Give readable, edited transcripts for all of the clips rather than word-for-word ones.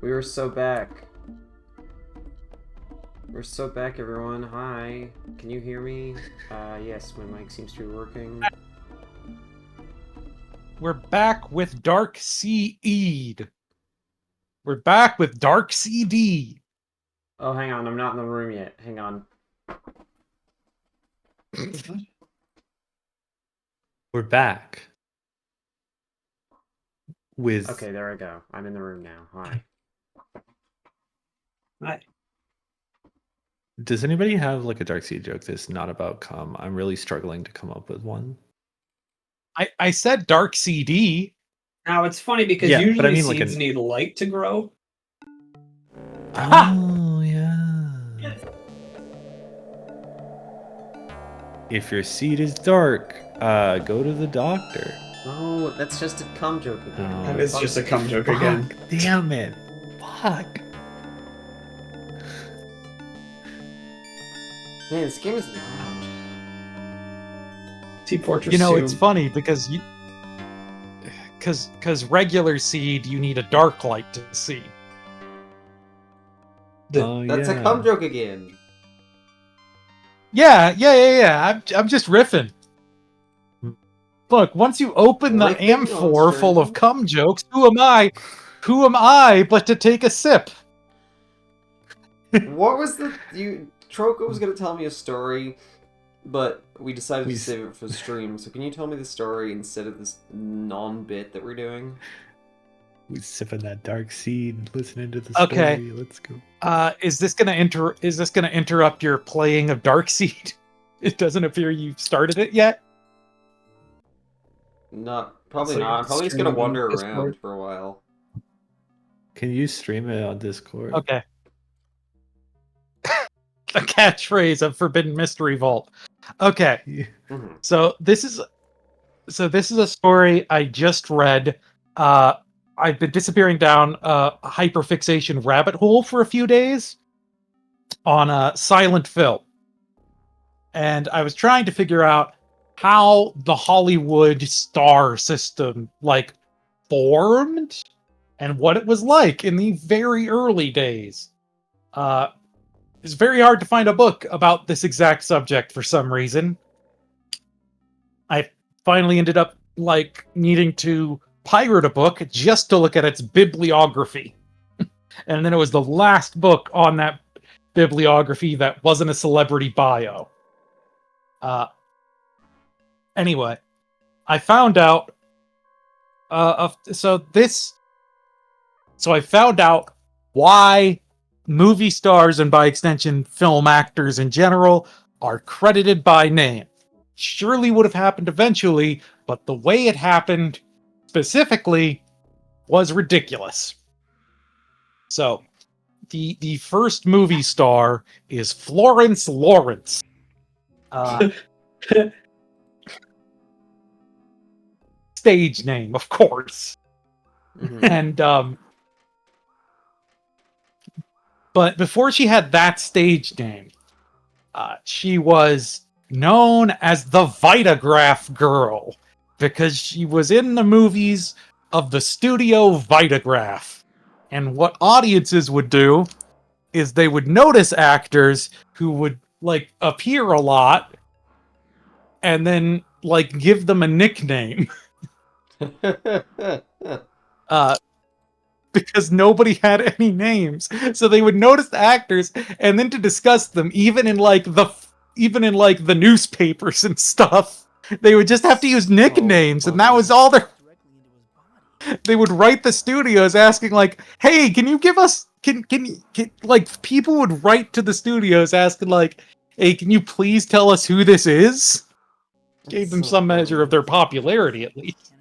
We were so back. We're so back, everyone. Hi. Can you hear me? Yes, my mic seems to be working. We're back with Dark Seed. We're back with Dark CD. Oh, hang on. I'm not in the room yet. Hang on. We're back with Okay, there I go. I'm in the room now. Hi. Hi. Does anybody have like a Dark Seed joke that's not about cum? I'm really struggling to come up with one. I said Dark CD. Now it's funny because Yeah, but usually I mean, like, seeds need light to grow. Oh yeah. If your seed is dark, go to the doctor. No, that's just a cum joke again. Oh. That is just a cum joke Fuck, again. damn it. Fuck. Man, this game is loud. Team Fortress You know, 2. it's funny because because regular seed you need a dark light to see. That's a cum joke again. Yeah. I'm just riffing. Look, once you open the Riffing on amphor full of stream? cum jokes, who am I? Who am I but to take a sip? What was the... Troko was gonna tell me a story, but we decided to save it for the stream. So can you tell me the story instead of this non-bit that we're doing? We sipping that dark seed, listening to the Okay. story. Let's go. Is this gonna interrupt your playing of Darkseid? It doesn't appear you've started it yet. Probably So not. I'm you're probably just gonna streaming wander Discord? around for a while. Can you stream it on Discord? Okay. A catchphrase of Forbidden Mystery Vault. Okay, Mhm. so this is a story I just read. I've been disappearing down a hyperfixation rabbit hole for a few days on a silent film, and I was trying to figure out how the Hollywood star system formed and what it was like in the very early days. It's very hard to find a book about this exact subject for some reason. I finally ended up needing to pirate a book just to look at its bibliography. And then it was the last book on that bibliography that wasn't a celebrity bio. Anyway, I found out so I found out why movie stars and by extension film actors in general are credited by name. Surely would have happened eventually, but the way it happened specifically was ridiculous. So, the first movie star is Florence Lawrence. Stage name, of course. Mhm. And but before she had that stage name, she was known as the Vitagraph Girl because she was in the movies of the studio Vitagraph. And what audiences would do is they would notice actors who would appear a lot and then give them a nickname. Because nobody had any names, so they would notice the actors, and then to discuss them, even in the newspapers and stuff, they would just have to use nicknames, and that was all they would write the studios asking "Hey, can you give us can people would write to the studios asking "Hey, can you please tell us who this is?" Gave them some measure of their popularity at least.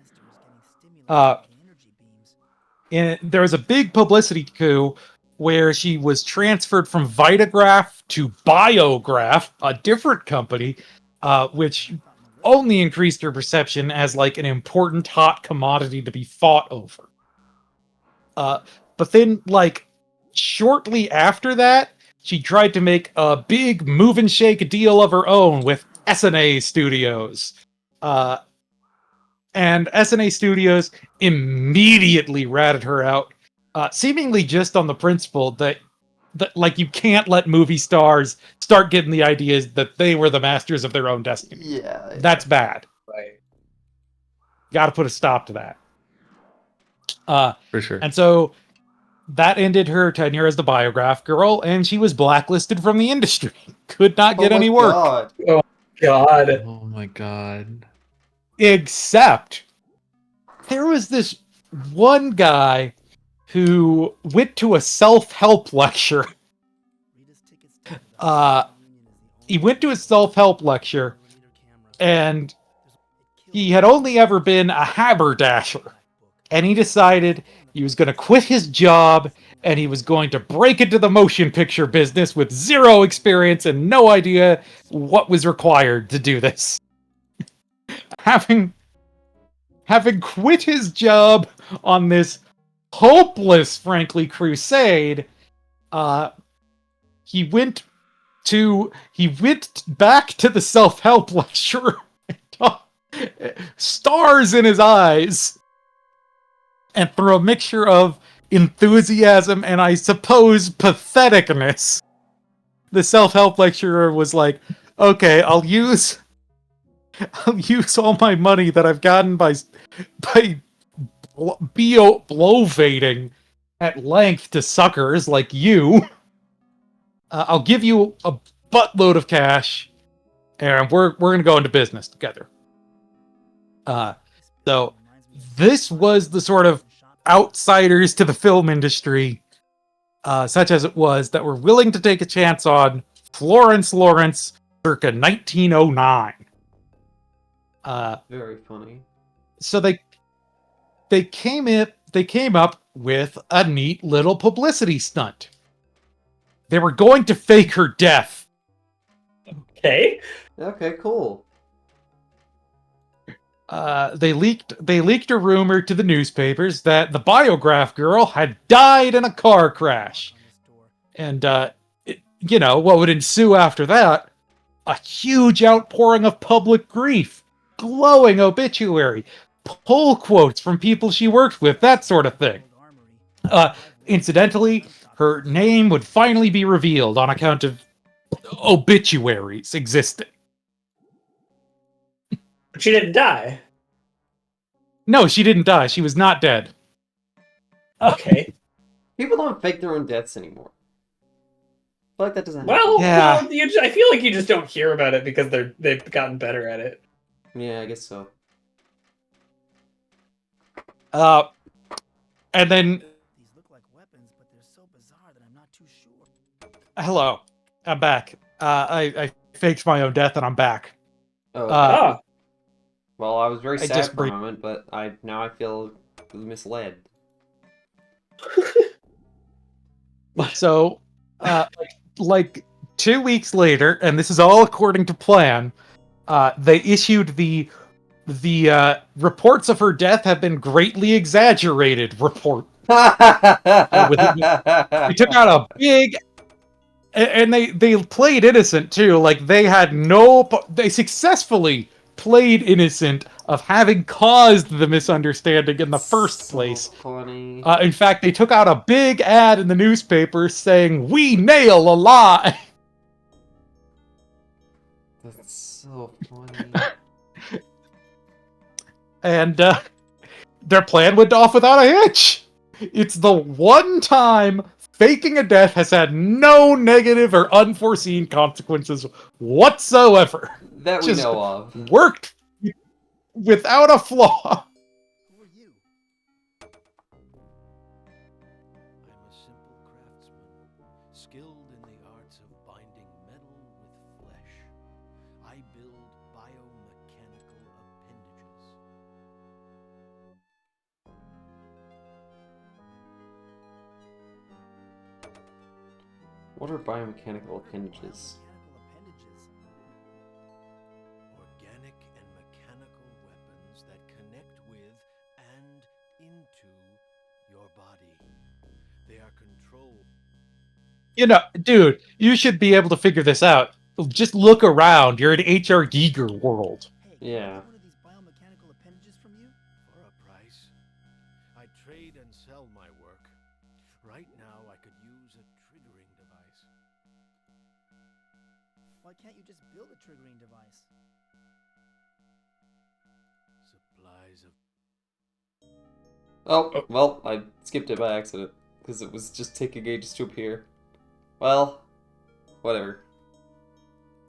And there was a big publicity coup where she was transferred from Vitagraph to Biograph, a different company, which only increased her perception as an important hot commodity to be fought over. But then shortly after that, she tried to make a big move and shake deal of her own with SNA Studios. And SNA Studios immediately ratted her out seemingly just on the principle that like you can't let movie stars start getting the ideas that they were the masters of their own destiny. Yeah. That's bad. Right. Got to put a stop to that. For sure. And so that ended her tenure as the Biograph girl, and she was blacklisted from the industry. Could not get any work. God. God. Oh my god. Except there was this one guy who went to a self-help lecture. He went to a self-help lecture, and he had only ever been a haberdasher. And he decided he was going to quit his job, and he was going to break into the motion picture business with zero experience and no idea what was required to do this. Having quit his job on this hopeless, frankly, crusade, he went back to the self-help lecture, stars in his eyes, and through a mixture of enthusiasm and I suppose patheticness, the self-help lecturer was like, okay, I'll use all my money that I've gotten by blovating at length to suckers like you. I'll give you a buttload of cash, and we're gonna go into business together. So this was the sort of outsiders to the film industry, such as it was, that were willing to take a chance on Florence Lawrence circa 1909. Very funny. So they came up with a neat little publicity stunt. They were going to fake her death. Okay. Okay, cool. They leaked a rumor to the newspapers that the Biograph girl had died in a car crash. And, what would ensue after that? A huge outpouring of public grief, glowing obituary, pull quotes from people she worked with, that sort of thing. Incidentally, her name would finally be revealed on account of obituaries existing. She didn't die. No, she didn't die. She was not dead. Okay. People don't fake their own deaths anymore. I feel like that doesn't happen. Well, Yeah. I feel like you just don't hear about it because they've gotten better at it. Yeah, I guess so. And then, These look like weapons, but they're so bizarre that I'm not too sure. hello, I'm back. I faked my own death and I'm back. Oh, Ah. well, I was very I sad just for a moment, but now I feel misled. So, like 2 weeks later, and this is all according to plan, they issued the reports of her death have been greatly exaggerated report. We They took out a big, and they played innocent too. Like they successfully played innocent of having caused the misunderstanding in the first place. Funny. In fact, they took out a big ad in the newspaper saying, "We nail a lie." That's so funny. And their plan went off without a hitch. It's the one time faking a death has had no negative or unforeseen consequences whatsoever. That we Just know of. worked without a flaw. Who are you? I'm a simple craftsman, skilled in the arts of binding metal with flesh. I build biomechanical appendages. What are biomechanical appendages? Biomechanical appendages. Organic and mechanical weapons that connect with and into your body. They are controlled. Dude, you should be able to figure this out. Just look around. You're in H.R. Giger world. Hey, Yeah. can I have one of these biomechanical appendages from you? For a price. I trade and sell my work. Right now, I could use a triggering device. Why can't you just build a triggering device? Supplies of Oh, well, I skipped it by accident because it was just taking ages to appear. Well, whatever.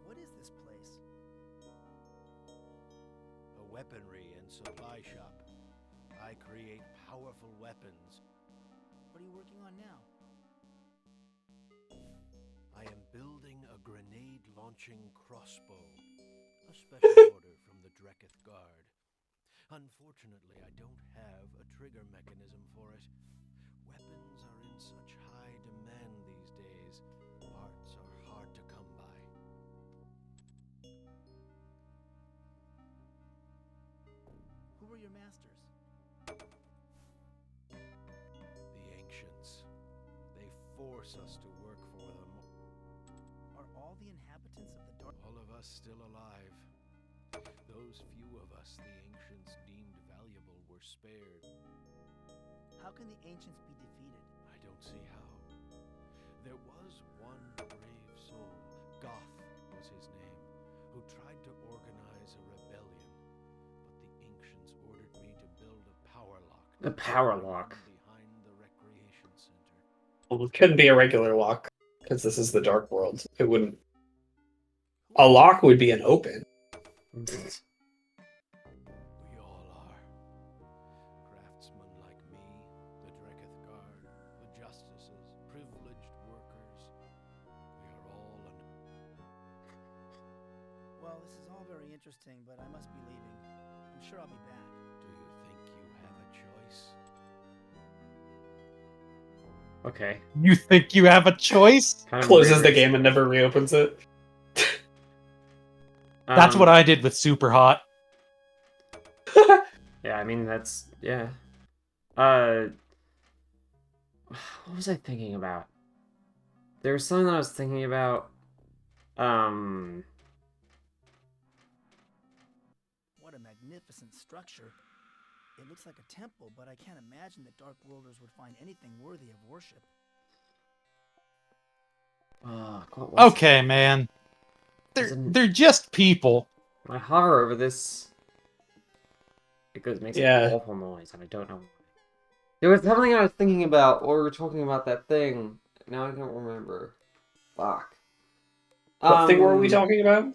What is this place? a weaponry and supply shop. I create powerful weapons. What are you working on now? I am building a grenade-launching crossbow, a special order from the Dreketh Guard. Unfortunately, I don't have a trigger mechanism for it. Weapons are in such high demand these days. Parts are hard to come by. Who were your masters? The ancients. They force us to work for them. Are all the inhabitants of the dark? All of us still alive. Those few of us the ancients deemed valuable were spared. How can the ancients be defeated? I don't see how. There was one brave soul, Goth was his name, who tried to organize a rebellion, but the ancients ordered me to build a power lock. A power lock. Behind the recreation center. Well, it couldn't be a regular lock because this is the Dark World. It wouldn't. A lock would be an open. We all are. Craftsmen like me, the Dreketh Guard, the Justices, privileged workers. We are all under... Well, this is all very interesting, but I must be leaving. I'm sure I'll be back. Do you think you have a choice? Okay. You think you have a choice? Kind of Closes the rigorous. game and never reopens it. That's what I did with Super Hot. Yeah, I mean that's yeah. What was I thinking about? There was something that I was thinking about. What a magnificent structure. It looks like a temple, but I can't imagine that Dark Worlders would find anything worthy of worship. What was Okay, man. Isn't- They're just people. I hover over this because it makes Yeah. an awful noise, and I don't know. There was something I was thinking about while we were talking about that thing. Now I don't remember. Fuck. What thing were we talking about?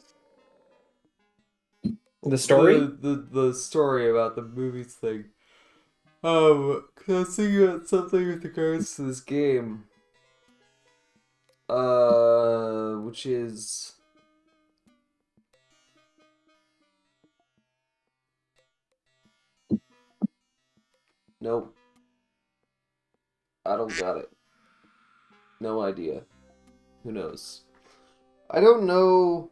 The story? The story about the movies thing. 'Cause I was thinking about something with regards to this game. Which is... Nope. I don't got it. No idea. Who knows? I don't know...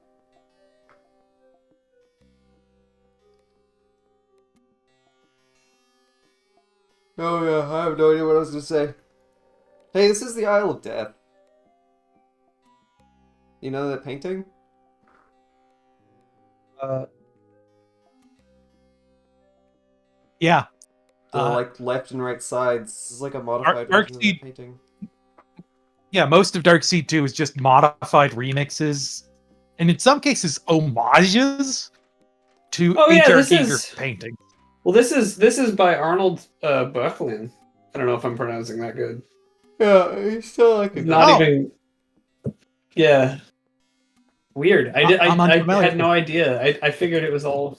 Oh yeah, I have no idea what I was gonna say. Hey, this is the Isle of Death. You know that painting? Yeah. The like left and right sides. This is like a modified Dark version of Seed- that painting. Yeah, most of Darkseid 2 is just modified remixes. And in some cases, homages to Oh, yeah, H.R. this Giger is- painting. Well, this is by Arnold Böcklin. I don't know if I'm pronouncing that good. Yeah, he's still like a Not Oh. even. Yeah. Weird. I I'm I unfamiliar. had no idea. I figured it was all.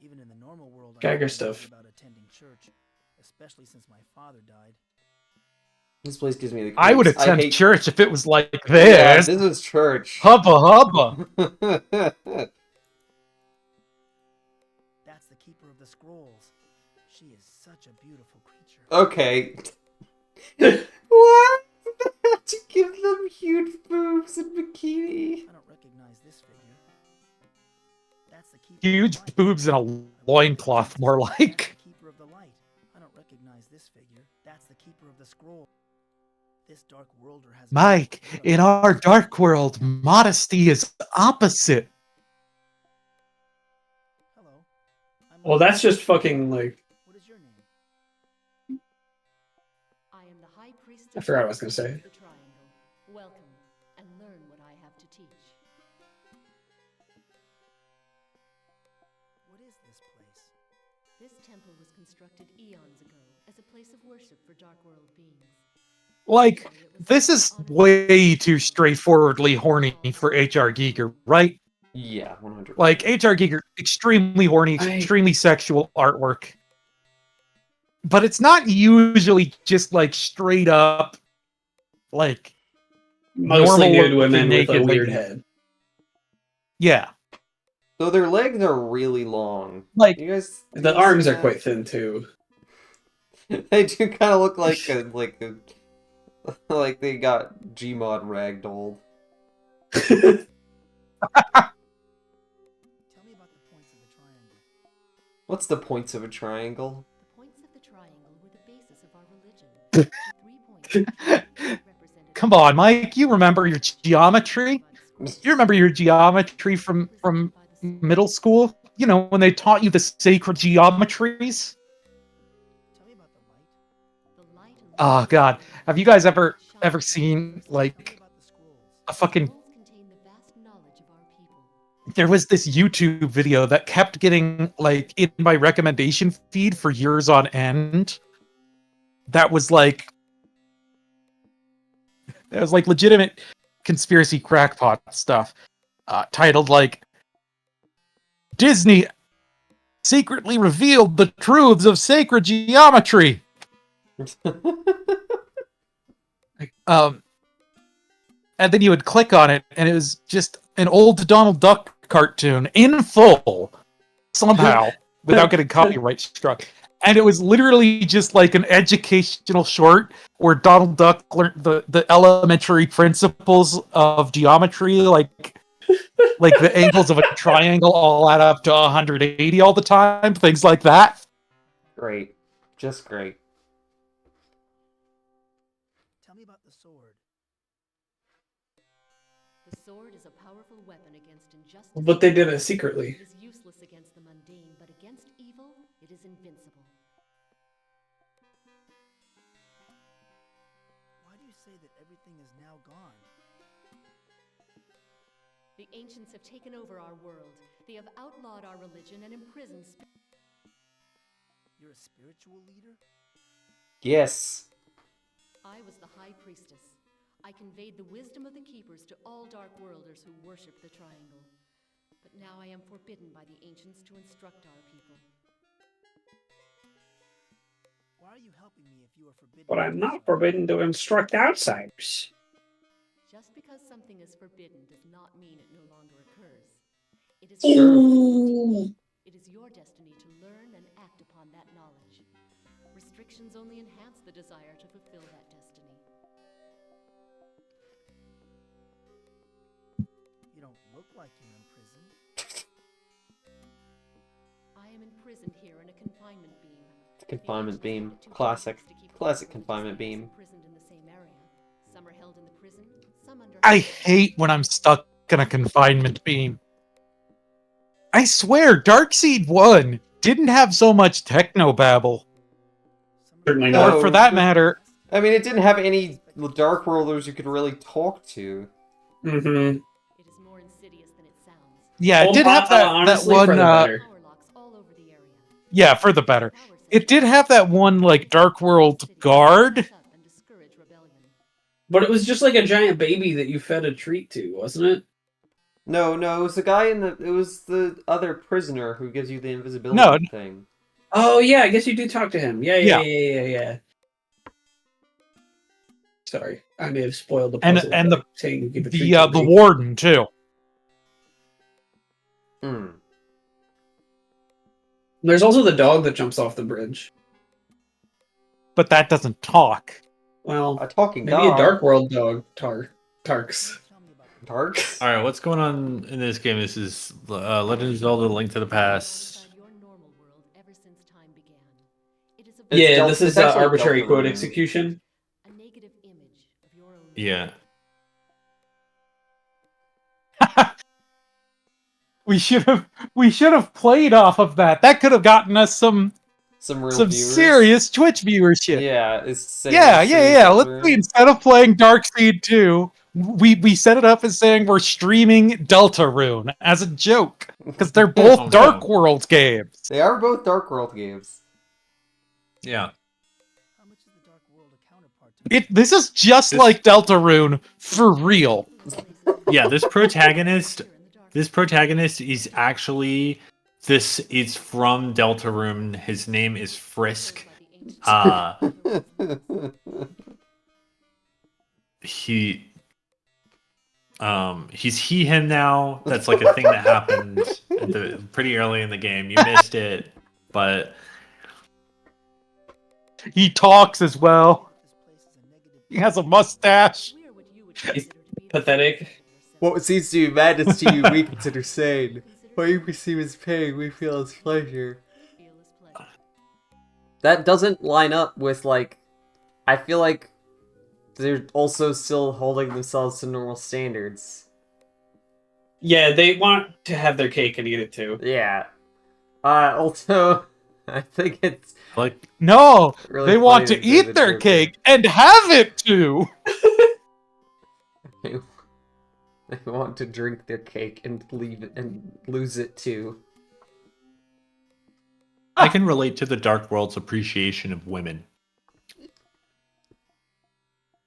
Even in the normal world, I Geiger don't stuff. about attending church, especially since my father died. This place gives me the I would creeps. attend hate- church if it was like Yeah, this. this is church. Hubba hubba. That's the keeper of the scrolls. She is such a beautiful creature. Okay. What? To give them huge boobs and bikini. I don't recognize this figure. That's the keeper of the Huge light. boobs and a loincloth, more That's like. the keeper of the light. I don't recognize this figure. That's the keeper of the scroll. This dark worlder has. Mike, in our dark world, modesty is opposite. Hello. I'm Well, that's just fucking like. What is your name? I am the High Priestess. I forgot what I was gonna say. of the Triangle. Welcome, and learn what I have to teach. What is this place? This temple was constructed eons ago as a place of worship for Dark World beings. Like, this is way too straightforwardly horny for H.R. Giger, right? Yeah, 100. Like, H.R. Giger, extremely horny, I- extremely sexual artwork. But it's not usually just, like, straight up, like, Mostly normal nude women with a naked weird lady. head. Yeah. So their legs are really long. Like, You guys. The arms are quite thin too. They do kind of look like like they got Gmod ragdolled. Tell me about the points of the triangle. What's the points of a triangle? The points of the triangle were the basis of our religion. The 3 points represented come on, Mike, you remember your geometry? You remember your geometry from middle school? You know, when they taught you the sacred geometries? Tell me about the light. the light. Oh, God. Have you guys ever seen, Tell me like, about the scrolls. a fucking... Scrolls contain the vast knowledge of our people. There was this YouTube video that kept getting, like, in my recommendation feed for years on end. That was, like... That was, like, legitimate conspiracy crackpot stuff. Titled, like... Disney secretly revealed the truths of sacred geometry. And then you would click on it, and it was just an old Donald Duck cartoon in full, somehow, without getting copyright struck. And it was literally just like an educational short where Donald Duck learned the elementary principles of geometry, like the angles of a triangle all add up to 180 all the time, things like that. Great. Just great. Tell me about the sword. The sword is a powerful weapon against injustice. But they did it secretly. It is useless against the mundane, but against evil, it is invincible. Why do you say that everything is now gone? The ancients have taken over our world. They have outlawed our religion and imprisoned You're a spiritual leader? Yes. I was the High Priestess. I conveyed the wisdom of the Keepers to all Dark Worlders who worship the Triangle. But now I am forbidden by the ancients to instruct our people. Why are you helping me if you are forbidden? But to I'm do not so? forbidden to instruct outsiders. Just because something is forbidden does not mean it no longer occurs. It is Ooh. It is your destiny to learn and act upon that knowledge. Restrictions only enhance the desire to fulfill that destiny. You don't look like you're in prison. I am imprisoned here in a confinement beam. Confinement The beam. ancients thought 2 Classic. techniques to keep Classic all world confinement descendants beam. imprisoned in the same area. Some are held in the prison, some under I hate when I'm stuck in a confinement beam. I swear, Darkseid 1 didn't have so much technobabble. Certainly Or not. No. for that matter, I mean, it didn't have any Dark Worlders you could really talk to. Mm-hmm. It is more insidious than it sounds. yeah, it did have that honestly, one. for the better. Power locks all over the area. Yeah, for the better. Power It did have that one like Dark World guard. and discourage rebellion. But it was just like a giant baby that you fed a treat to, wasn't it? No, it was the guy it was the other prisoner who gives you the invisibility No. thing. Oh yeah, I guess you do talk to him. Yeah. Sorry, I may have spoiled the And- puzzle and by saying you give a treat The to the me. warden too. Hmm. There's also the dog that jumps off the bridge. But that doesn't talk. Well, A talking maybe dog. a Dark World dog. Tarks. Tell me about the Darks? All right, what's going on in this game? This is Legend of Zelda: Link to the Past. Inside your normal world ever since time began. It is a It's Yeah, Del- this it's is actually arbitrary Deltarune. quote execution. a negative image of your own. Yeah. We should have played off of that. That could have gotten us some some real some viewers. serious Twitch viewership. Yeah, it's saying Yeah. we're streaming Let's Deltarune. see. Instead of playing Darkseid 2, we set it up as saying we're streaming Deltarune as a joke because they're both Oh, no. Dark World games. They are both Dark World games. Yeah. How much is the Dark World a counterpart to This is just like Deltarune for real. Yeah, this protagonist is actually is from Deltarune. His name is Frisk. He's he him now. That's like a thing that happened pretty early in the game. You missed it, but He talks as well. this place is a negative He has a mustache. We're what you would He's consider to be a pathetic. What seems to be madness to you, we consider sane. What you perceive as pain, we feel as pleasure. feel as pleasure. That doesn't line up with, like... I feel like they're also still holding themselves to normal standards. Yeah, they want to have their cake and eat it too. Yeah. Also, I think it's like No, really they want funny to that eat David their Joker- cake and have it too. They want to drink their cake and leave it and lose it too. I can relate to the Dark World's appreciation of women.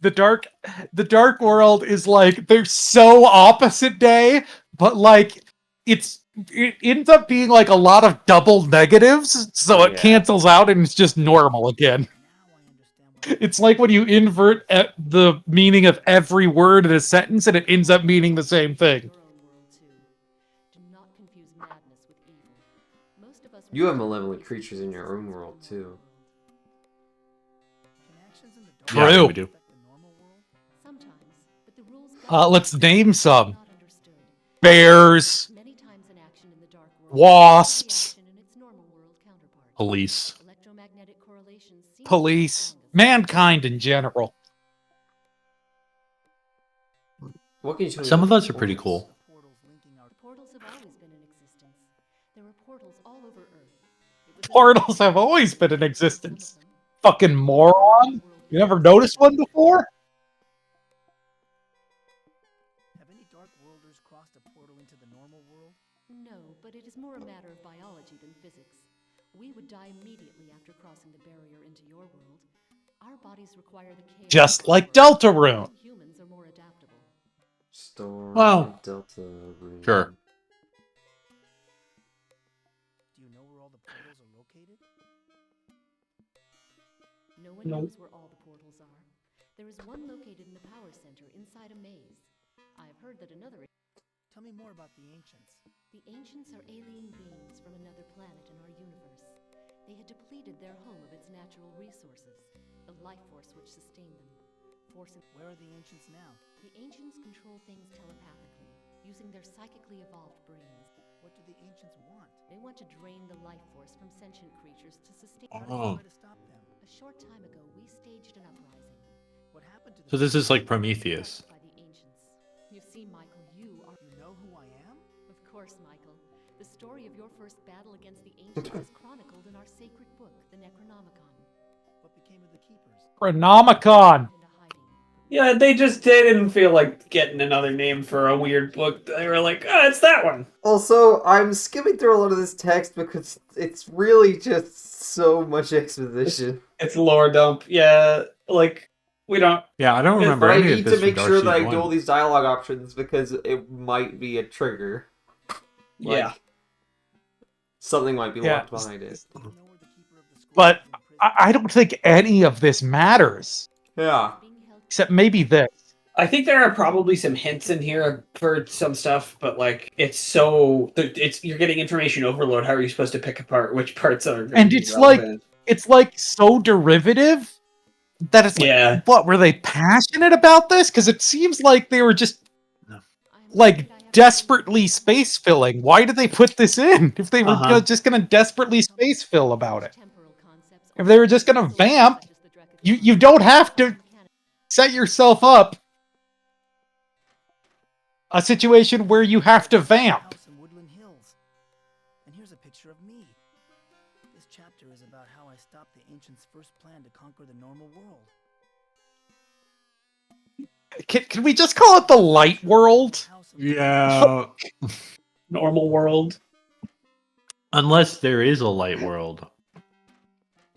The dark world is like they're so opposite day, but like it ends up being like a lot of double negatives, so it Yeah. cancels out and it's just normal again. now I understand why It's like when you invert the meaning of every word in a sentence and it ends up meaning the same thing. Your own world too. Do not confuse madness with evil. Most of us You have want to malevolent live creatures in your own as world, the too. can actions in the True. dark Yeah, world we do. affect the normal world? Sometimes, but the rules Let's name some. not understood. Bears, Many times an action in the dark world wasps, reaction in its normal world counterpart. Police. Electromagnetic correlations seem to be police, strongest. mankind in general. What can you tell me Some about of those are portals? pretty cool. Portals linking our Portals have always been in existence. There are portals all over Earth. It was Portals have always been in existence. Fucking moron. You never noticed one before? Have any dark worlders crossed a portal into the normal world? No, but it is more a matter of biology than physics. We would die immediately after crossing the barrier into your world. Our bodies require the chaos Just of like our world. Deltarune. Humans are more adaptable. Storm Well, Delta. Sure. Do you know where all the portals are located? No one knows where all the portals are. There is one located in the power center inside a maze. I have heard that another. Tell me more about the ancients. The ancients are alien beings from another planet in our universe. They had depleted their home of its natural resources, the life force which sustained them. Where are the ancients now? The ancients control things telepathically, using their psychically evolved brains. What do the ancients want? They want to drain the life force from sentient creatures to sustain. How do Oh. you try to stop them? A short time ago, we staged an uprising. What happened to the So this is like Prometheus. By the ancients. You see, Michael, you are. You know who I am? Of course, Michael. The story of your first battle against the ancients is chronicled in our sacred book, the Necronomicon. What became of the keepers? Chronomicon. Into hiding. Yeah, they didn't feel like getting another name for a weird book. They were like, oh, it's that one. Also, I'm skimming through a lot of this text because it's really just so much exposition. It's lore dump. Yeah, like we don't. Yeah, I don't Yes, remember But I any of need this to make from sure Darkseid that I 1. do all these dialogue options because it might be a trigger. Like, Yeah. Something might be Yeah. locked behind it. Do you know where the keeper of the school But is in prison? I don't think any of this matters. Yeah. Being held Except maybe this. I think there are probably some hints in here for some stuff, but like it's you're getting information overload. How are you supposed to pick apart which parts are? gonna And be it's like- relevant? It's like so derivative that it's like, Yeah. what, were they passionate about this? Because it seems like they were just I am like afraid I have desperately space filling. Why did they put this in if they were Uh-huh. just gonna desperately space fill about it? temporal concepts If they were just gonna also vamp, such as the Dracotherium you don't have to mechanic. set yourself up a situation where you have to vamp. House in Woodland Hills. And here's a picture of me. This chapter is about how I ancients first planned to conquer the normal world. Can we just call it the light world? Yeah. Normal world. Unless there is a light world.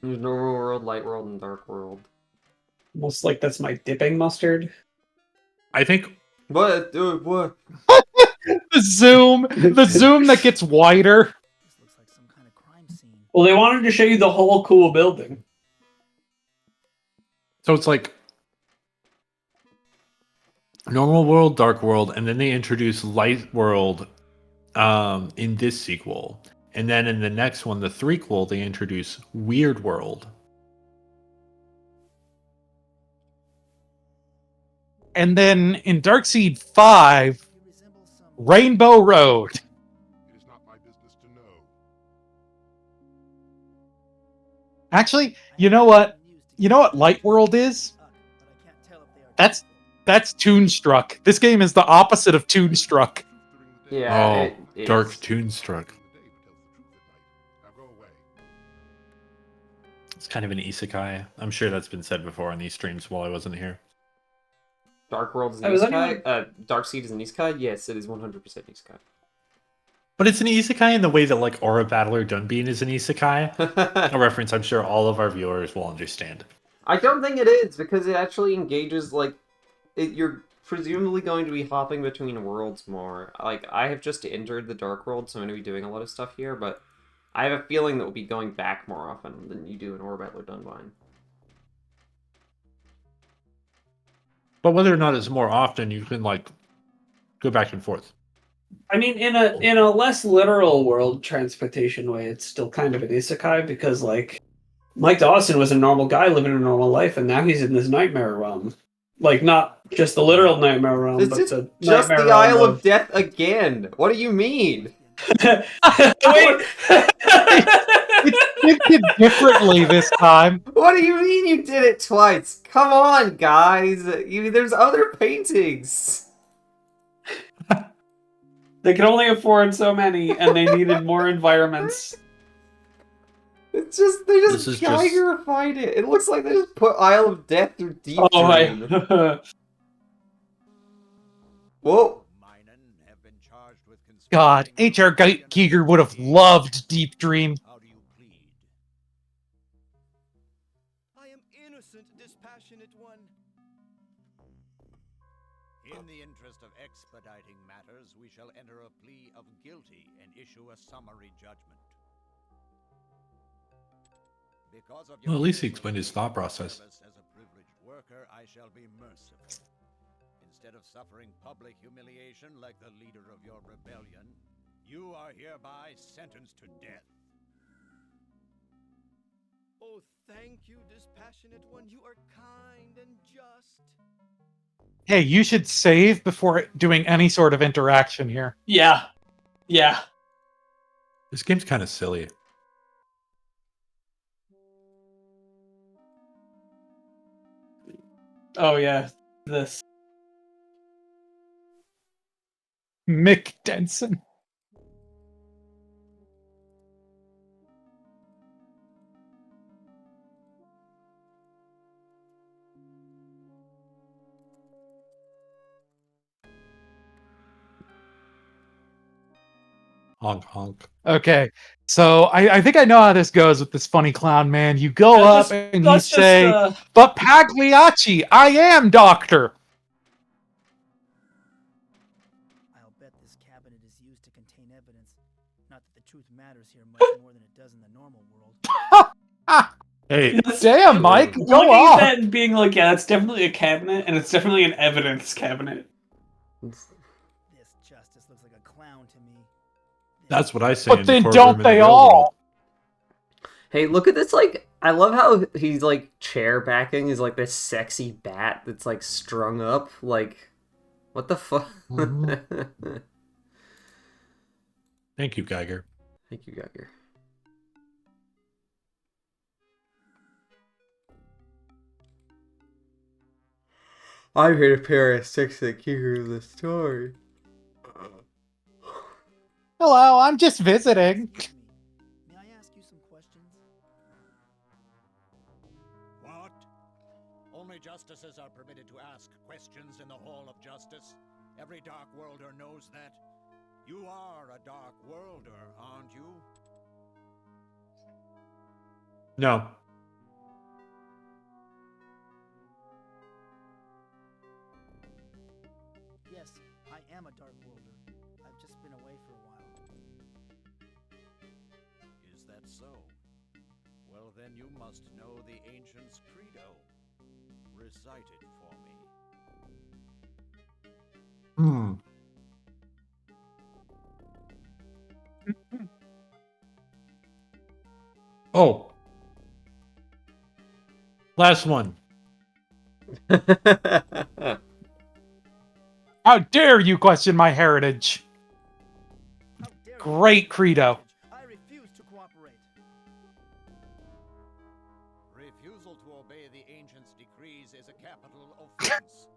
There's normal world, light world, and dark world. Almost like that's my dipping mustard. I think What? What? The zoom that gets wider. This looks like some kind of crime scene. Well, they wanted to show you the whole cool building. so. It's like normal world, dark world, and then they introduce light world in this sequel. And then in the next one, the threequel, they introduce Weird World. And then in Darkseid 5, You resemble some Rainbow Road. It is not my business to know. Actually, you know what? You know what Light World is? but I can't tell if they are That's Toonstruck. This game is the opposite of Toonstruck. Yeah. Oh, it Dark is. Toonstruck. Now go away. It's kind of an isekai. I'm sure that's been said before on these streams while I wasn't here. Dark World is I an was isekai. Darkseid is an isekai. Yes, it is 100% isekai. But it's an isekai in the way that like Aura Battler Dunbean is an isekai. A reference I'm sure all of our viewers will understand. I don't think it is because it actually engages you're presumably going to be hopping between worlds more. Like I have just entered the Dark World, so I'm going to be doing a lot of stuff here, but I have a feeling that we'll be going back more often than you do in Aura Battler Dunbine. But whether or not it's more often, you can like go back and forth. I mean, in a less literal world transportation way, it's still kind of an isekai because like Mike Dawson was a normal guy living a normal life, and now he's in this nightmare realm. Like not just the literal nightmare realm, It's but just, the just nightmare the Isle realm of Death again. What do you mean? Wait. It did differently this time. What do you mean you did it twice? Come on, guys. There's other paintings. They could only afford so many, and they needed more environments. It's just they This just is just- Geiger-ified it. It looks like they just put Isle of Death through Deep Oh, Dream. Whoa. Minen have been charged with God, conspiracy H.R. Giger would have loved Deep Dream. How do you plead? I am innocent, dispassionate one. In the interest of expediting matters, we shall enter a plea of guilty and issue a summary judgment. Because of your Well, at least he faithful explained his thought process. service as a privileged worker, I shall be merciful. Instead of suffering public humiliation like the leader of your rebellion, you are hereby sentenced to death. Oh, thank you, dispassionate one. You are kind and just. Hey, you should save before doing any sort of interaction here. Yeah. Yeah. This game's kind of silly. Oh yeah. This. Mick Denson. Honk honk. Okay, so I think I know how this goes with this funny clown man. You go up and you Let's just, say, "But Pagliacci, I am doctor." I'll bet this cabinet is used to contain evidence. Not that the truth matters here much more than it does in the normal world. Hey, Damn, Mike, go Looking at off. that and being like, yeah, that's definitely a cabinet, and it's definitely an evidence cabinet. This justice looks like a clown to me. that's what I say. But in the then courtroom don't in the they real all? world. Hey, look at this, I love how he's, chair backing is, this sexy bat that's, strung up. What the fuck? Thank you, Geiger. Thank you, Geiger. I'm here to pair a six that of the story. Hello, I'm just visiting. May I ask you some questions? Only justices are permitted to ask questions in the Hall of Justice. Every Dark Worlder knows that. You are a Dark Worlder, aren't you? No. Yes, I am a Dark Worlder. I've just been away for a while. Is that so? Well, then you must know the Ancient's Credo. Recite it for me. Hmm. Oh. Last one. How dare you question my heritage? How dare you Great question my credo. heritage? I refuse to cooperate. Refusal to obey the Ancient's decrees is a capital offense.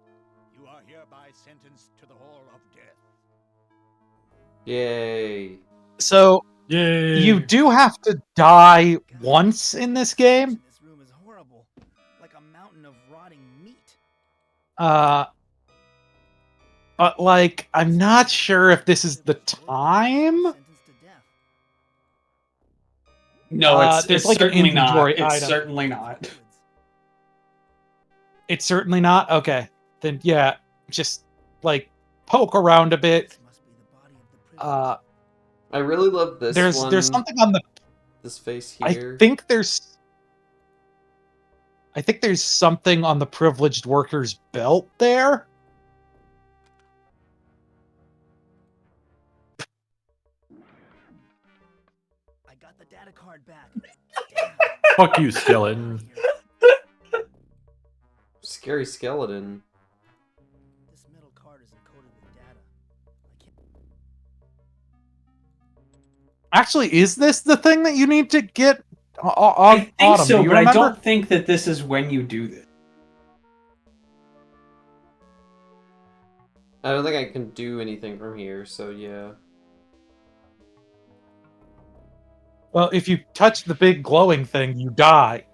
You are hereby sentenced to the Hall of Death. Yay. So Yay. you do have to die once in this game. This room is horrible, like a mountain of rotting meat. But like, I'm not sure if this is the time. Sentenced to death. No, it's there's like an certainly not. inventory It's item. certainly not. Fluids. It's certainly not. Okay, then yeah, just like poke around a bit. This must be the body of the prisoner. I really love this There's one. there's something on the. This face I here. think there's something on the privileged worker's belt there. I got the data card back. Fuck you, skeleton. Scary skeleton. This metal card is encoded with data. I can't. Actually, is this the thing that you need to get? I think Autumn, so, do you but I remember? don't think that this is when you do this. I don't think I can do anything from here, so yeah. Well, if you touch the big glowing thing, you die.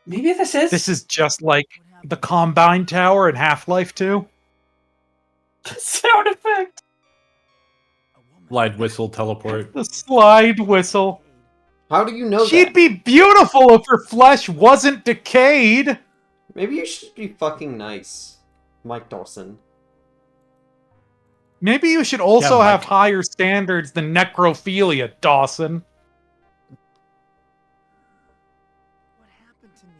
Maybe this is. This is just like What happened? the Combine Tower in Half-Life 2. sound effect. A woman. Slide whistle teleport. The slide whistle. How do you know She'd that? be beautiful if her flesh wasn't decayed. Maybe you should be fucking nice, Mike Dawson. Maybe you should also Yeah, have Mike. higher standards than necrophilia, Dawson. What happened to me?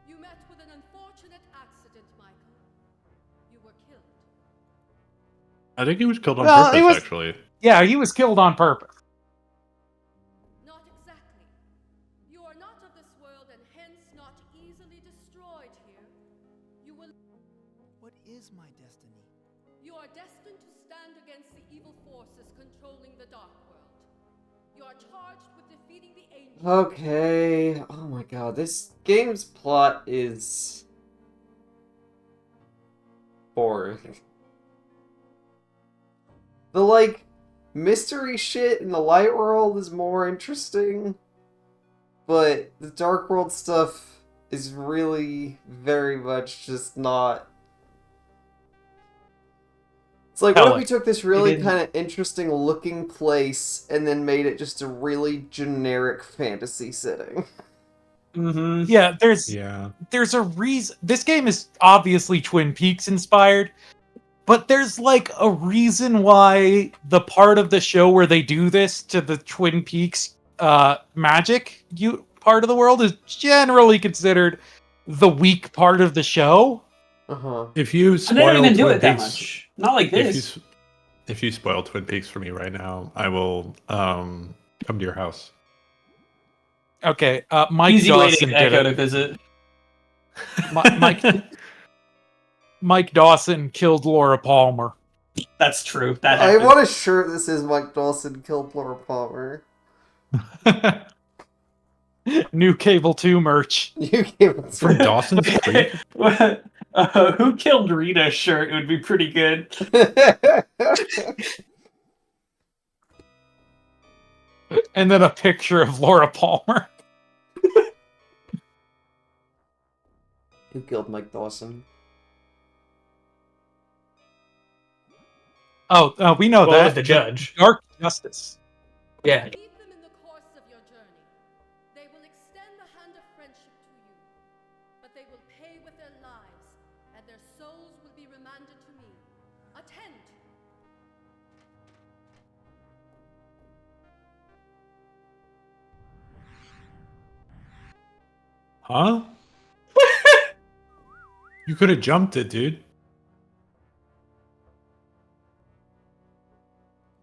You met with an unfortunate accident, Michael. You were killed. I think he was killed on Well, purpose, it was- actually. Yeah, he was killed on purpose. Not exactly. You are not of this world and hence not easily destroyed here. You will. What is my destiny? You are destined to stand against the evil forces controlling the Dark World. You are charged with defeating the Angels. Okay. Oh my god, this game's plot is boring. The like mystery shit in the light world is more interesting, but the dark world stuff is really very much just not. It's like, what if Hell, we took this really didn't- kind of interesting looking place and then made it just a really generic fantasy setting? Mm-hmm. Yeah, there's Yeah. a reason. This game is obviously Twin Peaks inspired, but there's like a reason why the part of the show where they do this to the Twin Peaks magic part of the world is generally considered the weak part of the show. Uh-huh. If you I spoil didn't even do Twin it that Peaks, much. Not like if you this. if you spoil Twin Peaks for me right now, I will come to your house. Okay, Mike Easy way to Dawson get did Echo to it. visit. Mike Dawson killed Laura Palmer. That's true. That I happened. want a shirt that says Mike Dawson killed Laura Palmer. New Cable 2 merch. You gave it From Dawson's Creek? Who killed Rita shirt would be pretty good. And then a picture of Laura Palmer. Who killed Mike Dawson? Oh, we know Well, that. the judge. Dark Justice. Yeah. Leave them in the course of your journey. They will extend the hand of friendship to you, but they will pay with their lives, and their souls will be remanded to me. Attend! Huh? You could have jumped it, dude.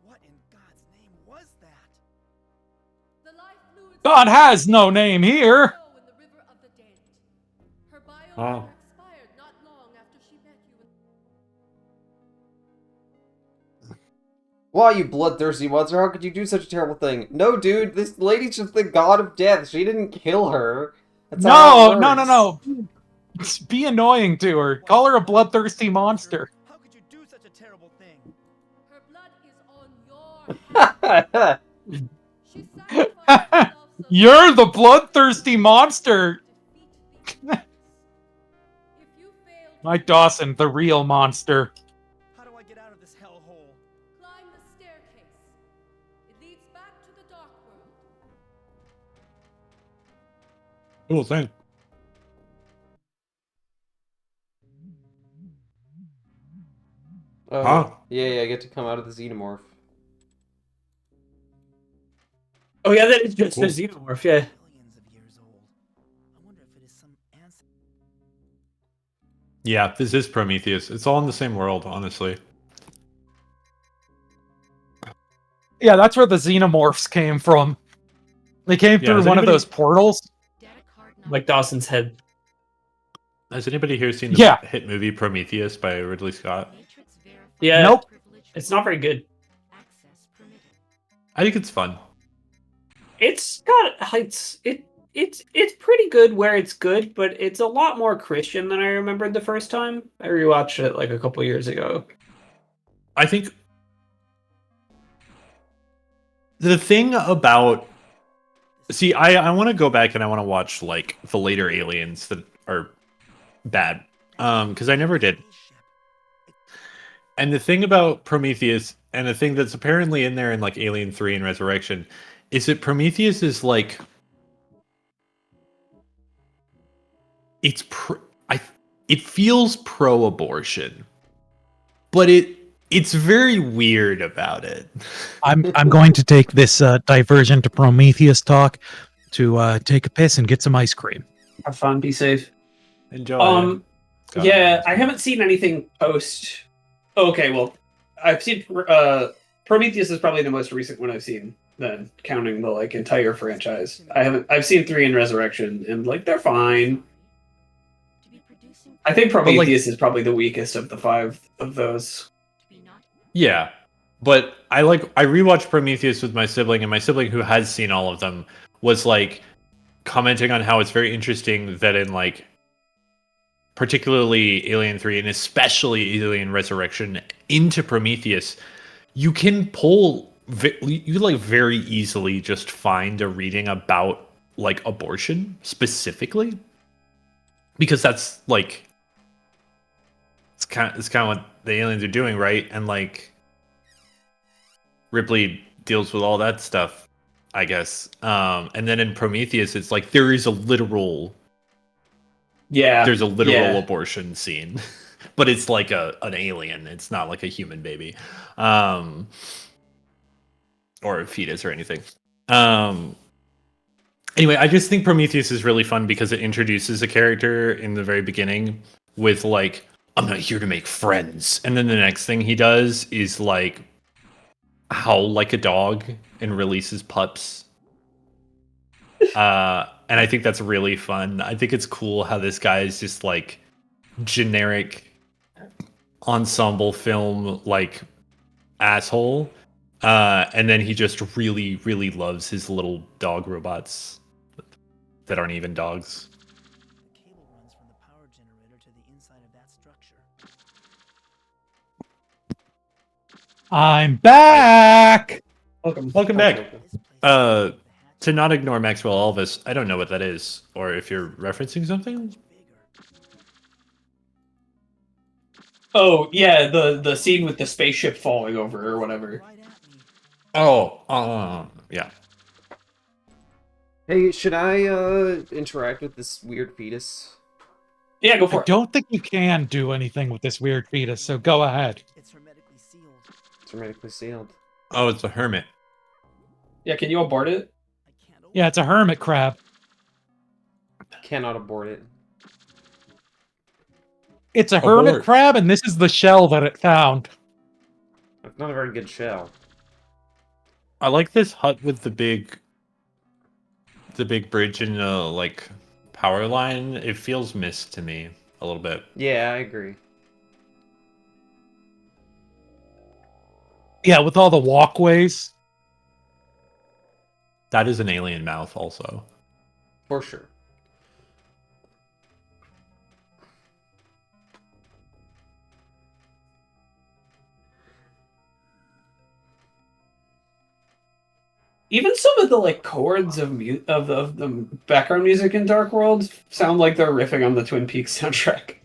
What in God's name was that? The life fluids God has no name here. flow in the river of the dead. Her bio Wow. expired not long after she met you. Why, you bloodthirsty monster? How could you do such a terrible thing? No, dude, this lady's just the god of death. She didn't kill her. That's not how it No. works. Be annoying to her. Call her a bloodthirsty monster. How could you do such a terrible thing? Her blood is on your hands. She sacrificed herself so You're the bloodthirsty monster. defeat the humans. If you fail to Mike Dawson, the real monster. How do I get out of this hellhole? climb the staircase. It leads back to the dark world. Cool thing. Oh, Huh? yeah, I get to come out of the xenomorph. Oh yeah, that is just Cool. a xenomorph. Yeah. Billions of years old. I wonder if it is some ancestor. Yeah, this is Prometheus. It's all in the same world, honestly. Yeah, that's where the xenomorphs came from. They came Yeah, through has one of anybody- those portals. Like Dawson's head. Has anybody here seen the Yeah. hit movie Prometheus by Ridley Scott? Yeah. Nope. It's not very good. I think it's fun. It's pretty good where it's good, but it's a lot more Christian than I remembered the first time. I rewatched it like a couple years ago. I think the thing about I want to go back and I want to watch like the later Aliens that are bad because I never did. And the thing about Prometheus and the thing that's apparently in there in like Alien 3 and Resurrection is that Prometheus is like it feels pro-abortion, but it's very weird about it. I'm going to take this diversion to Prometheus talk to take a piss and get some ice cream. Have fun, be safe. Enjoy. Yeah, I haven't seen anything post. Okay, well, I've seen Prometheus is probably the most recent one I've seen. Then counting the like entire franchise, I've seen 3 and Resurrection, and like they're fine. I think Prometheus is probably the weakest of the 5 of those. Yeah, but I rewatched Prometheus with my sibling, and my sibling who has seen all of them was like commenting on how it's very interesting that in like particularly Alien 3 and especially Alien Resurrection into Prometheus, you can pull you like very easily just find a reading about like abortion specifically because that's like it's kind of what the aliens are doing, right? And like Ripley deals with all that stuff, I guess. And then in Prometheus, it's like there's a literal abortion scene, but it's like an alien. It's not like a human baby, or a fetus or anything. Anyway, I just think Prometheus is really fun because it introduces a character in the very beginning with like, I'm not here to make friends. And then the next thing he does is like howl like a dog and releases pups. And I think that's really fun. I think it's cool how this guy is just like generic ensemble film like asshole. And then he just really, really loves his little dog robots that aren't even dogs. The cable runs from the power generator to the inside of that structure. I'm back. Welcome back. This place Uh, is the hatch- To not ignore Maxwell Elvis, I don't know what that is, or if you're referencing something. bigger. Oh yeah, the scene with the spaceship falling over or whatever. Right at me. Oh, yeah. Hey, should I interact with this weird fetus? Yeah, go I for it. don't think you can do anything with this weird fetus, so go ahead. It's hermetically sealed. It's hermetically sealed. Oh, it's a hermit. Yeah, can you abort it? I can't open Yeah, it's a hermit crab. Cannot abort it. It's a hermit Abort. crab, and this is the shell that it found. That's not a very good shell. I like this hut with the big bridge and like power line. It feels missed to me a little bit. Yeah, I agree. Yeah, with all the walkways. That is an alien mouth, also. For sure. Even some of the like chords of of the background music in Dark World sound like they're riffing on the Twin Peaks soundtrack.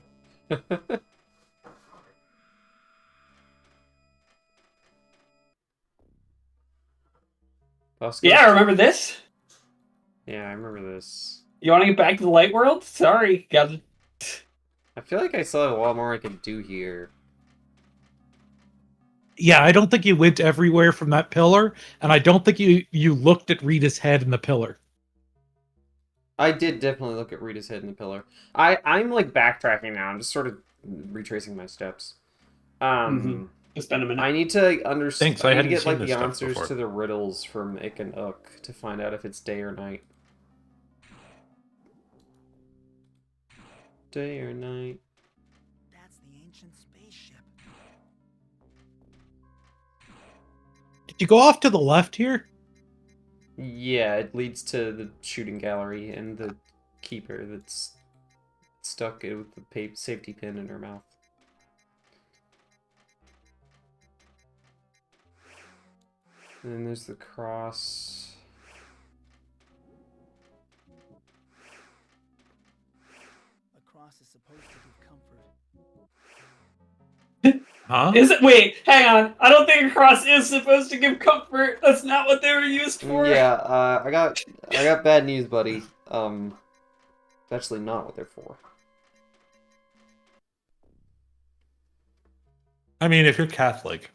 Oscar? Yeah, remember this? Yeah, I remember this. You want to get back to the light world? Sorry, got. I feel like I saw a lot more I could do here. Yeah, I don't think you went everywhere from that pillar, and I don't think you looked at Rita's head in the pillar. I did definitely look at Rita's head in the pillar. I'm like backtracking now. I'm just sort of retracing my steps. It's been a minute. I need to understand. Thanks, I I need to hadn't get seen like this the stuff answers before. to the riddles from Ick and Ook to find out if it's day or night. Day or night. That's the ancient spaceship. Did you go off to the left here? Yeah, it leads to the shooting gallery and the keeper that's stuck with the safety pin in her mouth. And then there's the cross. A cross is supposed to give comfort. Huh? Is it? Wait, hang on. I don't think a cross is supposed to give comfort. That's not what they were used for. Yeah, I got bad news, buddy. It's actually not what they're for. I mean, if you're Catholic,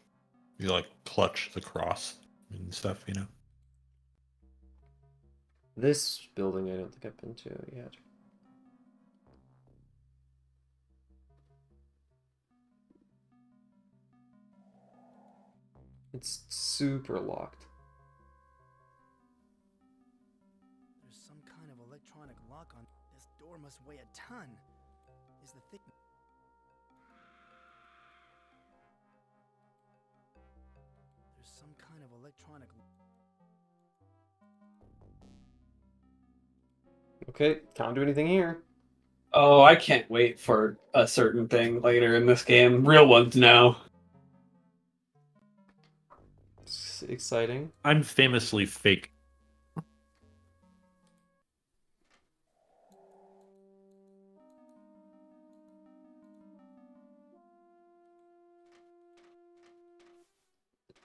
you like clutch the cross and stuff, you know. This building I don't think I've been to yet. It's super locked. There's some kind of electronic lock on this door. Must weigh a ton. Is the thick? There's some kind of electronic. Okay, can't do anything here. Oh, I can't wait for a certain thing later in this game. Real ones now. It's exciting. I'm famously fake.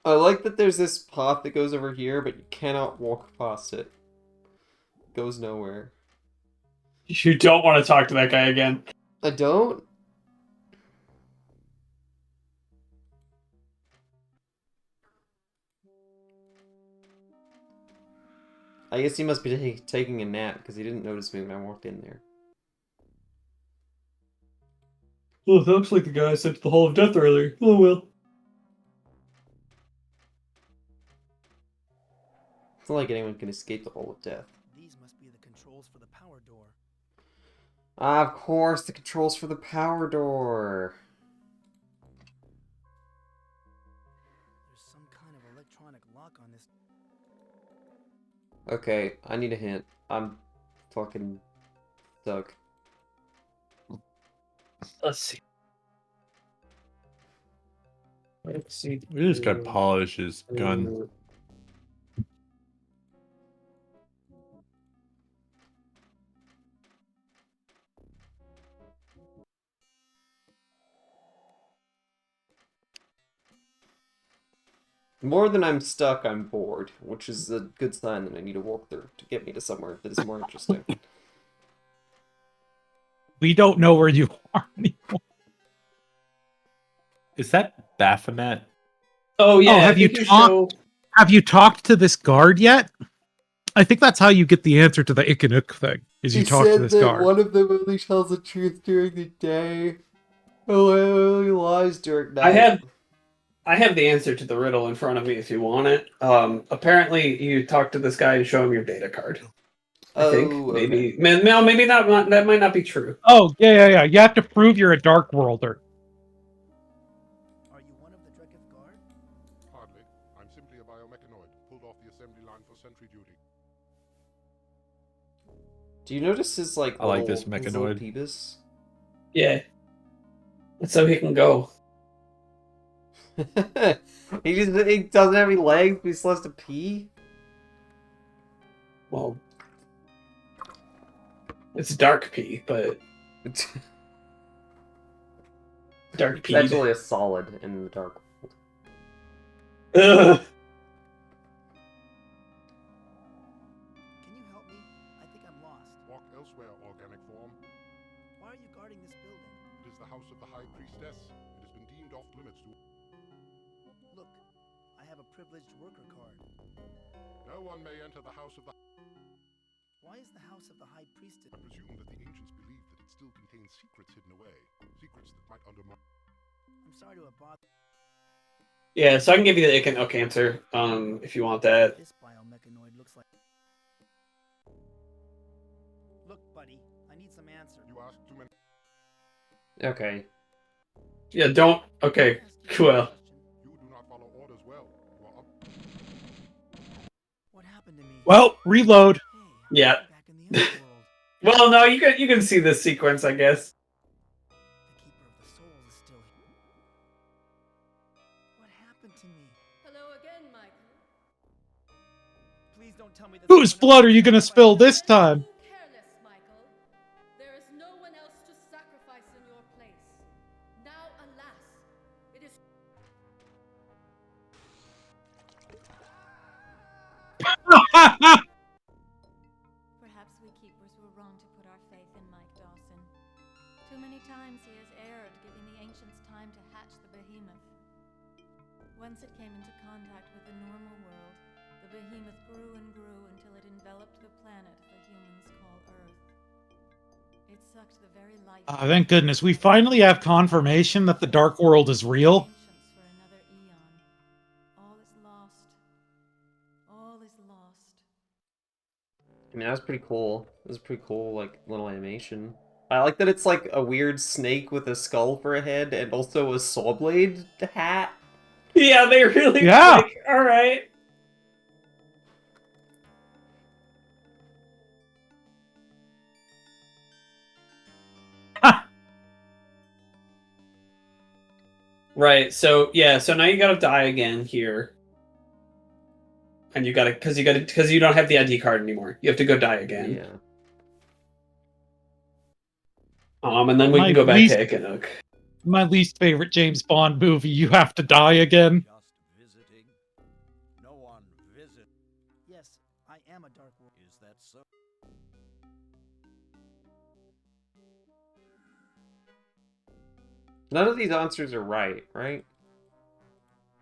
I like that there's this path that goes over here, but you cannot walk past it. It goes nowhere. You don't want to talk to that guy again. I don't? I guess he must be taking a nap because he didn't notice me when I walked in there. Oh, that looks like the guy I sent to the Hall of Death earlier. Oh well. It's not like anyone can escape the Hall of Death. These must be the controls for the power door. Ah, of course, the controls for the power door. There's some kind of electronic lock on this. Okay, I need a hint. I'm fucking stuck. Let's see. Let's see. We just got polish his gun. More than I'm stuck, I'm bored, which is a good sign that I need a walkthrough to get me to somewhere that is more interesting. We don't know where you are anymore. Is that Baphomet? Oh yeah, have I you think you talked- show. Have you talked to this guard yet? I think that's how you get the answer to the Ikenuk thing, is you talk to this guard. of them only tells the truth during the day. Oh, only lies during night. I have the answer to the riddle in front of me if you want it. Apparently, you talk to this guy and show him your data card. I think maybe maybe that might not be true. Oh, yeah. You have to prove you're a Dark Worlder. Are you one of the Dreketh Guard? Hardly. I'm simply a biomechanoid, pulled off the assembly line for sentry duty. Do you notice his like? I like this his little mechanoid. peebus? Yeah, that's so he can go. he doesn't have any legs, but he still has to pee. Well, it's dark pee, but dark It's pee. actually a solid in the dark world. Ugh. Can you help me? I think I'm lost. Walk elsewhere, organic form. Why are you guarding this building? It is the house of the High Priestess. It has been deemed off limits to... Look, I have a privileged worker card. No one may enter the house of the... Why is the house of the High Priestess? I presume that the ancients believed that it still contains secrets hidden away. Secrets that might undermine... I'm sorry to have bothered. Yeah, so I can give you the Ikenuk answer, if you want that. This biomechanoid looks like. Look, buddy, I need some answers. You ask too many... Okay. Yeah, don't. Okay, cool. You do not follow orders well. You are up... What happened to me? Well, reload. Hey, Yeah. I'm back in the underworld. Well, no, you can see this sequence, I guess. The Keeper of the Souls is still here. What happened to me? Hello again, Michael. Please don't tell me this. Whose blood are you gonna spill this time? Too careless, Michael. There is no one else to sacrifice in your place. Now, alas, it is. Perhaps we keepers were wrong to put our faith in Mike Dawson. Too many times he has erred, giving the ancients time to hatch the behemoth. Once it came into contact with the normal world, the behemoth grew and grew until it enveloped the planet the humans call Earth. It sucked the very life. Thank goodness. We finally have confirmation that the Dark World is real. Ancients for another eon. All is lost. All is lost. I mean, that was pretty cool. It was a pretty cool, like, little animation. I like that it's like a weird snake with a skull for a head and also a saw blade hat. Yeah, they really. Yeah. Like, all right. Right. So yeah. So now you gotta die again here, and you gotta because you don't have the ID card anymore. You have to go die again. Yeah. And then we My can go back least- to Ikenuk. My least favorite James Bond movie. You have to die again. Just visiting. No one visit. Yes, I am a Dark World. Is that so? None of these answers are right, right?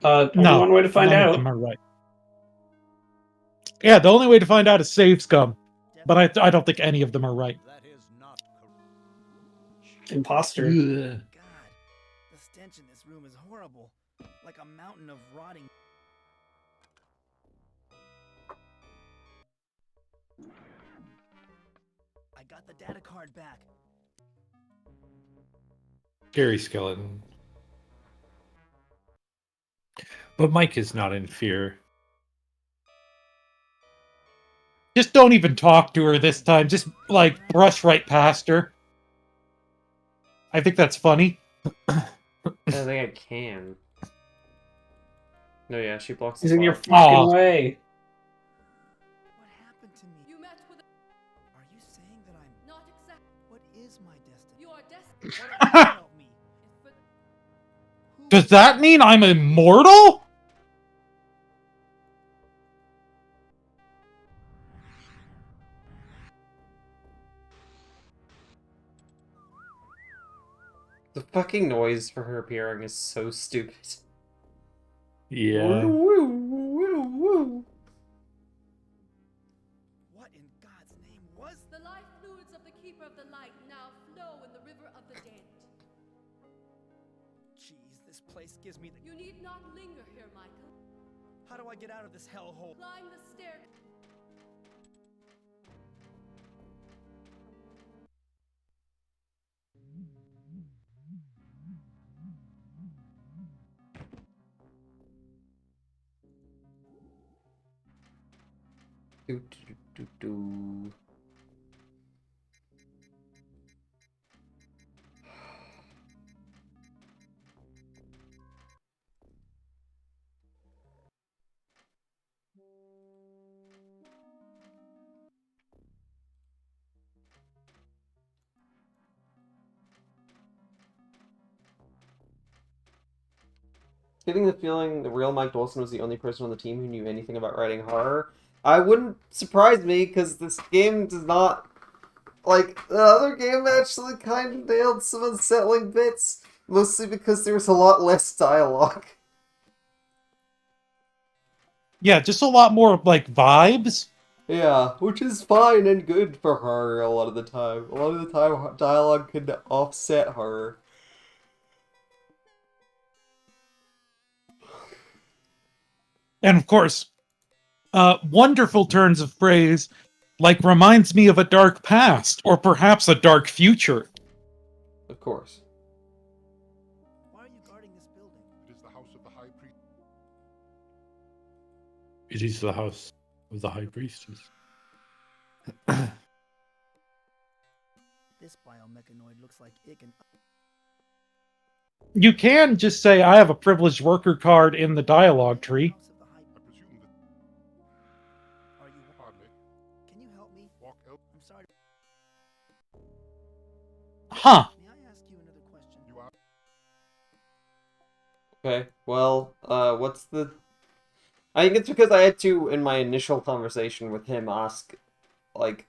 Only No, one way to find none of out. them are right. Yeah, the only way to find out is save scum, but I don't think any of them are right. That is not correct. Imposter. God, the stench in this room is horrible. Like a mountain of rotting. I got the data card back. Scary skeleton. But Mike is not in fear. Just don't even talk to her this time. Just, like, brush right past her. I think that's funny. I don't think I can. No, yeah, she blocks He's the in your spot. fucking Aw. way. What happened to me? You met with. Are you saying that I'm... Not exactly. What is my destiny? You are destined. What if you help me? For Does that mean I'm immortal? The fucking noise for her appearing is so stupid. Yeah. Woo, woo, woo. What in God's name was The life fluids of the Keeper of the Light now flow in the River of the Dead. Jeez, this place gives me the... You need not linger here, Michael. How do I get out of this hellhole? Climb the stair. Do, do, do, do. Getting the feeling the real Mike Dawson was the only person on the team who knew anything about writing horror. I wouldn't surprise me, because this game does not... Like, the other game actually kind of nailed some unsettling bits, mostly because there was a lot less dialogue. Yeah, just a lot more like vibes. Yeah, which is fine and good for horror a lot of the time. A lot of the time, dialogue can offset horror. And of course, wonderful turns of phrase, like reminds me of a dark past, or perhaps a dark future. Of course. Why are you guarding this building? It is the house of the High Priest. It is the house of the High Priestess. This biomechanoid looks like it can... You can just say, I have a privileged worker card in the dialogue tree. House of the High... I presume that... Are you... Hardly. Can you help me? Walk out. I'm sorry. Huh. May I ask you another question? You are... Okay, well, what's the... I think it's because I had to, in my initial conversation with him, ask, like...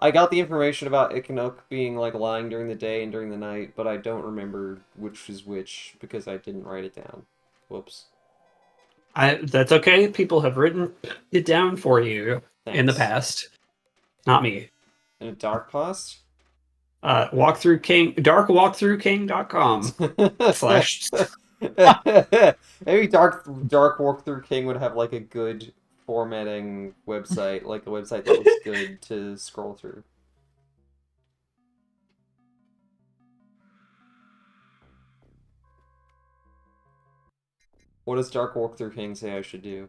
I got the information about Ikenuk being, like, lying during the day and during the night, but I don't remember which is which, because I didn't write it down. Whoops. That's okay. People have written it down for you in the Thanks. past. Not me. In a dark past? Darkwalkthroughking.com slash... Maybe Dark Walkthrough King would have like a good formatting website, like a website that looks good to scroll through. What does Dark Walkthrough King say I should do?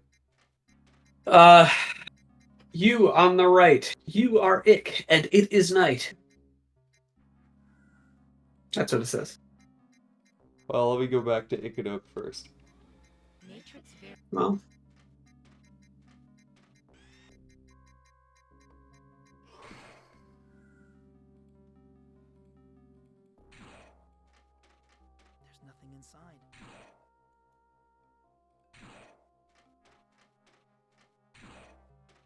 You on the right. You are Ick, and it is night. That's what it says. Well, let me go back to Ikenuk first. Well, There's nothing inside.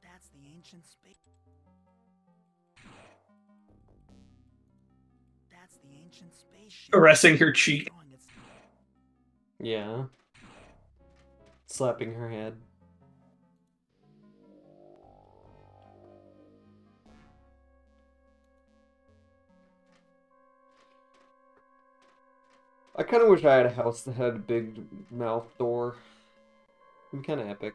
That's the ancient space. That's the ancient spaceship. caressing her cheek. Drawing its- Yeah. Slapping her head. I kind of wish I had a house that had a big mouth door. It'd be kind of epic.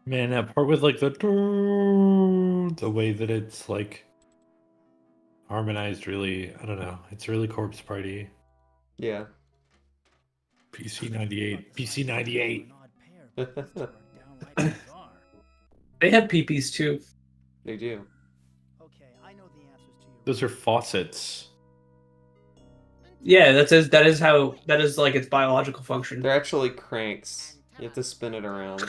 Man, that part with like the way that it's like harmonized, really, I don't know. It's really Corpse Party. Yeah. PC 98. PC 98. An odd pair, but these two are downright bizarre. They have peepees too. They do. Okay, I know the answers to your... Those are faucets. Yeah, that is like its biological function. They're actually cranks. You have to spin it around.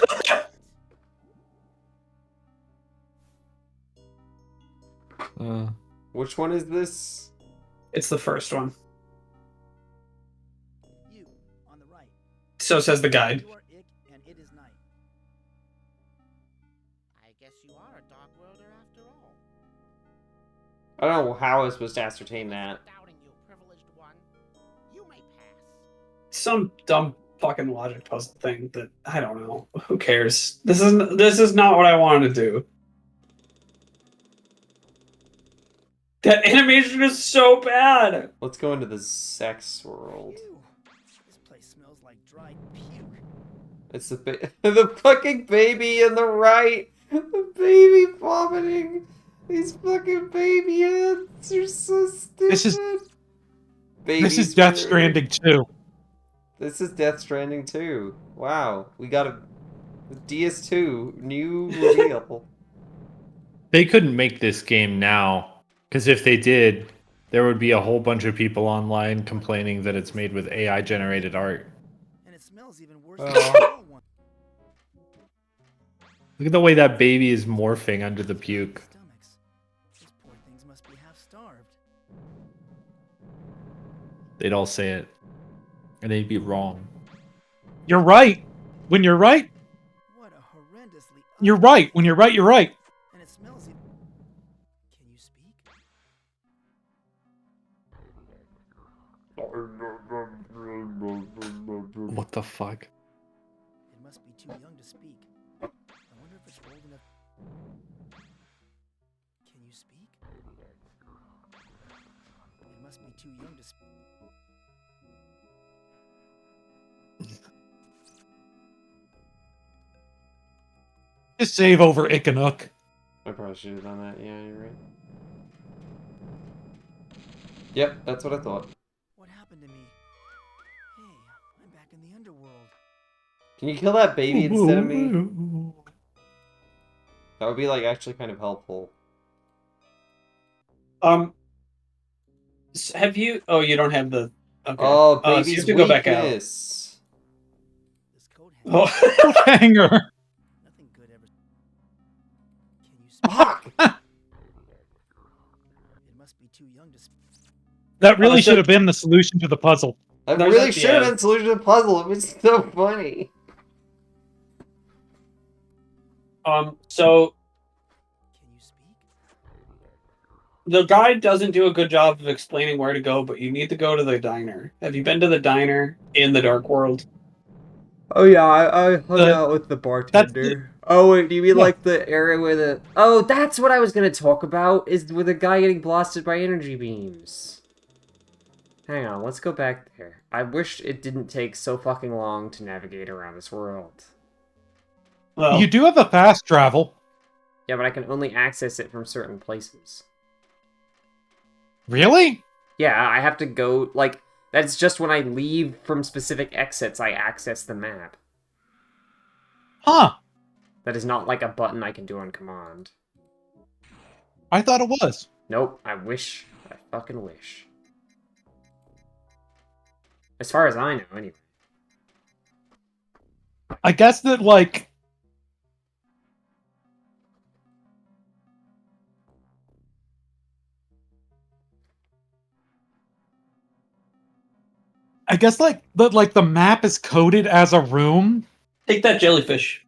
Which one is this? It's the first one. You, on the right. So says the guide. You are Ick, and it is night. I guess you are I don't know how I was supposed to ascertain that. Doubting you, privileged one. You may pass. Some dumb fucking logic puzzle thing that I don't know. Who cares? This is not what I wanted to do. That animation is so bad. Let's go into the sex world. Ew. This place smells like dried puke. It's the the fucking baby in the right. The baby vomiting. These fucking baby heads are so stupid. This is Babies Death were- Stranding 2. This is Death Stranding 2. Wow, we got a DS2 new reveal. They couldn't make this game now, because if they did, there would be a whole bunch of people online complaining that it's made with AI generated art. And it smells even worse Oh. than the real one. Look at the way that baby is morphing under the puke. Stomachs. These poor things must be half starved. They'd all say it. And they'd be wrong. You're right. When you're right, What a horrendously. you're right. When you're right, you're right. And it smells even. Can you speak? What the fuck? It must be too young to speak. I wonder if it's old enough. Can you speak? It must be too young to speak. Just save over Ickanook. I probably should have done that. Yeah, you're right. Yep, that's what I thought. What happened to me? Hey, I'm back in the underworld. Can you kill that baby instead of me? That would be like actually kind of helpful. Have you? Oh, you don't have the. Okay. Oh, So baby's you have to go back out. weakness. This coat has Oh, Hanger. nothing good ever. Can you speak? Fuck! It must be too young to speak. That really so- should have been the solution to the puzzle. That There's really like- should have yeah. been solution to the puzzle. It was so funny. So Can you speak? the guide doesn't do a good job of explaining where to go, but you need to go to the diner. Have you been to the diner in the Dark World? Oh yeah, I hung The- out with the that's bartender. Oh wait, do you mean Yeah. like the area where the... Oh, that's what I was gonna talk about, is with a guy getting blasted by energy beams. Hang on, let's go back there. I wish it didn't take so fucking long to navigate around this world. Well, You do have a fast travel. Yeah, but I can only access it from certain places. Really? Yeah, I have to go, like, that's just when I leave from specific exits, I access the map. Huh. That is not like a button I can do on command. I thought it was. Nope, I wish. I fucking wish. As far as I know, anyway. I guess that, like... I guess, like, the map is coded as a room. take that jellyfish.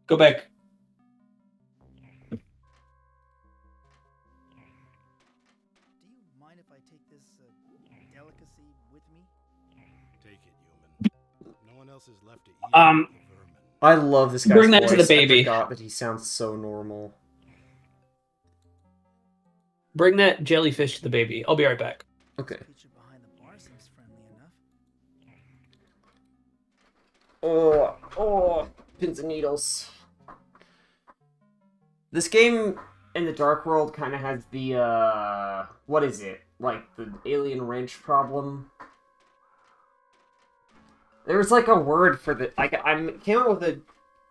Go back. Do you mind if I take this delicacy with me? Take it, human. No one else is left to eat. Um, but the vermin. I love this guy's Bring that to the voice. baby. I forgot that he sounds so normal. Bring that jellyfish to the baby. I'll be right back. Okay. Creature behind the bar seems friendly enough. Oh, pins and needles. This game in the Dark World kind of has the, what is it? Like, the alien wrench problem? There was, like, a word for the... I came up with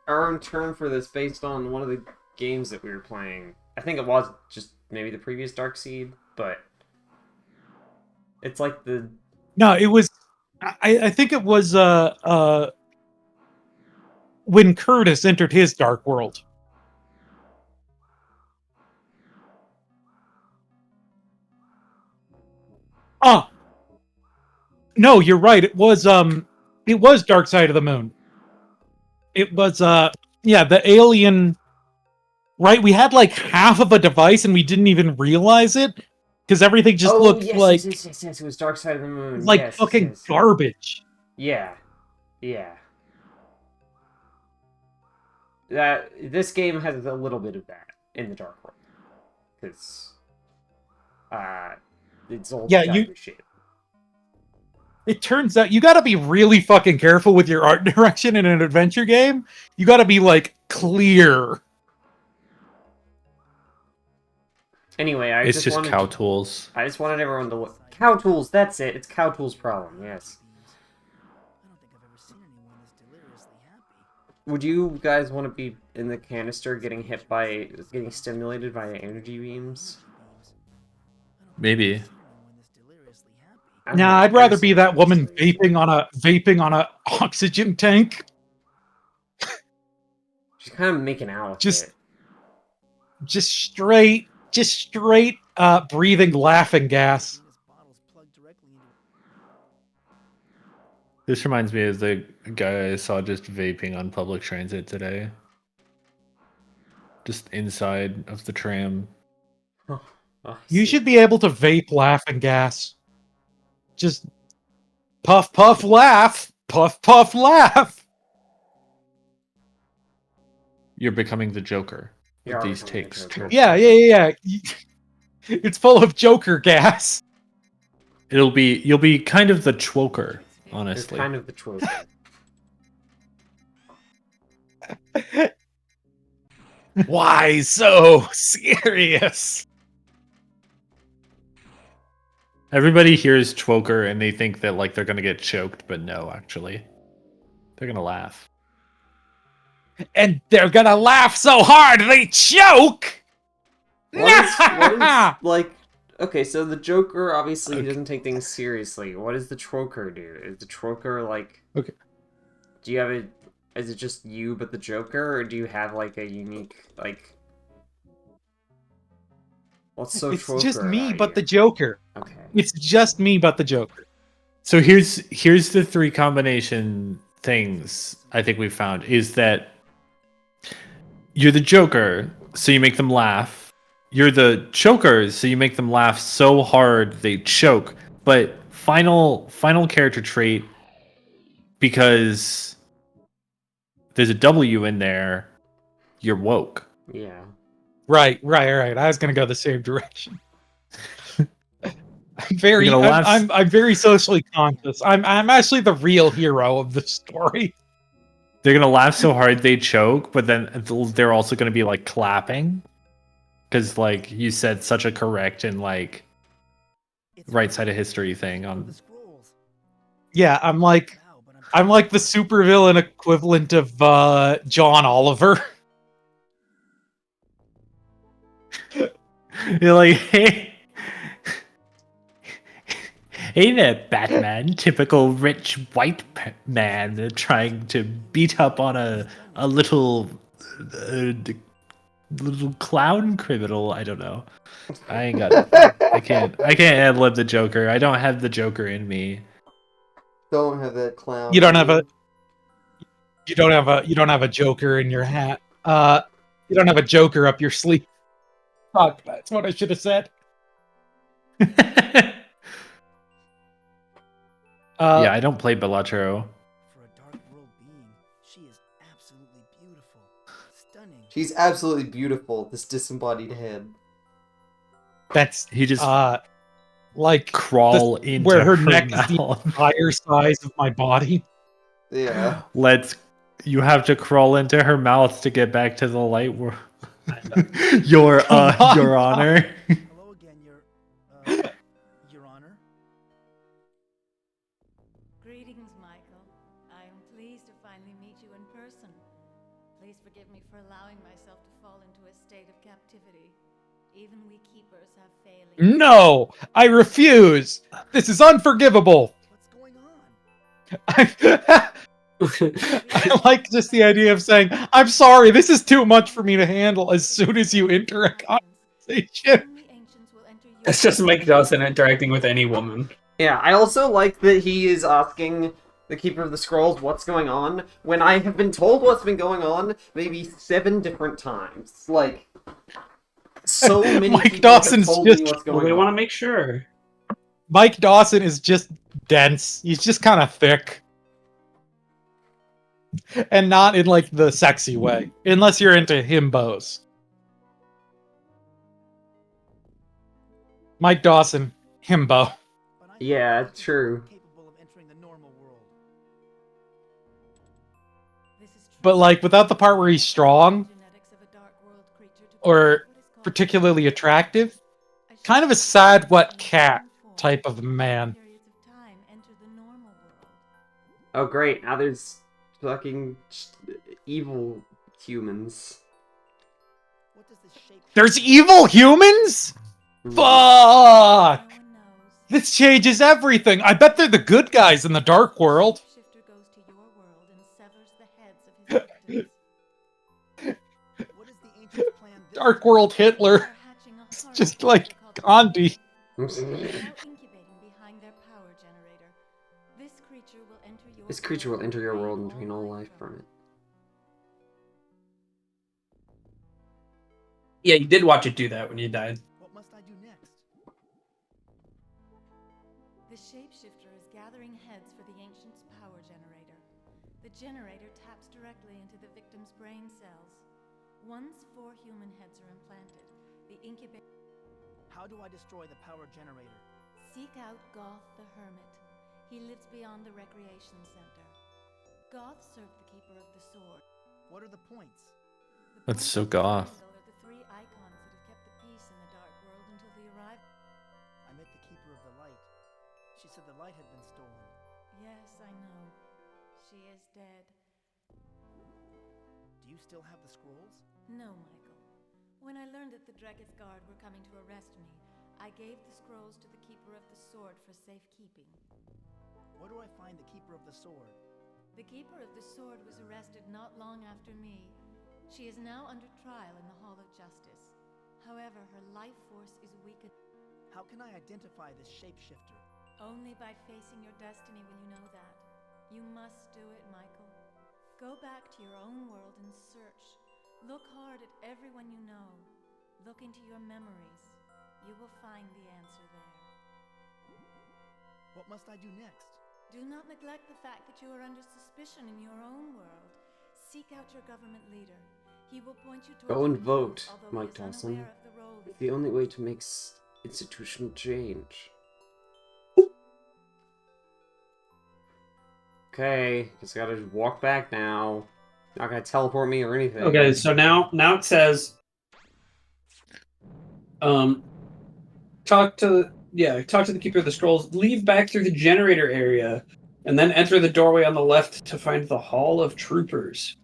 our own term for this based on one of the games that we were playing. I think it was just maybe the previous Darkseid, but... It's like the... No, it was... I think it was, when Curtis entered his Dark World. Ah! No, you're right. It was Dark Side of the Moon. It was, yeah, the alien... Right, we had like half of a device and we didn't even realize it, because everything just looked yes, like yes. It was Dark Side of the Moon. like yes, fucking yes. garbage. Yeah. This game has a little bit of that in the Dark World. Because it's old shit. It turns out you gotta be really fucking careful with your art direction in an adventure game. You gotta be, like, clear. Anyway, It's just cow tools. I just wanted everyone to look. Cow tools, that's it. It's cow tools' problem, yes. I don't think I've ever seen anyone this deliriously happy. Would you guys want to be in the canister getting stimulated by energy beams? Maybe. Nah, I'd rather be that woman vaping on a oxygen tank. She's kind of making out with Just- it. Just straight breathing laughing gas. This reminds me of the guy I saw just vaping on public transit today. Just inside of the tram. You should be able to vape laughing gas. Just puff, puff, laugh. Puff, puff, laugh. You're becoming the Joker. You With are these becoming the takes. Joker. Yeah. It's full of Joker gas. You'll be kind of the Chwoker, It's honestly. kind of the trope. Why so serious? Everybody hears Chwoker and they think that like they're gonna get choked, but no, actually. They're gonna laugh. And they're gonna laugh so hard they choke! What is like? Okay, so the Joker obviously doesn't take things seriously. What does the Troker do? Is the Troker like? Okay. Do you have a? Is it just you but the Joker, or do you have like a unique like? What's so It's Troker just me about but you? the Joker. Okay. It's just me but the Joker. So here's the three combination things I think we found is that you're the Joker, so you make them laugh. You're the Chokers, so you make them laugh so hard they choke. But final character trait, because there's a W in there, you're woke. Yeah. Right. I was gonna go the same direction. I'm very You're gonna laugh- I'm very socially conscious. I'm actually the real hero of the story. They're gonna laugh so hard they choke, but then they're also gonna be like clapping. Because like you said such a correct and like right side of history thing on Yeah, I'm like the supervillain equivalent of John Oliver. You're like, hey there, Batman, typical rich white man trying to beat up on a little little clown criminal. I don't know. I ain't got it. I can't ad lib the Joker. I don't have the Joker in me. Don't have that clown. You don't have a Joker in your hat. You don't have a Joker up your sleeve. Fuck, that's what I should have said. Yeah, I don't play Bellatrix. For a dark world being, she is absolutely beautiful. Stunning. She's absolutely beautiful, this disembodied head. That's He just like crawl into where her her neck is the mouth. entire size of my body. Yeah. You have to crawl into her mouth to get back to the light world. Your honor. Hello again, Your Honor. Greetings, Michael. I am pleased to finally meet you in person. Please forgive me for allowing myself to fall into a state of captivity. Even we keepers have failings. No, I refuse. This is unforgivable. What's going on? I like just the idea of saying, I'm sorry, this is too much for me to handle as soon as you enter a conversation. It's just Mike Dawson interacting with any woman. Yeah, I also like that he is asking the Keeper of the Scrolls what's going on, when I have been told what's been going on maybe 7 different times. Like, So many Mike people have Dawson's told just- me what's Well, going they on. want to make sure. Mike Dawson is just dense. He's just kind of thick. And not in like the sexy way. Unless you're into himbos. Mike Dawson, himbo. But I Yeah, thought true. capable of entering the normal world. This is true. But like without the part where he's strong Genetics of a dark world creature to or possess what is called particularly attractive, a kind of a shape sad shifter wet in cat human form. type of man. Periods of time enter the normal world. Oh great, now there's fucking evil humans. What does this shape? There's evil humans? Hmm. Fuck! No one knows. This changes everything. I bet they're the good guys in the dark world. Shifter goes to your world and severs the heads of his victims. What is the ancient's plan? This Dark time? world Hitler. They're hatching a It's horrible just like creature called the Gandhi. They're now incubating behind their power generator. This creature will enter your This creature will enter your world and drain all life from from it. Yeah, you did watch it do that when you died. What must I do next? The shapeshifter is gathering heads for the ancient's power generator. The generator taps directly into the victim's brain cells. Once 4 human heads are implanted, the incubator. How do I destroy the power generator? Seek out Goth the Hermit. He lives beyond the recreation center. Goth served the Keeper of the Sword. What are the points? The That's points so of the goth. triangle are the 3 icons that have kept the peace in the dark world until the arrival. I met the Keeper of the Light. She said the light had been stolen. Yes, I know. She is dead. Do you still have the scrolls? No, Michael. When I learned that the Dreketh Guard were coming to arrest me, I gave the scrolls to the Keeper of the Sword for safekeeping. Where do I find the Keeper of the Sword? The Keeper of the Sword was arrested not long after me. She is now under trial in the Hall of Justice. However, her life force is weakened. How can I identify this shapeshifter? Only by facing your destiny will you know that. You must do it, Michael. Go back to your own world and search. Look hard at everyone you know. Look into your memories. You will find the answer there. What must I do next? Do not neglect the fact that you are under suspicion in your own world. Seek out your government leader. He will point you towards Go and the truth, vote, although he Mike is Dawson. unaware of the role It's the only way to make institutional change. Okay, just gotta walk back now. Not gonna teleport me or anything. Okay, so now it says, talk to the Keeper of the Scrolls. Leave back through the generator area, and then enter the doorway on the left to find the Hall of Troopers.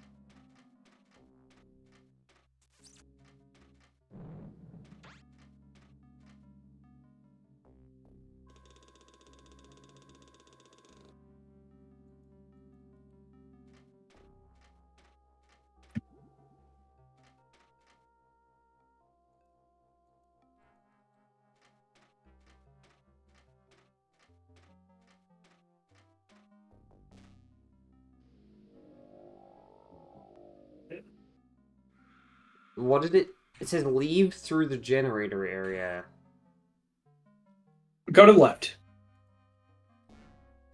What did it? It says leave through the generator area. Go to the left.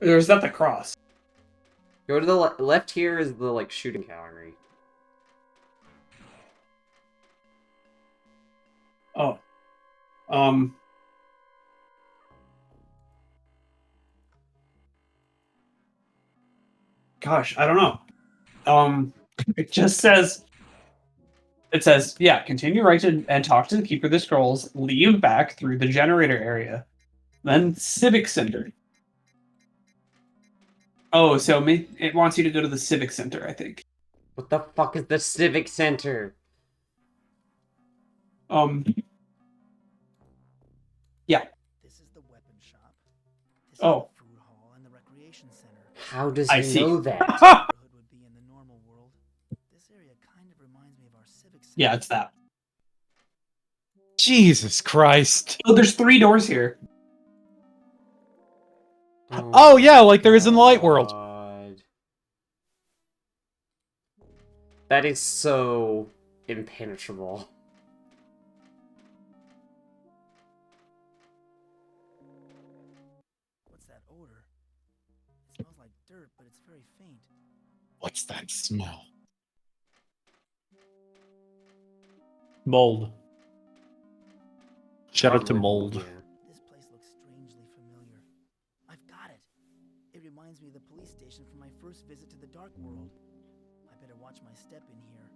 Or is that the cross? Go to the left. Here is the like shooting gallery. Oh. Gosh, I don't know. It just says. It says, yeah, continue right and talk to the Keeper of the Scrolls. Leave back through the generator area, then Civic Center. Oh, so it wants you to go to the Civic Center, I think. What the fuck is the Civic Center? Yeah. This is the weapon shop. This Oh. is the food hall and the recreation center. How does I he see. know that? Neighborhood would be in the normal world. This area kind of reminds me of our civic center. Yeah, it's that. Jesus Christ. Oh, there's 3 doors here. Oh, yeah, like there is in the light world. God. That is so impenetrable. dirt, but it's very faint. What's that smell? Mold. Shout out to Probably- Mold. Yeah. This place looks strangely familiar. I've got it. It reminds me of the police station from my first visit to the Dark World. I better watch my step in here.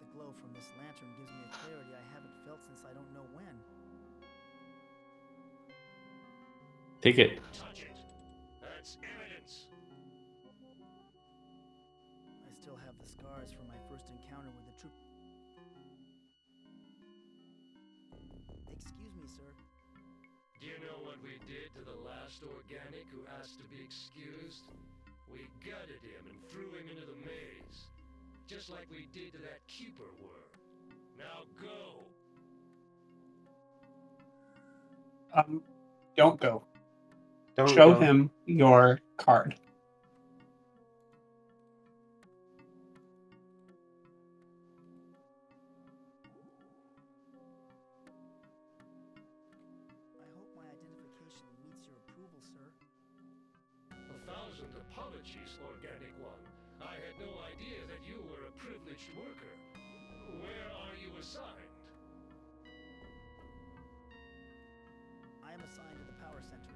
The glow from this lantern gives me a clarity I haven't felt since I don't know when. Take it. Touch it. That's evidence. I still have the scars from my first encounter with the troop. Excuse me, sir. Do you know what we did to the last organic who asked to be excused? We gutted him and threw him into the maze. Just like we did to that keeper worm. Now go! Don't go. Don't Show go. him your card. I hope my identification meets your approval, sir. 1,000 apologies, Organic One. I had no idea that you were a privileged worker. Where are you assigned? I am assigned to the power center.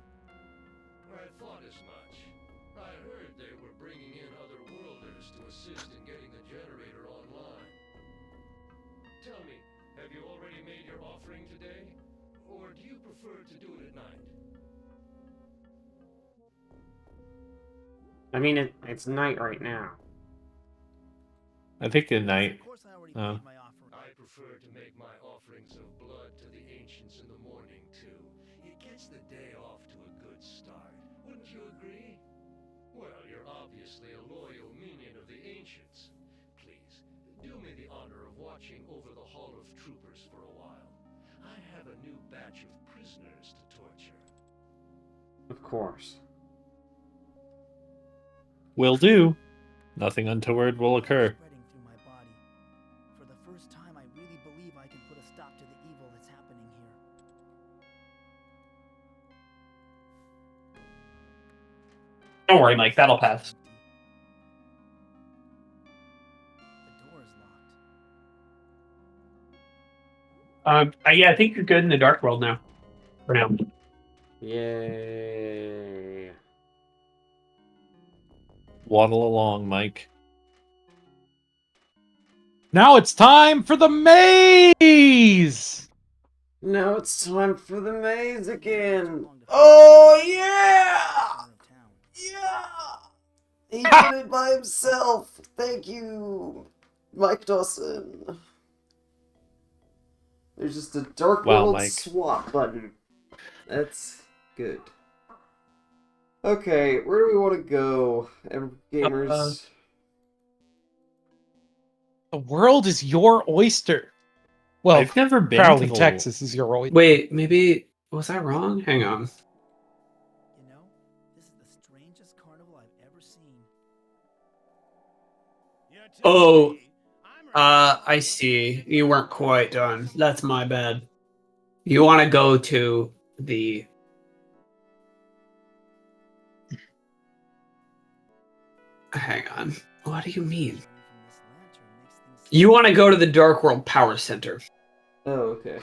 I thought as much. I heard they were bringing in other worlders to assist in getting the generator online. Tell me, have you already made your offering today? Or do you prefer to do it at night? I mean, it's night right now. I think at night. Of course, I already Oh. paid my offering. I prefer to make my offerings of blood to the ancients in the morning, too. It gets the day off to a good start. Wouldn't you agree? Well, you're obviously a loyal minion of the ancients. Please, do me the honor of watching over the Hall of Troopers for a while. I have a new batch of prisoners to torture. Of course. Will do. Nothing untoward will occur. Spreading through my body. For the first time, I really believe I can put a stop to the evil that's happening here. Don't worry, Mike. That'll pass. The door is locked. Yeah, I think you're good in the Dark World now. For now. Yay. Waddle along, Mike. Now it's time for the maze! Now it's time for the maze again. Oh yeah! Yeah! He did it by himself. Thank you, Mike Dawson. There's just a Dark Wow, World Mike. swap button. That's good. Okay, where do we want to go, gamers? The world is your oyster. Well, I've never been Crowley, to the... Texas is your oyster. Wait, maybe was I wrong? Hang on. You know, this is the strangest carnival I've ever seen. Oh, I see. You weren't quite done. That's my bad. You want to go to the... Hang on. What do you mean? You want to go to the Dark World Power Center. Oh, okay.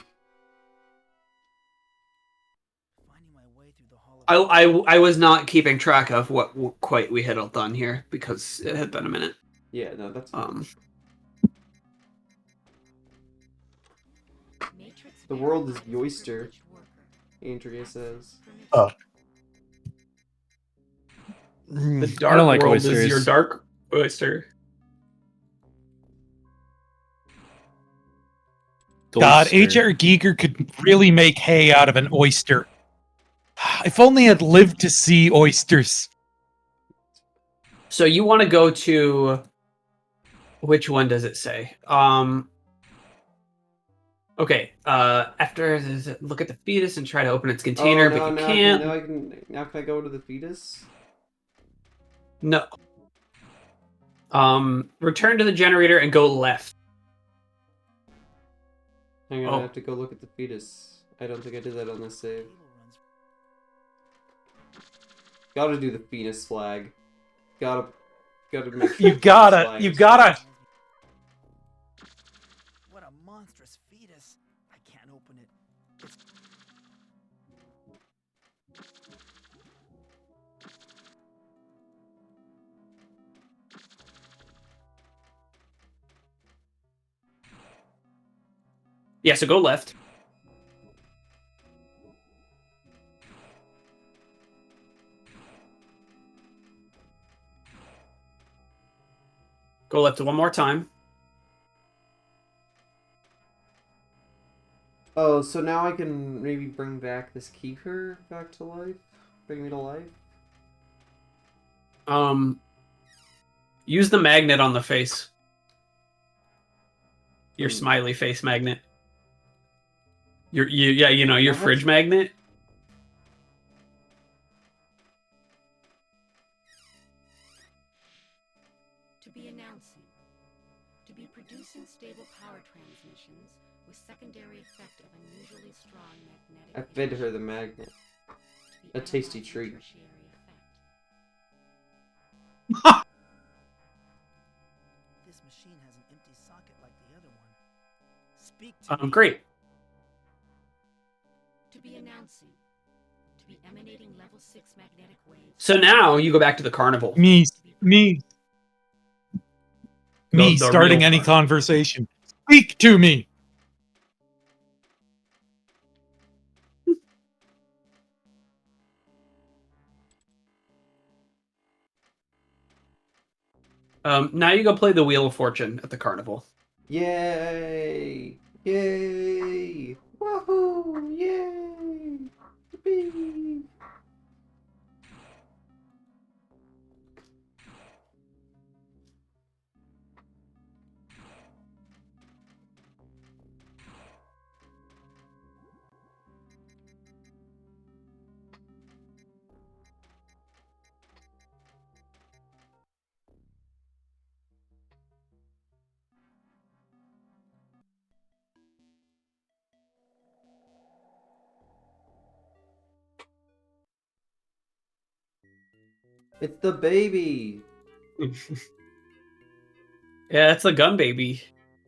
I was not keeping track of what quite we had all done here because it had been a minute. Yeah, no, that's fine. The world is the oyster, Andrea says. The I Dark don't like World is oysters. your Dark Oyster. God, Oyster. H.R. Giger could really make hay out of an oyster. If only I'd lived to see oysters. So you want to go to... Which one does it say? Okay. After look at the fetus and try to open its container, but you can't. Now can I go to the fetus? No. Return to the generator and go left. Hang on, Oh. I have to go look at the fetus. I don't think I did that on this save. Gotta do the fetus flag. Gotta make sure You the gotta, fetus flag you is- gotta. What a monstrous fetus. I can't open it. It's Yeah, so go left. Go left one more time. Oh, so now I can maybe bring back this keeper back to life? Bring me to life? Use the magnet on the face. Your Hmm. smiley face magnet. Your What? fridge magnet. To be announcing. To be producing stable power transmissions with secondary effect of unusually strong magnetic. I fed her the magnet. To be a tasty analyzing treat. tertiary effect. this machine has an empty socket like the other one. Speak to me. Great. To be announcing. To be emanating level 6 magnetic waves. So now you go back to the carnival. Me The starting real any part. conversation. Speak to me. Now you go play the Wheel of Fortune at the carnival. Yay! Yay! Woohoo! Yay! Yippee! It's the baby! Yeah, that's the gun baby.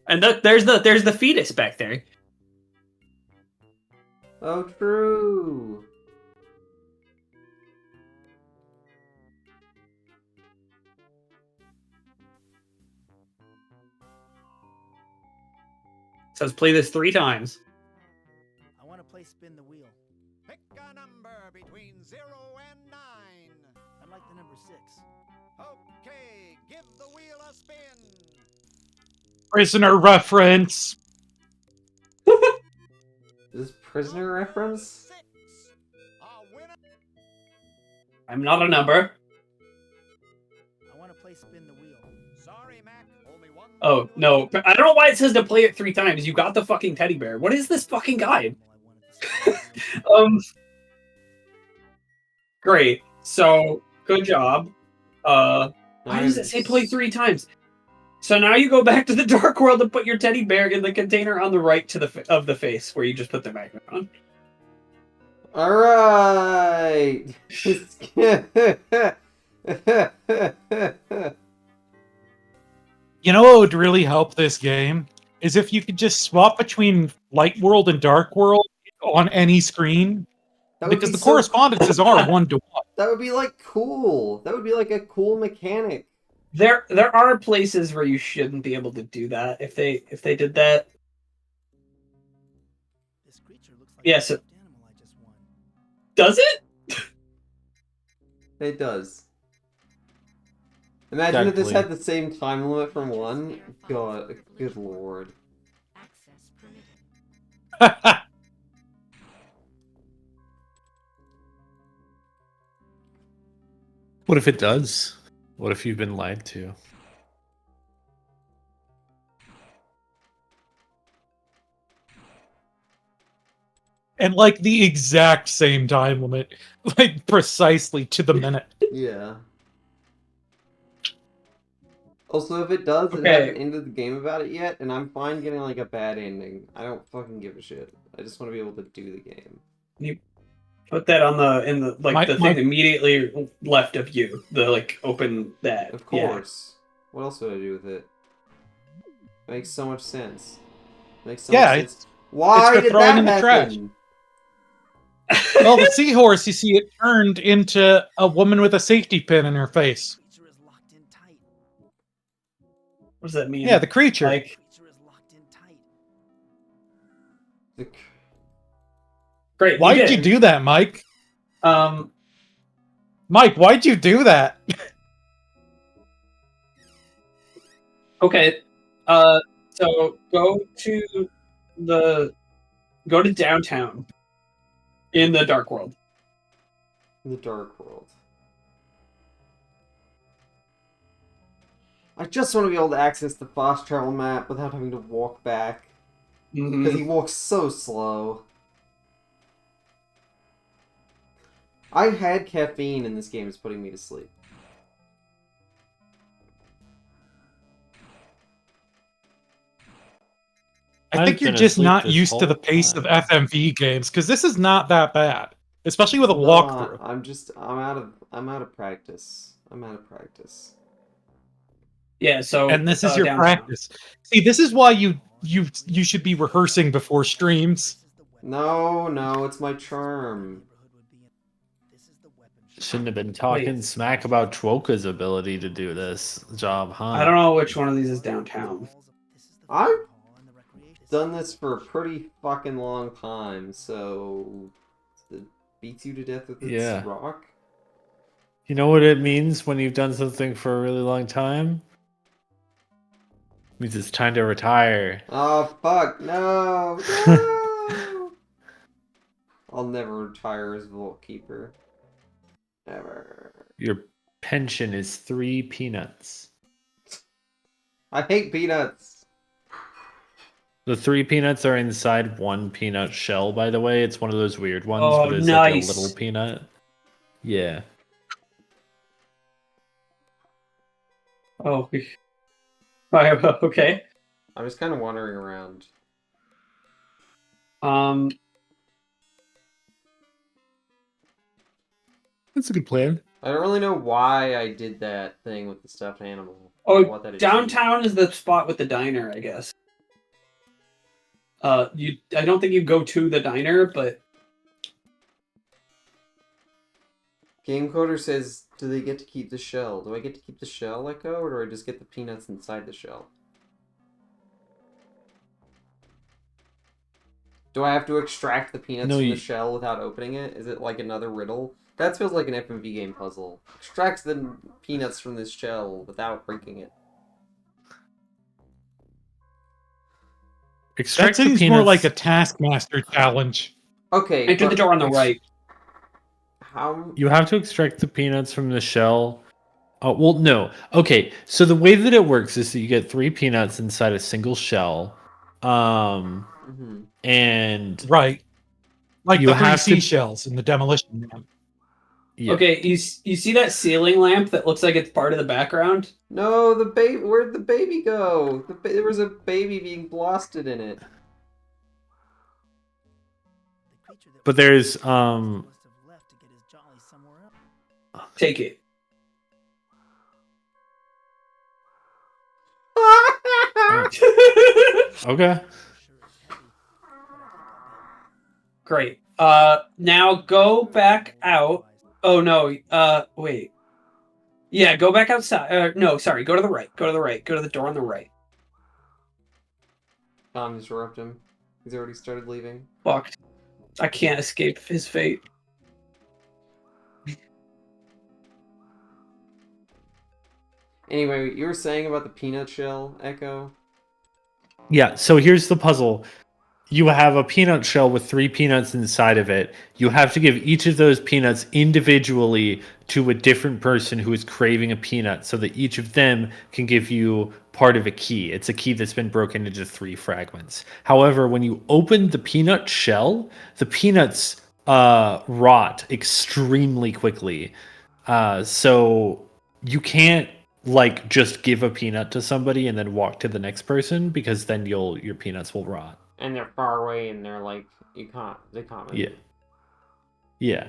And look, there's the fetus back there. Oh, true! It says play this 3 times. I want to play spin the wheel. Pick a number between 0 and 9. I like the number 6. Okay, give the wheel a spin. Prisoner reference. Is this prisoner reference? 6. A winner. I'm not a number. I want to play spin the wheel. Sorry, Mac. Only one. Oh, no. I don't know why it says to play it 3 times. You got the fucking teddy bear. What is this fucking guide? I wanted to spin. Great. So, good job. Why does it Nice. say play 3 times? So now you go back to the Dark World and put your teddy bear in the container on the right to of the face, where you just put the magnet on. Alright! You know what would really help this game is if you could just swap between Light World and Dark World on any screen, That would because be the so- correspondences are 1-to-1. That would be like cool. That would be like a cool mechanic. There are places where you shouldn't be able to do that. If they did that, This creature looks like Yes, the it- stuffed animal I just won. does it? It does. Imagine if this Exactly. had the same time limit from 1. God, good lord. Access permitted. What if it does? What if you've been lied to? and like the exact same time limit, like precisely to the minute. Yeah. Also, if it does, it Okay. hasn't ended the game about it yet, and I'm fine getting like a bad ending. I don't fucking give a shit. I just want to be able to do the game. You put that on the the thing immediately left of you. The like open that. Of course. What else would I do with it? Makes so much sense. Makes so much sense. It's Why for did throwing that in the trash. happen? Well, the seahorse, you see, it turned into a woman with a safety pin in her face. What does that mean? Yeah, the creature. Like, The- great. Why you did you do that, Mike? Mike, why'd you do that? Okay. So go to downtown in the Dark World. The Dark World. I just want to be able to access the fast travel map without having to walk back. Because he walks so slow. I had caffeine and this game is putting me to sleep. I think you're just not used to the pace of FMV games, because this is not that bad. Especially with a walkthrough. I'm out of practice. I'm out of practice. Yeah, so And this is your downtown. practice. See, this is why you should be rehearsing before streams. No, it's my charm. Shouldn't have been talking smack about Troka's ability to do this job, huh? I don't know which one of these is downtown. I've done this for a pretty fucking long time, so it beats you to death with its rock. You know what it means when you've done something for a really long time? It means it's time to retire. Oh fuck, no! No! I'll never retire as Vault Keeper. Never. Your pension is 3 peanuts. I hate peanuts! The 3 peanuts are inside 1 peanut shell, by the way. It's one of those weird ones, Oh, but it's nice. like a little peanut. Yeah. Oh, okay. I'm just kind of wandering around. That's a good plan. I don't really know why I did that thing with the stuffed animal. Oh, what that downtown is the spot with the diner, I guess. I don't think you go to the diner, but Game Coder says, do they get to keep the shell? Do I get to keep the shell, Echo, or do I just get the peanuts inside the shell? Do I have to extract the peanuts from the shell without opening it? Is it like another riddle? That feels like an FMV game puzzle. Extracts the peanuts from this shell without breaking it. That seems more like a Taskmaster challenge. Okay. enter the door on the right. How? You have to extract the peanuts from the shell. Oh, well, no. Okay, so the way that it works is that you get 3 peanuts inside a single shell. And... Right. Like you the 3 have to- seashells in the Demolition Man. Yeah. Okay, you see that ceiling lamp that looks like it's part of the background? No, the baby. Where'd the baby go? There was a baby being blasted in it. But there's, Take it. Okay. Great. Now go back out. Oh no. Wait. Yeah, go back outside. No, sorry. Go to the right. Go to the right. Go to the door on the right. Can't interrupt him. He's already started leaving. Fucked. I can't escape his fate. Anyway, you were saying about the peanut shell, Echo? Yeah, so here's the puzzle. you have a peanut shell with 3 peanuts inside of it. You have to give each of those peanuts individually to a different person who is craving a peanut so that each of them can give you part of a key. It's a key that's been broken into 3 fragments. However, when you open the peanut shell, the peanuts rot extremely quickly. So you can't like just give a peanut to somebody and then walk to the next person because then your peanuts will rot. And they're far away, and they're like they can't move. Yeah.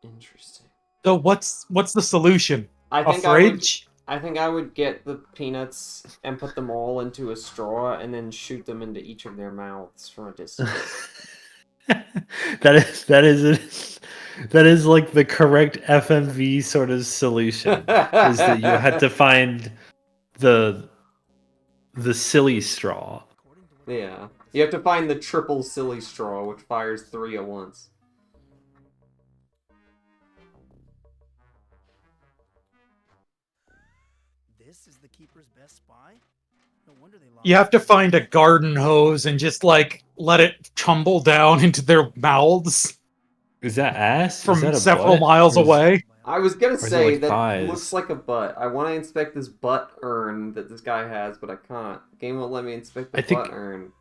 Interesting. So what's the solution? I A think I would. fridge? I think I would get the peanuts and put them all into a straw, and then shoot them into each of their mouths from a distance. that is like the correct FMV sort of solution. Is that you had to find the silly straw. Yeah, you have to find the triple silly straw, which fires 3 at once. This is the Keeper's best spy? No wonder they lost. You have to find a garden hose and just like let it tumble down into their mouths Is that ass? from Is that a several butt? miles Or is- away. I was gonna is it say like that thighs? looks like a butt. I want to inspect this butt urn that this guy has, but I can't. The game won't let me inspect the I think- butt urn.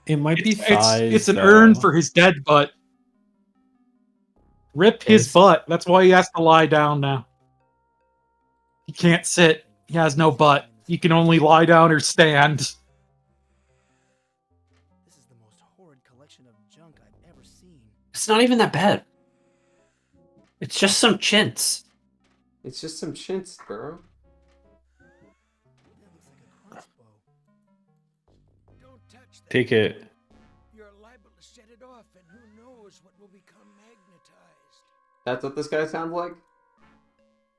It might be It's thighs. an urn though. for his dead butt. Rip his Is- butt. That's why he has to lie down now. He can't sit. He has no butt. He can only lie down or stand. This is the most horrid collection of junk I've ever seen. It's not even that bad. It's just some chintz. It's just some chintz, bro. That looks like a crossbow. Don't touch that. Take it. You're liable to set it off, and who knows what will become magnetized. That's what this guy sounds like?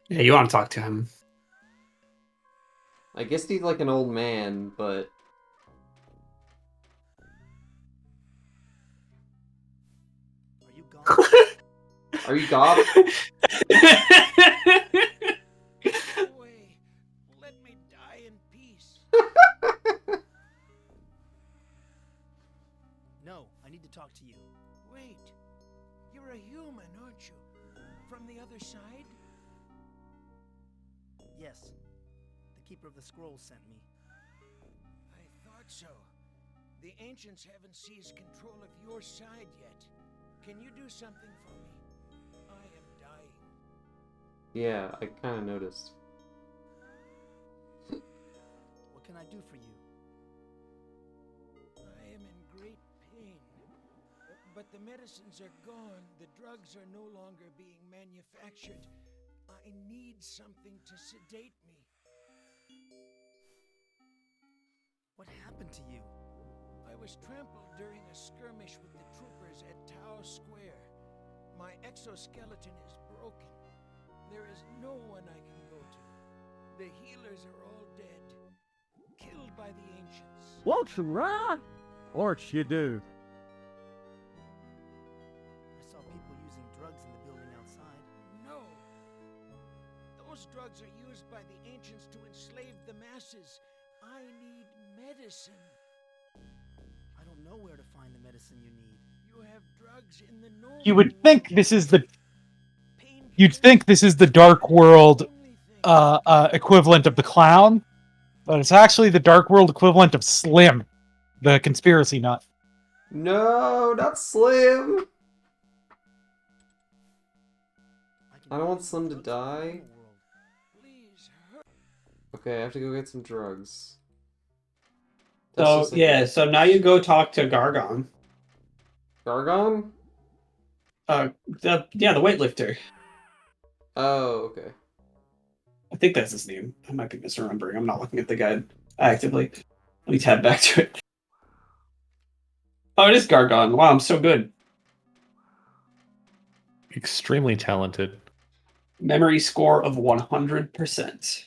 Yeah, you want to talk to him. I guess he's like an old man, but... Are you gone? Are you Gob? Go away. Let me die in peace. No, I need to talk to you. Wait. You're a human, aren't you? From the other side? Yes. The Keeper of the Scrolls sent me. I thought so. The ancients haven't seized control of your side yet. Can you do something for me? I am dying. Yeah, I kind of noticed. What can I do for you? I am in great pain. But the medicines are gone. The drugs are no longer being manufactured. I need something to sedate me. What happened to you? I was trampled during a skirmish with the troopers at Tau Square. My exoskeleton is broken. There is no one I can go to. The healers are all dead, killed by the ancients. What's wrong? What you do? I saw people using drugs in the building outside. No. Those drugs are used by the ancients to enslave the masses. I need medicine. I don't know where to find the medicine you need. You have drugs in the normal You would think this is the pain. you'd think this is the Dark World equivalent of the Clown, but it's actually the Dark World equivalent of Slim, the conspiracy nut. No, not Slim! I don't want Slim to die. Please, hurry. Okay, I have to go get some drugs. So just like- yeah, so now you go talk to Gargon. Gargon? The weightlifter. Oh, okay. I think that's his name. I might be misremembering. I'm not looking at the guide actively. Let me tab back to it. Oh, it is Gargon. Wow, I'm so good. Extremely talented. Memory score of 100%.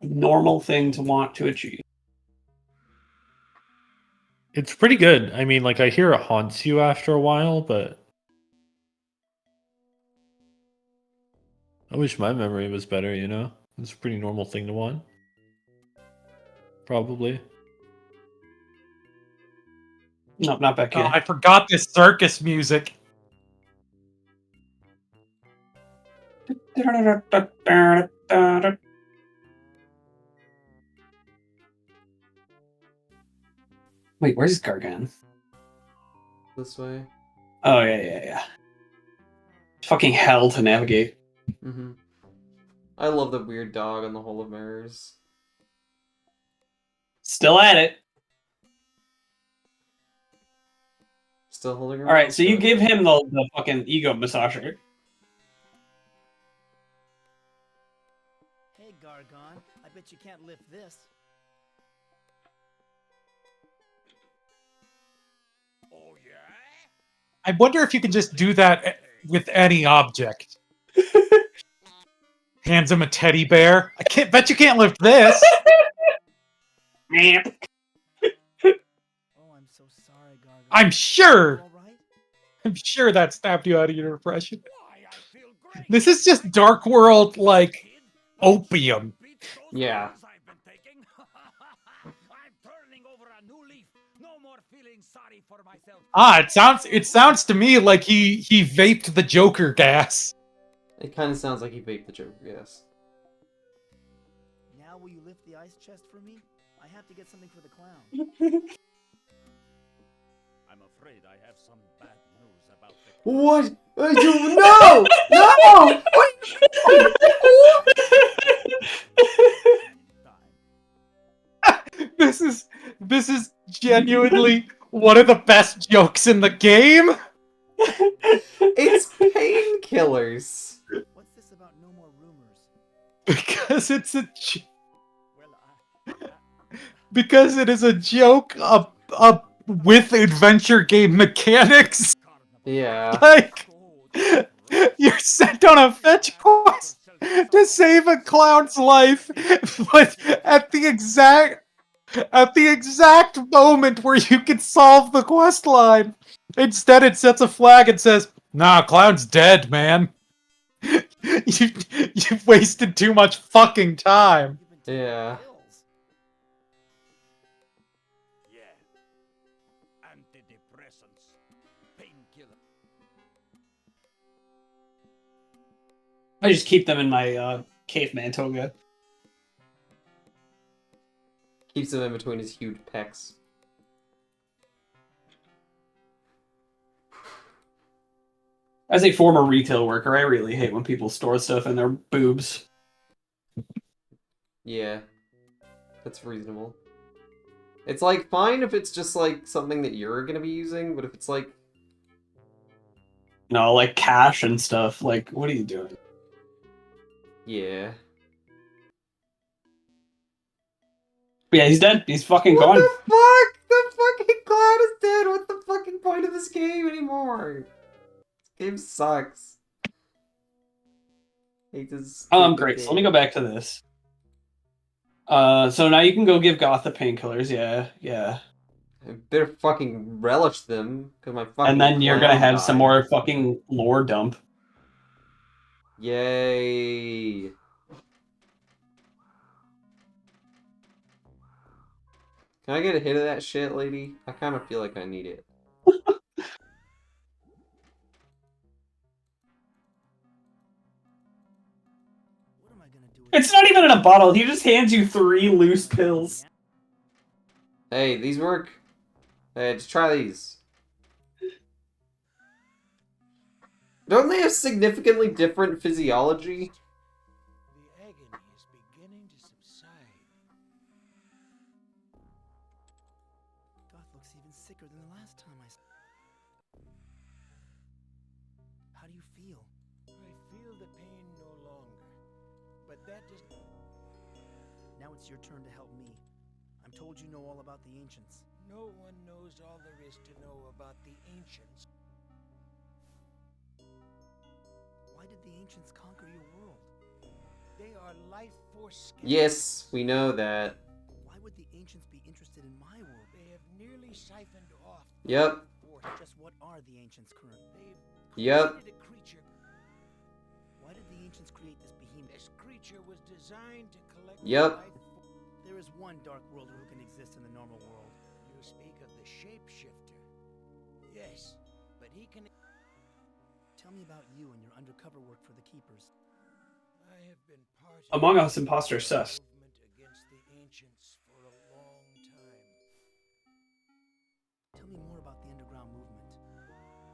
Normal thing to want to achieve. It's pretty good. I mean, like, I hear it haunts you after a while, but I wish my memory was better, you know? It's a pretty normal thing to want. Probably. No, not back Oh, here. I forgot this circus music. Wait, where's Gargan? This way. Oh, yeah. Fucking hell to navigate. Mm-hmm. I love the weird dog on the Hall of Mirrors. Still at it. Still holding her. Alright, so you give him the fucking ego massager. Hey, Gargon, I bet you can't lift this. Oh, yeah? I wonder if you can just do that with any object. Hands him a teddy bear. Bet you can't lift this. Oh, I'm so sorry, Gargon. I'm sure. All right? I'm sure that snapped you out of your depression. This is just Dark World, like, opium. Yeah. It sounds to me like he vaped the Joker gas. It kind of sounds like he vaped the Joker, yes. Now will you lift the ice chest for me? I have to get something for the clown. I'm afraid I have some bad news about the What? No! No! This is genuinely one of the best jokes in the game. It's painkillers. What's this about no more rumors? Because because it is a joke with adventure game mechanics. Yeah. Like, you're sent on a fetch quest to save a clown's life, but at the exact moment where you can solve the quest line, instead it sets a flag and says, "Nah, clown's dead, man. You've wasted too much fucking time." Yeah. Yeah. Antidepressants. Painkiller. I just keep them in my caveman toga. Keeps him in between his huge pecs. As a former retail worker, I really hate when people store stuff in their boobs. Yeah. That's reasonable. It's like fine if it's just like something that you're gonna be using, but if it's like No, like cash and stuff. Like, what are you doing? yeah. Yeah, he's dead. He's fucking What gone. the fuck? The fucking clown is dead. What's the fucking point of this game anymore? This game sucks. Hate this Great. So let me go back to this. So now you can go give Goth the painkillers. Yeah. I better fucking relish them, cause my fucking. And then you're gonna clown have some died. more fucking lore dump. Yay! Can I get a hit of that shit, lady? I kind of feel like I need it. What am I gonna do? It's not even in a bottle. He just hands you 3 loose pills. Hey, these work. Hey, just try these. Don't they have significantly different physiology? The agony is beginning to subside. Goth looks even sicker than the last time I saw. How do you feel? I feel the pain no longer. But that is... Now it's your turn to help me. I'm told you know all about the ancients. No one knows all there is to know about the ancients. Why did the ancients conquer your world? They are life force scavengers. Yes, we know that. Why would the ancients be interested in my world? They have nearly siphoned off. Yep. Just what are the ancients currently? They've Yep. created a creature. Why did the ancients create this behemoth? This creature was designed to collect Yep. life. There is one Dark Worlder who can exist in the normal world. You speak of the Shapeshifter. Yes, but he can... Tell me about you and your undercover work for the Keepers. I have been part Among Us imposter sus. movement against the ancients for a long time. Tell me more about the underground movement.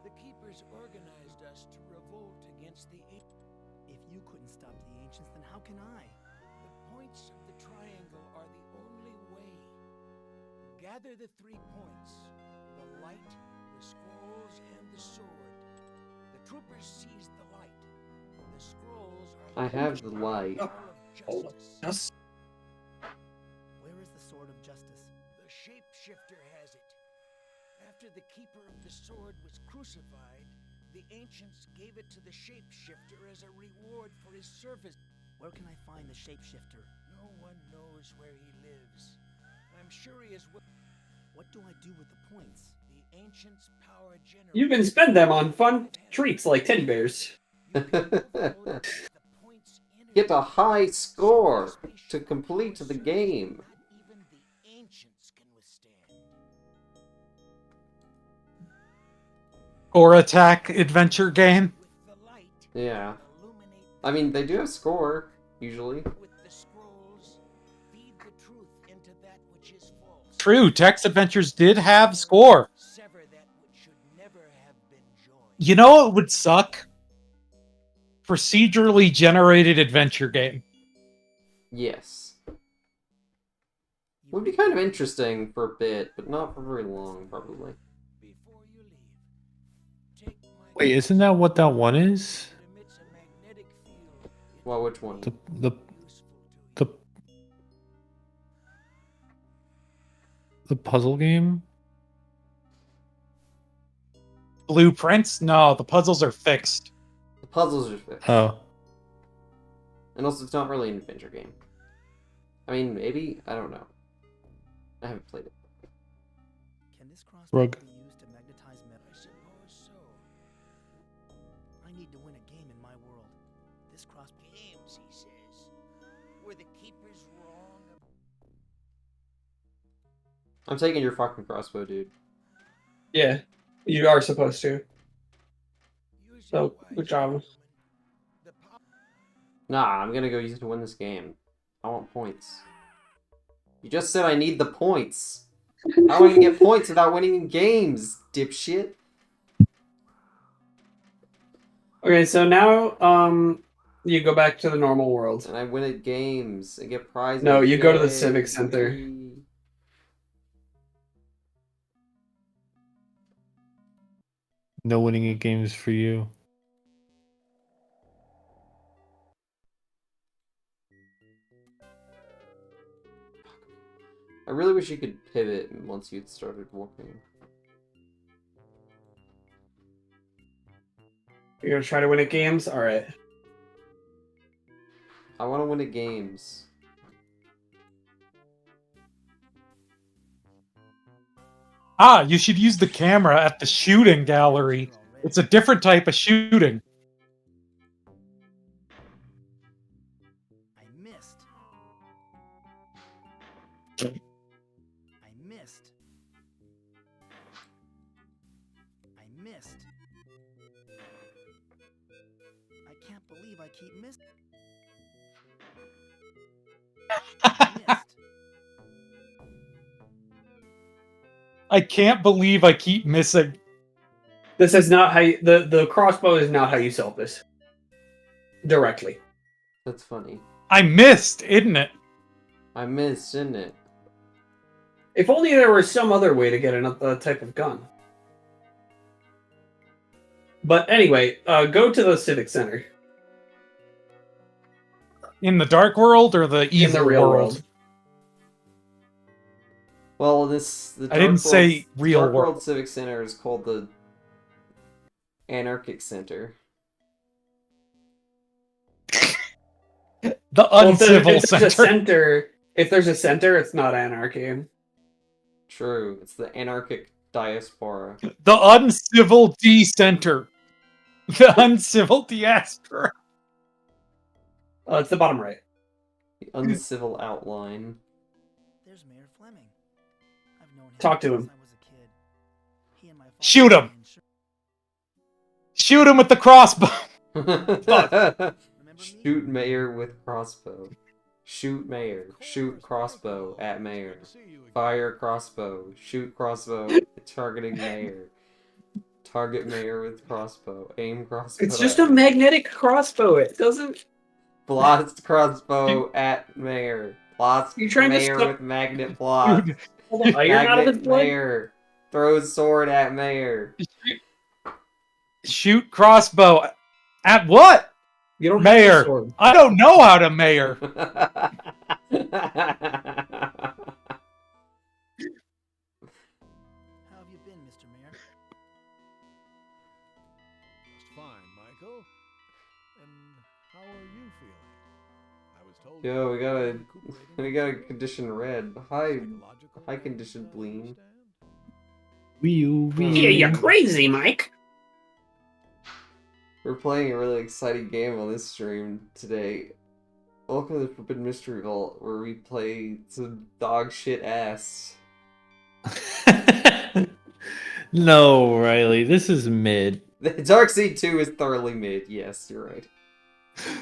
The Keepers organized us to revolt against the ancients. If you couldn't stop the Ancients, then how can I? The points of the triangle are the only way. Gather the 3 points: the light, the scrolls, and the sword. The troopers seized the light. The scrolls are I have the light. Scroll of justice. Where is the Sword of Justice? The Shapeshifter has it. After the Keeper of the Sword was crucified, the ancients gave it to the Shapeshifter as a reward for his service. Where can I find the Shapeshifter? No one knows where he lives. I'm sure he is. What do I do with the points? The ancients' power generator. You can spend them on fun treats like teddy bears. Get a high score to complete the game. Even the ancients can withstand. Or attack adventure game. With the light, Yeah. illuminate I mean, they do have score, usually. with the scrolls, feed the truth into that which is false. True, text adventures did have score. Sever that which should never have been joined. You know what would suck? Procedurally generated adventure game. Yes. Would be kind of interesting for a bit, but not for very long, probably. Before you leave, take my Wait, isn't that what that one is? It emits a magnetic field. Well, which one? The Useful to you. the puzzle game? Blueprints? No, the puzzles are fixed. The puzzles are fixed. Oh. And also, it's not really an adventure game. I mean, maybe? I don't know. I haven't played it. Can this crossbow Rug. be used to magnetize metal? I suppose so. I need to win a game in my world. This crossbow... Games, he says. Were the keepers wrong? I'm taking your fucking crossbow, dude. Yeah, you are supposed to. So, good job. Nah, I'm gonna go use it to win this game. I want points. You just said I need the points. How am I gonna get points without winning in games, dipshit? Okay, so now, you go back to the normal world. And I win at games and get prizes. No, you go to the Yay. Civic Center. No winning at games for you. I really wish you could pivot once you'd started walking. You're gonna try to win at games? Alright. I want to win at games. Ah, you should use the camera at the shooting gallery. It's a different type of shooting. I missed. I missed. I missed. I can't believe I keep missing. I can't believe I keep missing. This is not how you, the crossbow is not how you sell this. Directly. That's funny. I missed, isn't it? I missed, didn't it? If only there was some other way to get another type of gun. But anyway, go to the Civic Center. In the Dark World or the Evil In the real world? Well, the I didn't say real Dark world. World Civic Center is called the Anarchic Center. The Well, Uncivil if there's Center. if there's a center, it's not anarchy. True, it's the Anarchic Diaspora. The Uncivil D-Center. The Uncivil Diaspora. It's the bottom right. The Uncivil Outline. Talk to him. Shoot him! Shoot him with the crossbow! Shoot mayor with crossbow. Shoot mayor. Shoot crossbow at mayor. Fire crossbow. Shoot crossbow targeting mayor. Target mayor with crossbow. Aim crossbow. It's just at a magnetic crossbow. It doesn't. Blast crossbow at mayor. Blast You trying to mayor stop- with magnet blast. Iron out of his Magnet blood? mayor. Throws sword at mayor. Shoot crossbow at what? You don't Mayor. have a sword. I don't know how to mayor. How have you been, Mr. Mayor? Just fine, Michael. And how are you feeling? I was told Yo, we gotta recuperating we gotta from condition red. High psychological condition and, bleed. understand? Yeah, you're crazy, Mike. We're playing a really exciting game on this stream today. Welcome to the Forbidden Mystery Vault, where we play some dog shit ass. No, Riley, this is mid. Darkseid 2 is thoroughly mid, yes, you're right.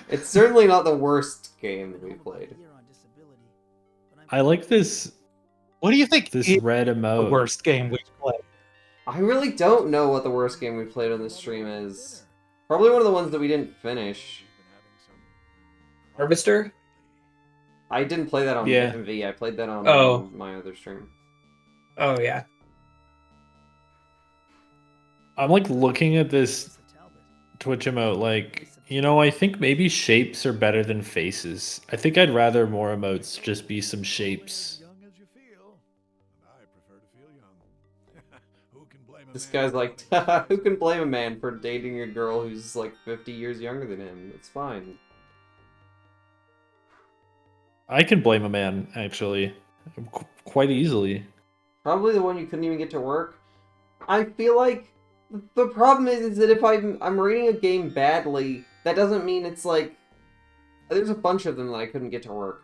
It's certainly not the worst game that we played. I like this What do you think this is red the emote. worst game we've played? I really don't know what the worst game we played on this stream is. Probably one of the ones that we didn't finish. Harvester? I didn't play that on Yeah. FMV, I played that on Oh. my other stream. Oh, yeah. I'm like looking at this Twitch emote like, you know, I think maybe shapes are better than faces. I think I'd rather more emotes just be some shapes. Young as you feel, and I prefer to feel young. Who can blame a This man guy's for like, wanting who can blame a man for dating a girl who's like 50 years younger than him? It's fine. I can blame a man, actually. Quite easily. Probably the one you couldn't even get to work. I feel like the problem is that if I'm rating a game badly, that doesn't mean it's like... There's a bunch of them that I couldn't get to work.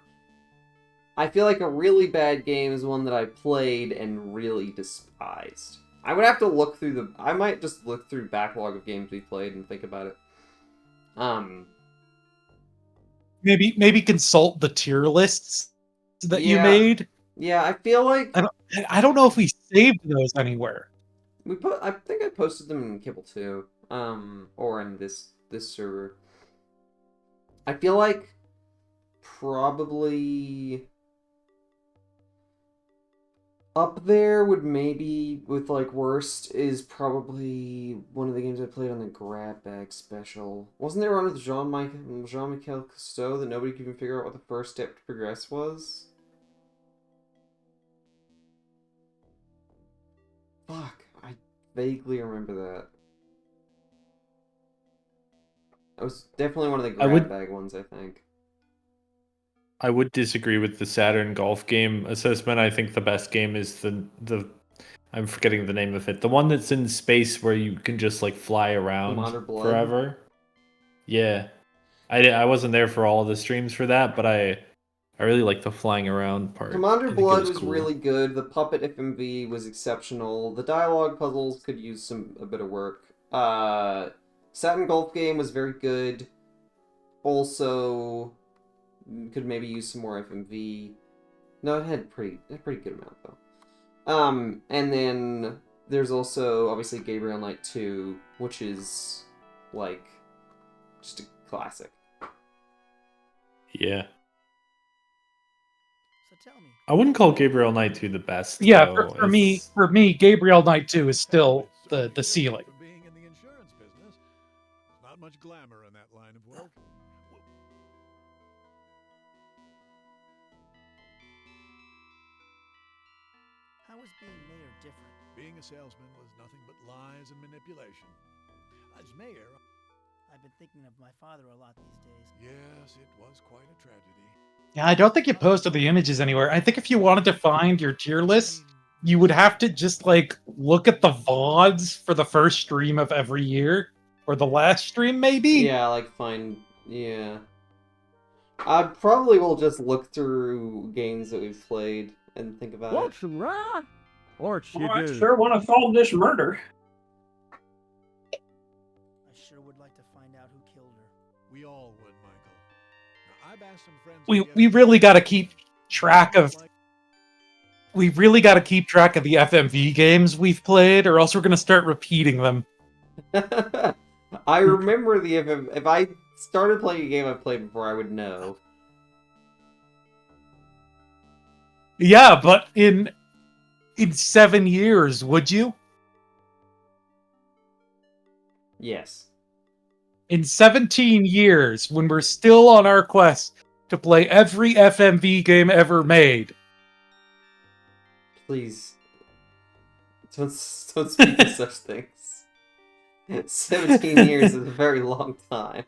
I feel like a really bad game is one that I played and really despised. I would have to look through the... I might just look through backlog of games we played and think about it. Maybe consult the tier lists that you Yeah. made. Yeah, I feel like... I don't know if we saved those anywhere. I think I posted them in Kibble too, or in this server. I feel like probably up there would maybe with like worst is probably one of the games I played on the Grab Bag special. Wasn't there one with Jean-Michel Cousteau that nobody could even figure out what the first step to progress was? Fuck, I vaguely remember that. That was definitely one of the grab bag ones, I think. I would disagree with the Saturn golf game assessment. I think the best game is the I'm forgetting the name of it. The one that's in space where you can just like fly around Commander Blood? forever. Yeah. I wasn't there for all of the streams for that, but I really like the flying around part. Commander I think it Blood was cool. really good. The Puppet FMV was exceptional. The dialogue puzzles could use a bit of work. Saturn Golf game was very good. Also, could maybe use some more FMV. No, it had a pretty good amount though. And then there's also obviously Gabriel Knight 2, which is like just a classic. Yeah. So tell me, I wouldn't call Gabriel Knight 2 the best. Yeah, though. for me, Gabriel Knight 2 is still the ceiling. For being in the insurance business, there's not much glamour in that line of work. how is being mayor different? Being a salesman was nothing but lies and manipulation. As mayor, I've been thinking of my father a lot these days. yes, it was quite a tragedy. Yeah, I don't think you posted the images anywhere. I think if you wanted to find your tier list, you would have to just like look at the VODs for the first stream of every year, or the last stream maybe. Yeah, like yeah. I probably will just look through games that we've played and think about it. Want some rye? Or you I do. sure want to solve this murder. I sure would like to find out who killed her. We all would, Michael. Now, I've asked some friends. We really got to keep track of. We really got to keep track of the FMV games we've played, or else we're gonna start repeating them. I remember if I started playing a game I've played before, I would know. Yeah, but in 7 years, would you? Yes. In 17 years, when we're still on our quest to play every FMV game ever made. Please. Don't speak of such things. 17 years is a very long time.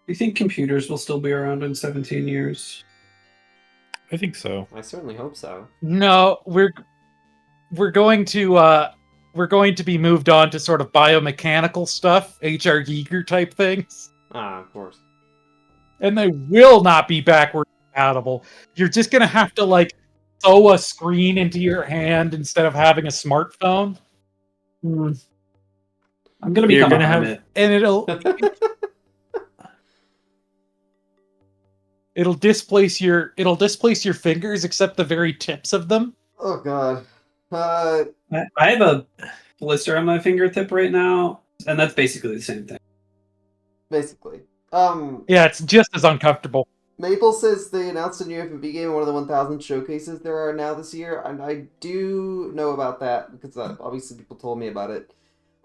Do you think computers will still be around in 17 years? I think so. I certainly hope so. No, we're going to be moved on to sort of biomechanical stuff, H.R. Giger type things. Ah, of course. And they will not be backward compatible. You're just gonna have to like sew a screen into your hand instead of having a smartphone. I'm gonna become a hermit. And it'll displace your fingers except the very tips of them. Oh god. I have a blister on my fingertip right now, and that's basically the same thing. Basically. Yeah, it's just as uncomfortable. Maple says they announced a new FMV game in one of the 1,000 showcases there are now this year, and I do know about that because obviously people told me about it.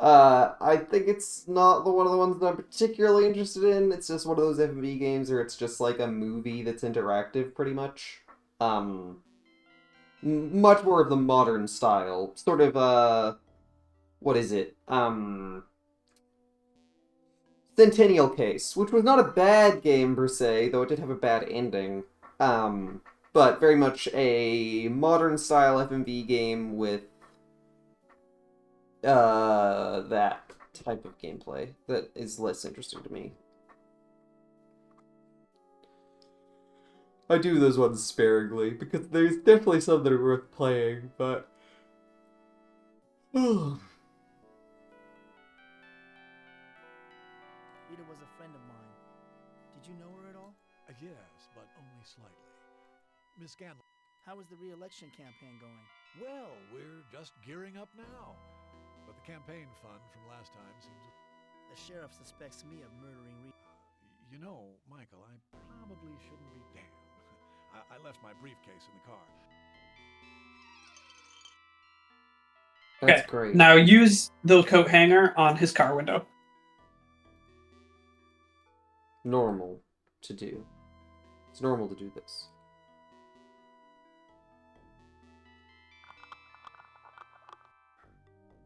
I think it's not one of the ones that I'm particularly interested in. It's just one of those FMV games where it's just like a movie that's interactive, pretty much. Much more of the modern style. Sort of, what is it? Centennial Case, which was not a bad game per se, though it did have a bad ending. But very much a modern style FMV game with that type of gameplay that is less interesting to me. I do those ones sparingly, because there's definitely some that are worth playing, but... Rita was a friend of mine. Did you know her at all? Yes, but only slightly. Miss Scanlon. How is the re-election campaign going? Well, we're just gearing up now. But the campaign fund from last time seems... The sheriff suspects me of murdering Rita. You know, Michael, I probably shouldn't be damned. I left my briefcase in the car. That's great. Now use the coat hanger on his car window. Normal to do. It's normal to do this.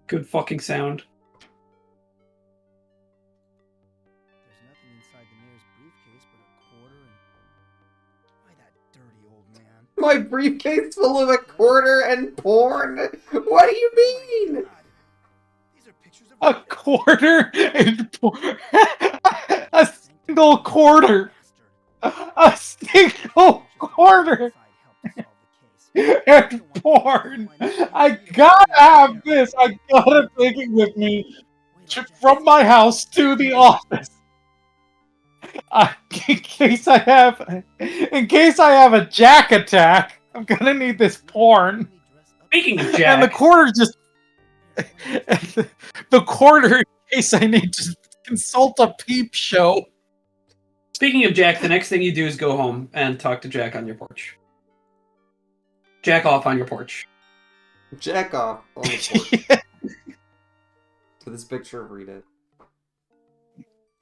Good fucking sound. There's nothing inside the mayor's briefcase but a quarter and... Why, that dirty old man. My briefcase full of a quarter and porn? What do you mean? These are pictures of A quarter and a single quarter. A single quarter. And porn. I gotta have this. I gotta take it with me from my house to the office. In case I have a Jack attack, I'm gonna need this porn. Speaking of And the Jack, quarter just the quarter in case I need to consult a peep show. speaking of Jack, the next thing you do is go home and talk to Jack on your porch. Jack off on your porch. Jack off on the porch. To this picture of Rita.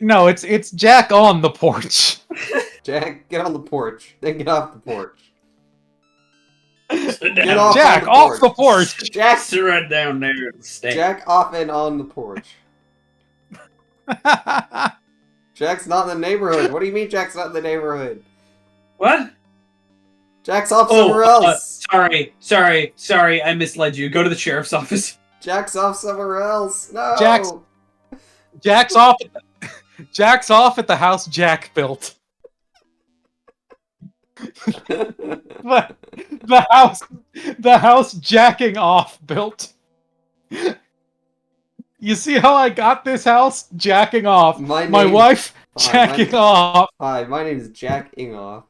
No, it's Jack on the porch. Jack, get on the porch. Then get off the porch. Sit Get down. off Jack on the off the porch. Jack, Sit right down there and stay. Jack off and on the porch. Jack's not in the neighborhood. What do you mean Jack's not in the neighborhood? What? Jack's off somewhere else. Sorry, I misled you. Go to the sheriff's office. Jack's off somewhere else. No. Jack's off at the house Jack built. But the house jacking off built. You see how I got this house? Jacking off. My name- wife Hi, jacking off. Hi, my name is Jack Ingoff.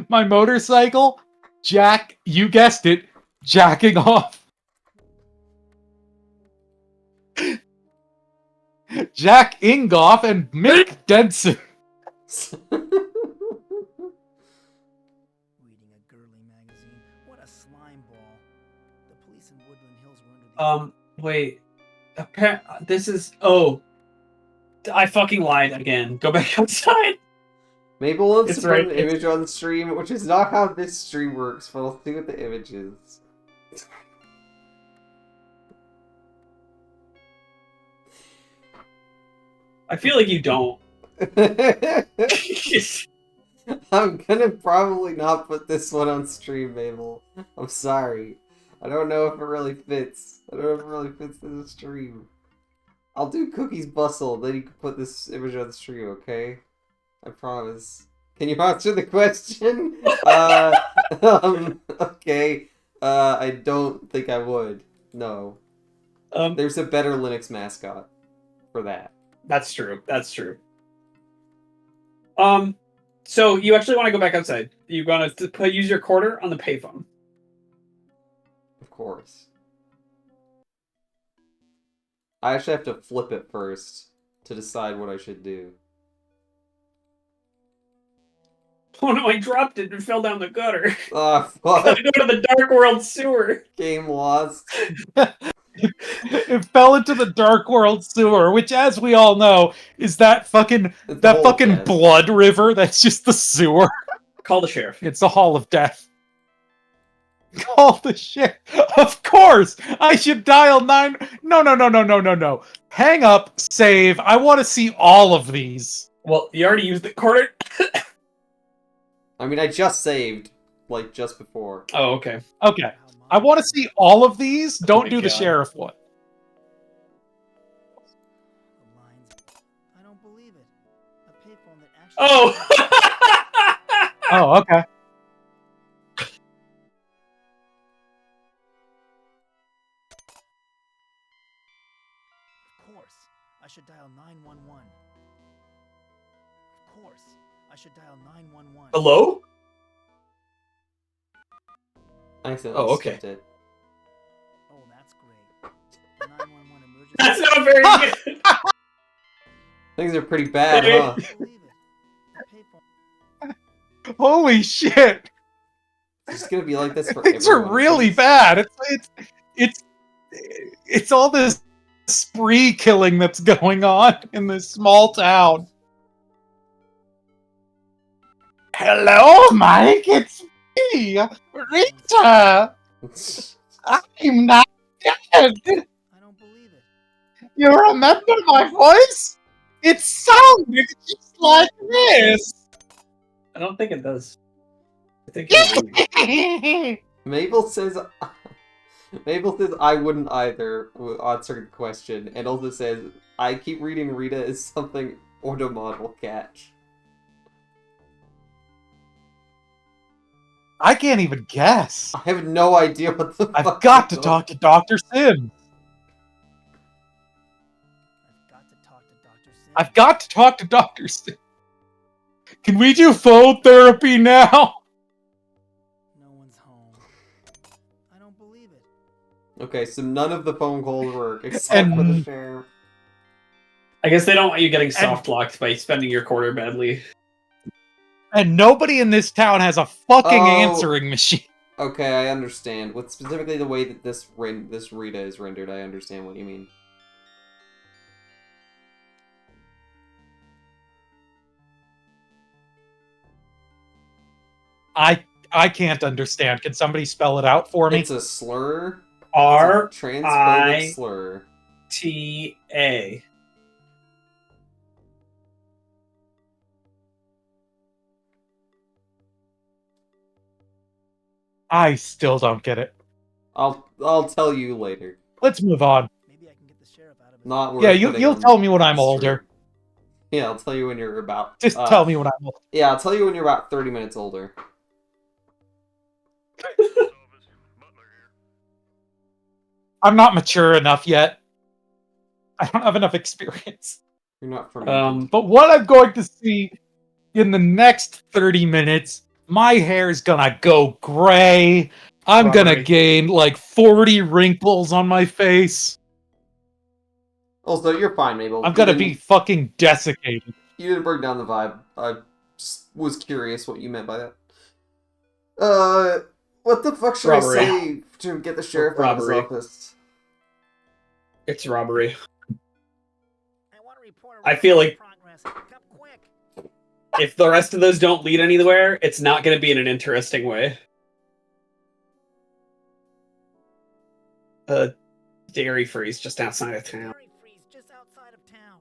My motorcycle, Jack, you guessed it, jacking off. Jack Ingoff and Mick Denson. Reading a girly magazine. What a slime ball. The police in Woodland Hills were under the Wait. This is. Oh. I fucking lied again. Go back outside. Mabel wants It's to put right, an it's- image on the stream, which is not how this stream works, but I'll see what the image is. I feel like you don't. I'm gonna probably not put this one on stream, Mabel. I'm sorry. I don't know if it really fits. I don't know if it really fits in the stream. I'll do Cookie's Bustle, then you can put this image on the stream, okay? I promise. Can you answer the question? Okay. I don't think I would. No. There's a better Linux mascot for that. That's true. That's true. So you actually want to go back outside? You want to use your quarter on the payphone? Of course. I actually have to flip it first to decide what I should do. Oh no, I dropped it and fell down the gutter. Ah, fuck. Gotta go to the Dark World sewer. Game lost. It fell into the Dark World sewer, which, as we all know, is that fucking Hall of Death. blood river. That's just the sewer. Call the sheriff. It's the Hall of Death. Call the sheriff. Of course, I should dial 9. No. Hang up. Save. I want to see all of these. Well, you already used the quarter. I mean, I just saved, like, just before. Oh, okay. Okay. I want to see all of these. Don't my do the God. sheriff one. I don't believe it. A payphone that actually. Oh. Oh, okay. Of course, I should dial 911. Of course, I should dial 911. Hello? I said Oh, okay. It. Oh, that's great. The 911 emergency. That's not very good. Things are pretty bad, Hey. huh? I don't believe it. A payphone. Holy shit! It's just gonna be like this for Things are everyone. really bad. It's all this spree killing that's going on in this small town. Hello, Mike. It's me, Rita. I'm not dead. I don't believe it. You remember my voice? It sounded just like this. I don't think it does. I think it's Mabel says I wouldn't either answer the question, and also says I keep reading Rita as something Ordomod will catch. I can't even guess. I have no idea what the I've fuck got to is talk to Dr. Sims. I've got to talk to Dr. Sim. I've got to talk to Dr. Sims. Can we do phone therapy now? No one's home. I don't believe it. Okay, so none of the phone calls work except for the And- sheriff. I guess they don't want you getting soft locked by spending your quarter badly. And nobody in this town has a fucking Oh. answering machine. Okay, I understand. With specifically the way that this Rita is rendered, I understand what you mean. I can't understand. Can somebody spell it out for me? It's a slur. R It's a transphobic I- slur. T-A. I still don't get it. I'll tell you later. Let's move on. Maybe I can get the sheriff out of his. Not worth Yeah, putting you'll on tell me when I'm stream. older. Yeah, I'll tell you when you're about. Just tell me when I'm old. Yeah, I'll tell you when you're about 30 minutes older. I'm not mature enough yet. I don't have enough experience. You're not from. But what I'm going to see in the next 30 minutes, my hair's gonna go gray. I'm gonna Robbery. gain like 40 wrinkles on my face. Also, you're fine, Mabel. I'm You gonna didn't- be fucking desiccated. You didn't bring down the vibe. I just was curious what you meant by that. What the fuck should Robbery. I say to get the sheriff out of his Robbery. office? It's robbery. I want to report I feel like progress. Come quick. if the rest of those don't lead anywhere, it's not going to be in an interesting way. Dairy Freeze just outside of town. Dairy Freeze just outside of town.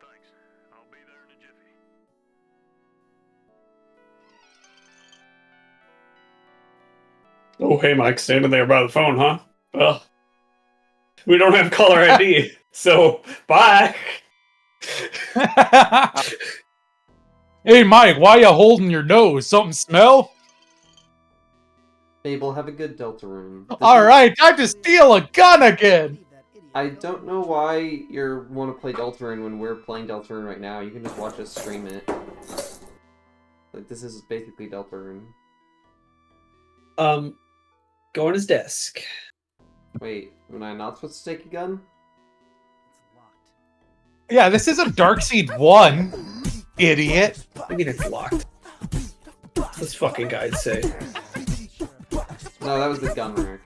Thanks. I'll be there in a jiffy. Oh, hey, Mike, standing there by the phone, huh? Well, we don't have caller ID, so bye. Hey, Mike, why you holding your nose? Something smell? Mabel, have a good Deltarune. All right, time to steal a gun again. I don't know why you want to play Deltarune when we're playing Deltarune right now. You can just watch us stream it. Like, this is basically Deltarune. Go on his desk. Wait, am I not supposed to take a gun? Yeah, this isn't Darkseid 1, idiot. I mean, it's locked. What's this fucking guy say? No, that was the gun rack.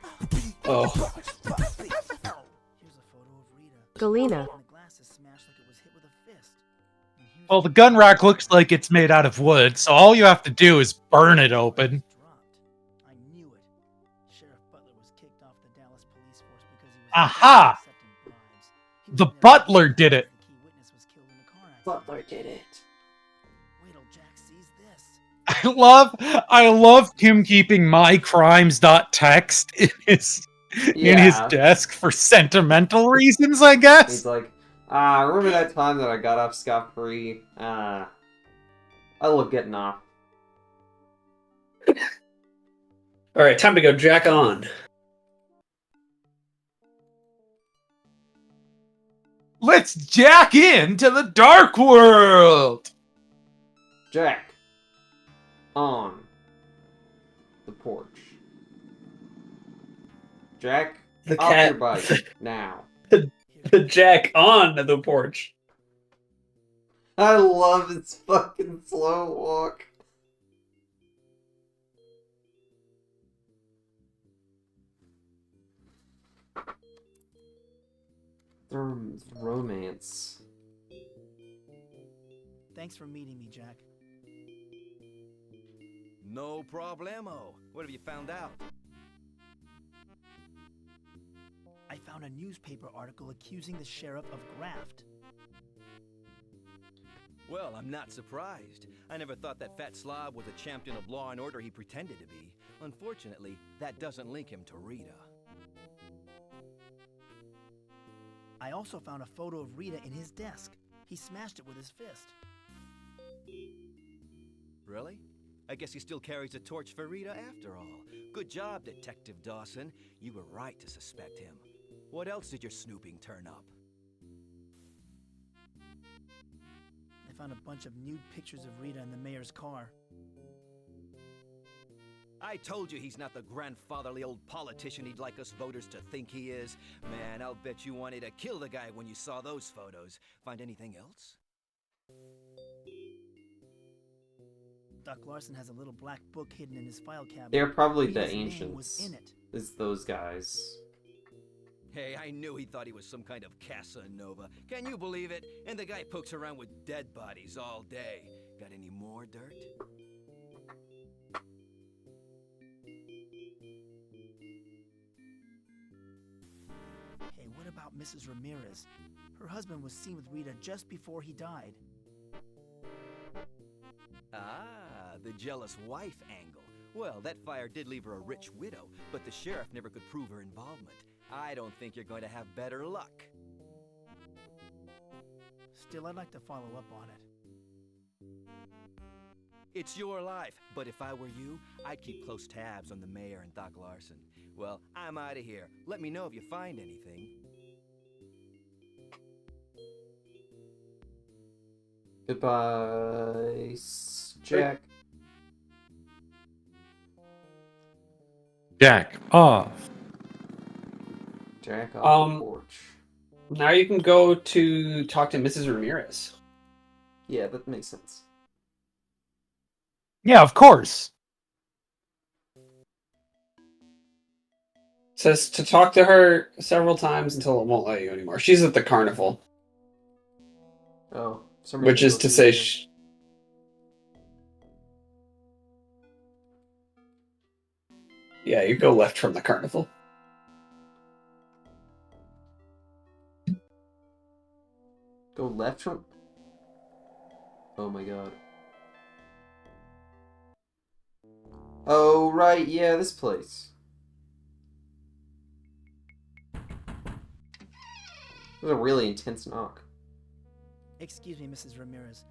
Oh. Here's a photo of Rita. Galena. And the glass is smashed like it was hit with a fist. And here's Well, the gun rack looks like it's made out of wood, so all you have to do is burn it open. dropped. I knew it. Sheriff Butler was kicked off the Dallas police force because he was Aha! accepting bribes. He was The never butler arrested did it. because the key witness was killed in a car accident. Butler did it. Wait till Jack sees this. I love him keeping mycrimes.txt in his Yeah. desk for sentimental reasons, I He's guess. like, remember that time that I got off scot-free? I love getting off. All right, time to go jack on. Let's jack into the dark world. Jack. On. The porch. Jack, The off cat. your bike, now. The jack on the porch. I love its fucking slow walk. Romance. Thanks for meeting me, Jack. No problemo. What have you found out? I found a newspaper article accusing the sheriff of graft. Well, I'm not surprised. I never thought that fat slob was a champion of law and order he pretended to be. Unfortunately, that doesn't link him to Rita. I also found a photo of Rita in his desk. He smashed it with his fist. Really? I guess he still carries a torch for Rita after all. Good job, Detective Dawson. You were right to suspect him. What else did your snooping turn up? I found a bunch of nude pictures of Rita in the mayor's car. I told you he's not the grandfatherly old politician he'd like us voters to think he is. Man, I'll bet you wanted to kill the guy when you saw those photos. Find anything else? Doc Larson has a little black book hidden in his file cabinet. They're probably the Rita's name was ancients. in it. Is those guys. Hey, I knew he thought he was some kind of Casanova. Can you believe it? And the guy pokes around with dead bodies all day. Got any more dirt? Hey, what about Mrs. Ramirez? Her husband was seen with Rita just before he died. Ah, the jealous wife angle. Well, that fire did leave her a rich widow, but the sheriff never could prove her involvement. I don't think you're going to have better luck. Still, I'd like to follow up on it. It's your life, but if I were you, I'd keep close tabs on the mayor and Doc Larson. Well, I'm out of here. Let me know if you find anything. Goodbye, Jack. Jack off. Jack off the porch. Now you can go to talk to Mrs. Ramirez. Yeah, that makes sense. Yeah, of course. Says to talk to her several times until it won't let you anymore. She's at the carnival. Oh, which is to say, yeah, you go left from the carnival. Go left from. Oh my god. Oh right, yeah, this place. It was a really intense knock. Excuse me, Mrs. Ramirez.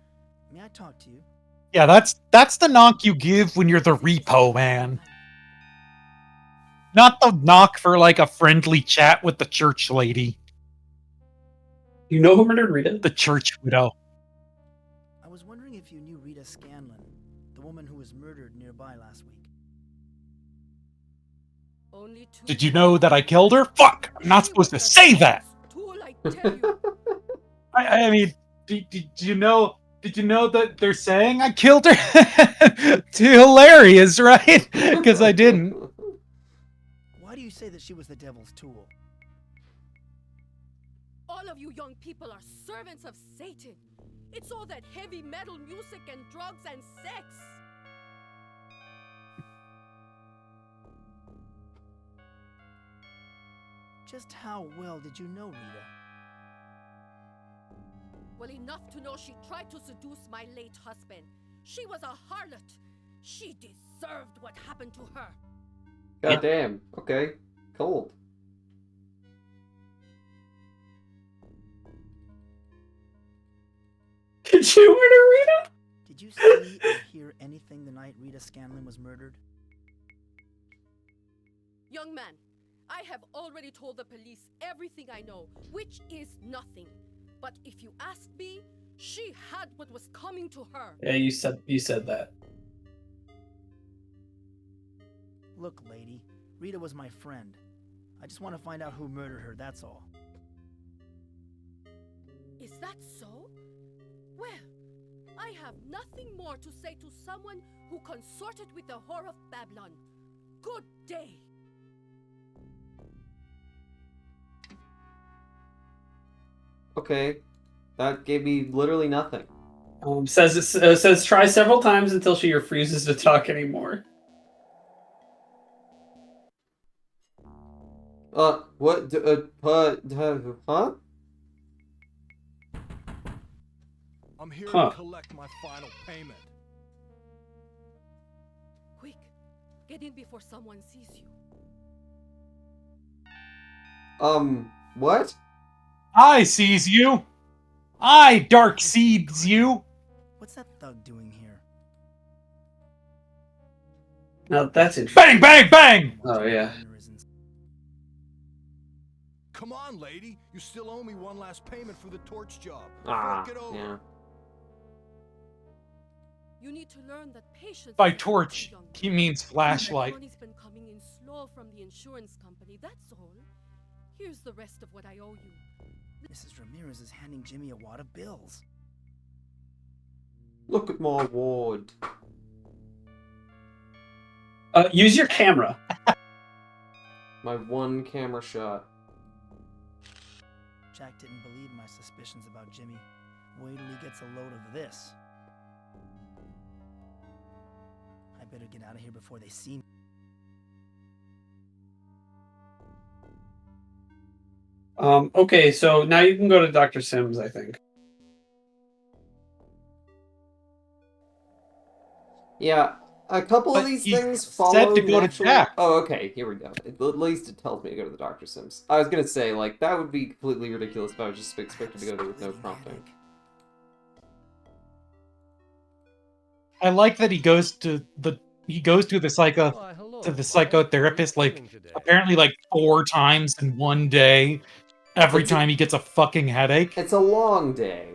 May I talk to you? Yeah, that's the knock you give when you're the repo man. Not the knock for like a friendly chat with the church lady. You know who murdered Rita? The church widow. I was wondering if you knew Rita Scanlon, the woman who was murdered nearby last week. Did you know that I killed her? Fuck! I'm not supposed to say that! I mean, did you know that they're saying I killed her? Too hilarious, right? Because I didn't. Why do you say that she was the devil's tool? All of you young people are servants of Satan. It's all that heavy metal music and drugs and sex. Just how well did you know Rita? Well, enough to know she tried to seduce my late husband. She was a harlot. She deserved what happened to her. God damn. Okay. Cold. Did you murder Rita? Did you see or hear anything the night Rita Scanlon was murdered? Young man, I have already told the police everything I know, which is nothing. But if you ask me, she had what was coming to her. Yeah, you said that. Look, lady, Rita was my friend. I just want to find out who murdered her, that's all. Is that so? Well, I have nothing more to say to someone who consorted with the whore of Babylon. Good day. Okay. That gave me literally nothing. Says try several times until she refuses to talk anymore. What? Huh? I'm here to collect my final payment. Quick, get in before someone sees you. What? I sees you. I dark seeds you. What's that thug doing here? Now that's interesting. Bang, bang, bang! Oh, yeah. Come on, lady. You still owe me one last payment for the torch job. Ah, Fork it over. yeah. You need to learn that patience. By torch, he means flashlight. Money's been coming in slow from the insurance company, that's all. Here's the rest of what I owe you. Mrs. Ramirez is handing Jimmy a wad of bills. Look at my ward. Use your camera. My one camera shot. Jack didn't believe my suspicions about Jimmy. Wait till he gets a load of this. I better get out of here before they see me. Okay, so now you can go to Dr. Sims, I think. Yeah, a couple of But these he things said follow to go to naturally. Jack. Oh, okay, here we go. At least it tells me to go to the Dr. Sims. I was gonna say, like, that would be completely ridiculous if I was just expected to go there with no prompting. I like that he goes to the psychotherapist like apparently like 4 times in one day. Every time he gets a fucking headache. It's a long day.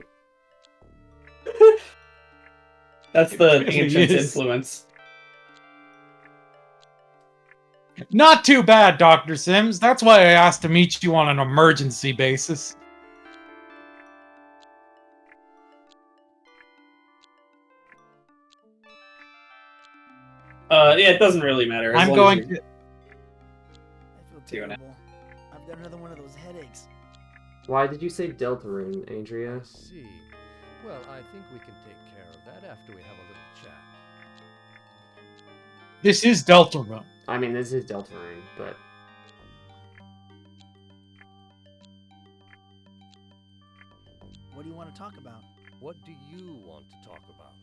That's the really ancient's is. influence. Not too bad, Dr. Sims. That's why I asked to meet you on an emergency basis. Yeah, it doesn't really matter. I'm going to. I feel terrible. I've got another one of those headaches. Why did you say Deltarune, Andrea? I see. Well, I think we can take care of that after we have a little chat. This is Deltarune. I mean, this is Deltarune, but... What do you want to talk about? What do you want to talk about?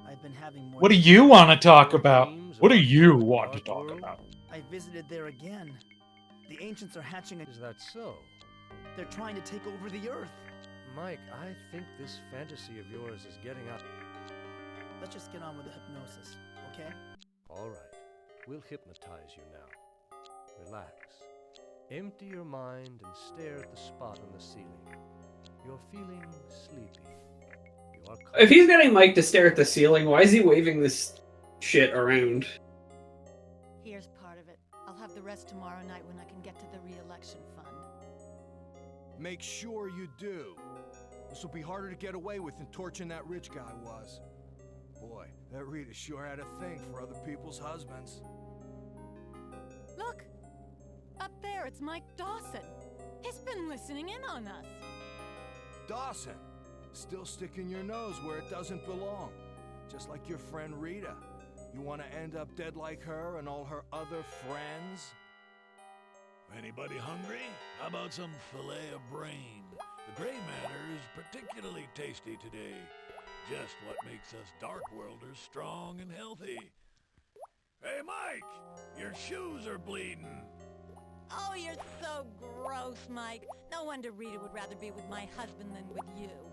I've been having more... What do you want to talk about? What do you want to talk about? I visited there again. The ancients are hatching a... Is that so? They're trying to take over the Earth. Mike, I think this fantasy of yours is getting out. Let's just get on with the hypnosis, okay? All right. We'll hypnotize you now. Relax. Empty your mind and stare at the spot on the ceiling. You're feeling sleepy. You are If he's getting Mike to stare at the ceiling, why is he waving this shit around? Here's part of it. I'll have the rest tomorrow night when I can get to the re-election fund. Make sure you do. This will be harder to get away with than torching that rich guy was. Boy, that Rita sure had a thing for other people's husbands. Look! Up there, it's Mike Dawson. He's been listening in on us. Dawson, still sticking your nose where it doesn't belong. Just like your friend Rita. You want to end up dead like her and all her other friends? Anybody hungry? How about some filet of brain? The gray matter is particularly tasty today. Just what makes us Darkworlders strong and healthy. Hey, Mike! Your shoes are bleeding. Oh, you're so gross, Mike. No wonder Rita would rather be with my husband than with you.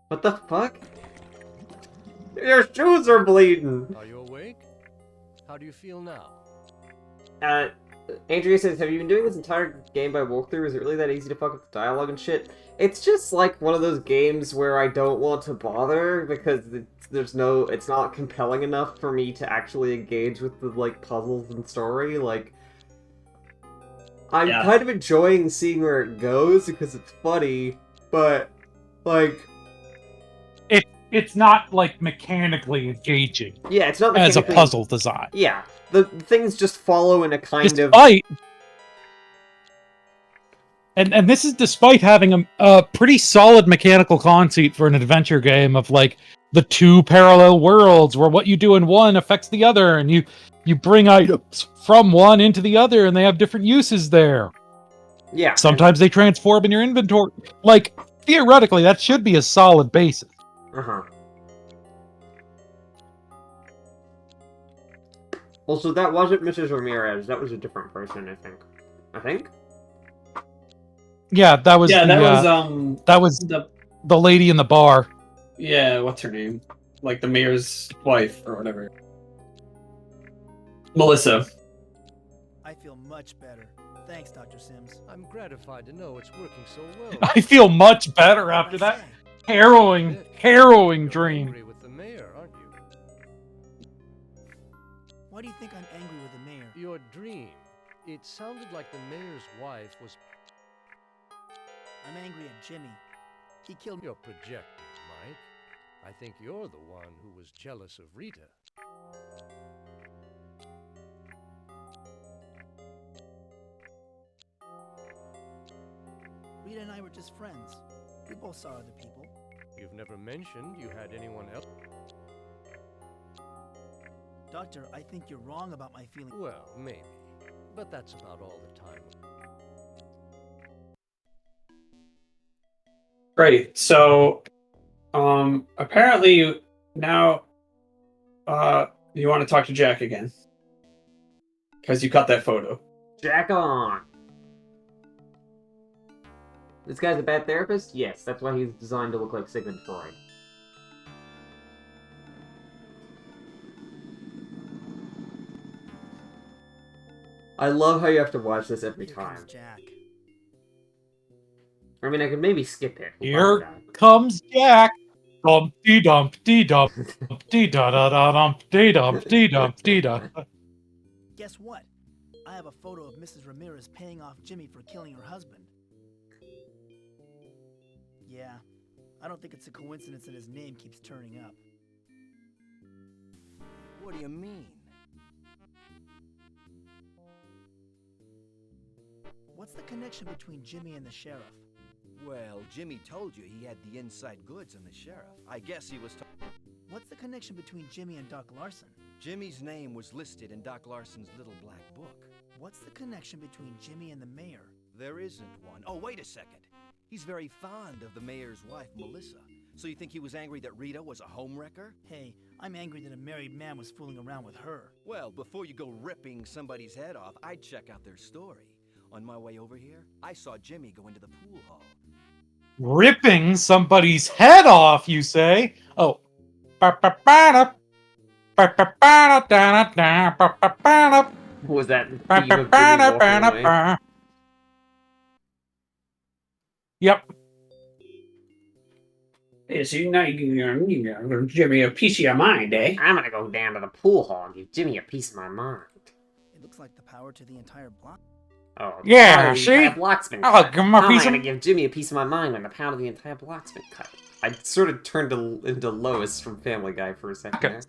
What the fuck? Your shoes are bleeding! Are you awake? How do you feel now? Andrea says, have you been doing this entire game by walkthrough? Is it really that easy to fuck up the dialogue and shit? It's just like one of those games where I don't want to bother because it's not compelling enough for me to actually engage with the, like, puzzles and story. Like, I'm kind of enjoying seeing where it goes because it's funny, but, like... It's not, like, mechanically engaging. Yeah, it's not as a puzzle design. Yeah, the things just follow in a kind of... And this is despite having a pretty solid mechanical conceit for an adventure game of, like, the 2 parallel worlds where what you do in one affects the other, and you bring items from one into the other, and they have different uses there. Yeah. Sometimes they transform in your inventory. Like, theoretically, that should be a solid basis. Uh-huh. Also, that wasn't Mrs. Ramirez. That was a different person, I think. Yeah, that was that was the lady in the bar. Yeah, what's her name? Like the mayor's wife or whatever. Melissa. I feel much better. Thanks, Dr. Sims. I'm gratified to know it's working so well. I feel much better after that harrowing dream. Angry with the mayor, aren't you? Why do you think I'm angry with the mayor? Your dream. It sounded like the mayor's wife was... I'm angry at Jimmy. He killed me. You're projecting, Mike. I think you're the one who was jealous of Rita. Rita and I were just friends. We both saw other people. You've never mentioned you had anyone else. Doctor, I think you're wrong about my feelings. Well, maybe. But that's about all the time. Right. So, apparently now, you want to talk to Jack again. Because you got that photo. Jack on! This guy's a bad therapist? Yes, that's why he's designed to look like Sigmund Freud. I love how you have to watch this every time. Jack. I mean, I could maybe skip it. Here comes Jack. Dumpty dumpty dumpty da da da dumpty dumpty dumpty da. Guess what? I have a photo of Mrs. Ramirez paying off Jimmy for killing her husband. Yeah, I don't think it's a coincidence that his name keeps turning up. What do you mean? What's the connection between Jimmy and the sheriff? Well, Jimmy told you he had the inside goods on the sheriff. I guess he was What's the connection between Jimmy and Doc Larson? Jimmy's name was listed in Doc Larson's little black book. What's the connection between Jimmy and the mayor? There isn't one. Oh, wait a second. He's very fond of the mayor's wife, Melissa. So you think he was angry that Rita was a homewrecker? Hey, I'm angry that a married man was fooling around with her. Well, before you go ripping somebody's head off, I'd check out their story. On my way over here, I saw Jimmy go into the pool hall. Ripping somebody's head off, you say? Oh. Was that the theme of Jimmy walking away? Yep. Hey, so now you give Jimmy a piece of your mind, eh? I'm gonna go down to the pool hall and give Jimmy a piece of my mind. It looks like the power to the entire block. Oh, Yeah, sorry, the see? entire block's been I'll cut. give him a How piece am I of- gonna give Jimmy a piece of my mind when the pound of the entire block's been cut? I sort of turned into Lois from Family Guy for a second there.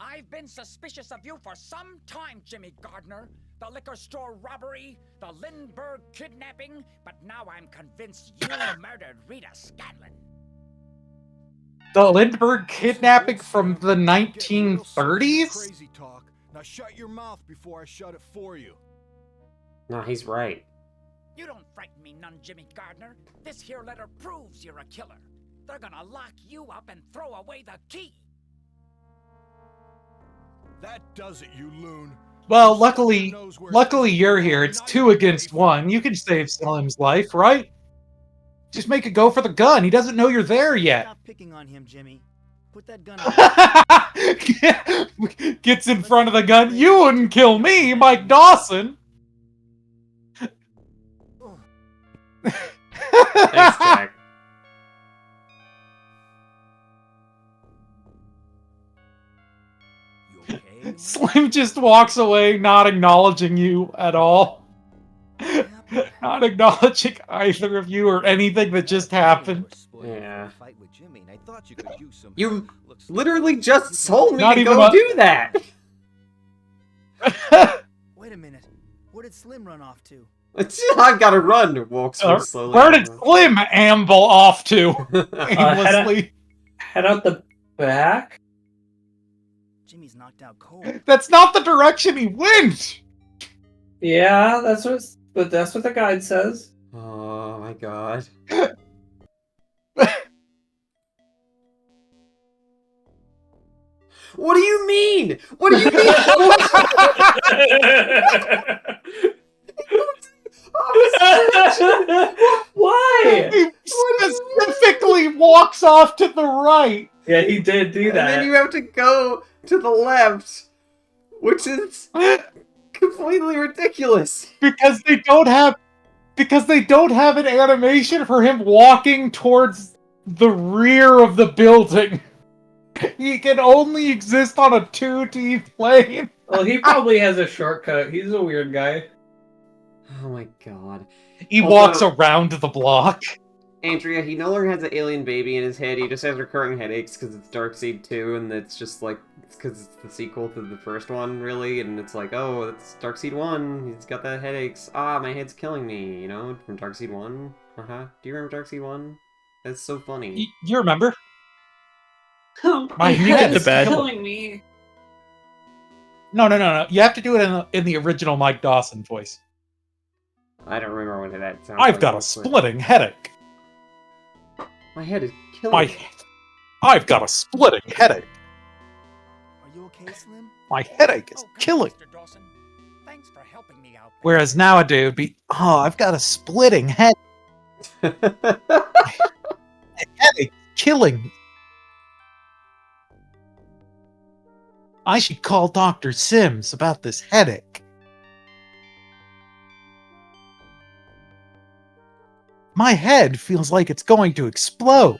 I've been suspicious of you for some time, Jimmy Gardner. The liquor store robbery, the Lindbergh kidnapping, but now I'm convinced you murdered Rita Scanlon. The Lindbergh kidnapping from the 1930s? Crazy talk. Now shut your mouth before I shut it for you. No, he's right. You don't frighten me none, Jimmy Gardner. This here letter proves you're a killer. They're gonna lock you up and throw away the key. That does it, you loon. Well, luckily you're here. It's 2 against 1. You can save Salim's life, right? Just make it go for the gun. He doesn't know you're there yet. Stop picking on him, Jimmy. Put that gun away. Gets in front of the gun. You wouldn't kill me, Mike Dawson. Thanks, Jack. Slim just walks away, not acknowledging you at all. Not acknowledging either of you or anything that just happened. Yeah. Fight with Jimmy, and I thought you could use some. You literally just told me Not to even go a- do that! Wait a minute. Where did Slim run off to? I've gotta run! Walks very slowly. Where did Slim amble off to? Aimlessly. Head out the back? Jimmy's knocked out cold. That's not the direction he went! Yeah, that's what the guide says. Oh my god. What do you mean? What do you mean? Why? He specifically walks off to the right. Yeah, he did do And then you have to go to the left, which is completely ridiculous. Because they don't have an animation for him walking towards the rear of the building. He can only exist on a 2D plane. Well, he probably has a shortcut. He's a weird guy. Oh my god. He Also- walks around the block. Andrea, he no longer has an alien baby in his head. He just has recurring headaches because it's Darkseid 2, and it's just like, it's because it's the sequel to the first one, really. And it's like, oh, it's Darkseid 1. He's got the headaches. Ah, my head's killing me, you know, from Darkseid 1. Do you remember Darkseid 1? That's so funny. You remember? My head is killing me. No. You have to do it in the original Mike Dawson voice. I don't remember what that sounds I've like. got a splitting headache. My head is killing me. I've got a splitting headache. Are you okay, Slim? My headache is killing. Mr. Dawson. Thanks for helping me out. Whereas nowadays it would be, oh, I've got a splitting head. Headache killing me. I should call Dr. Sims about this headache. My head feels like it's going to explode.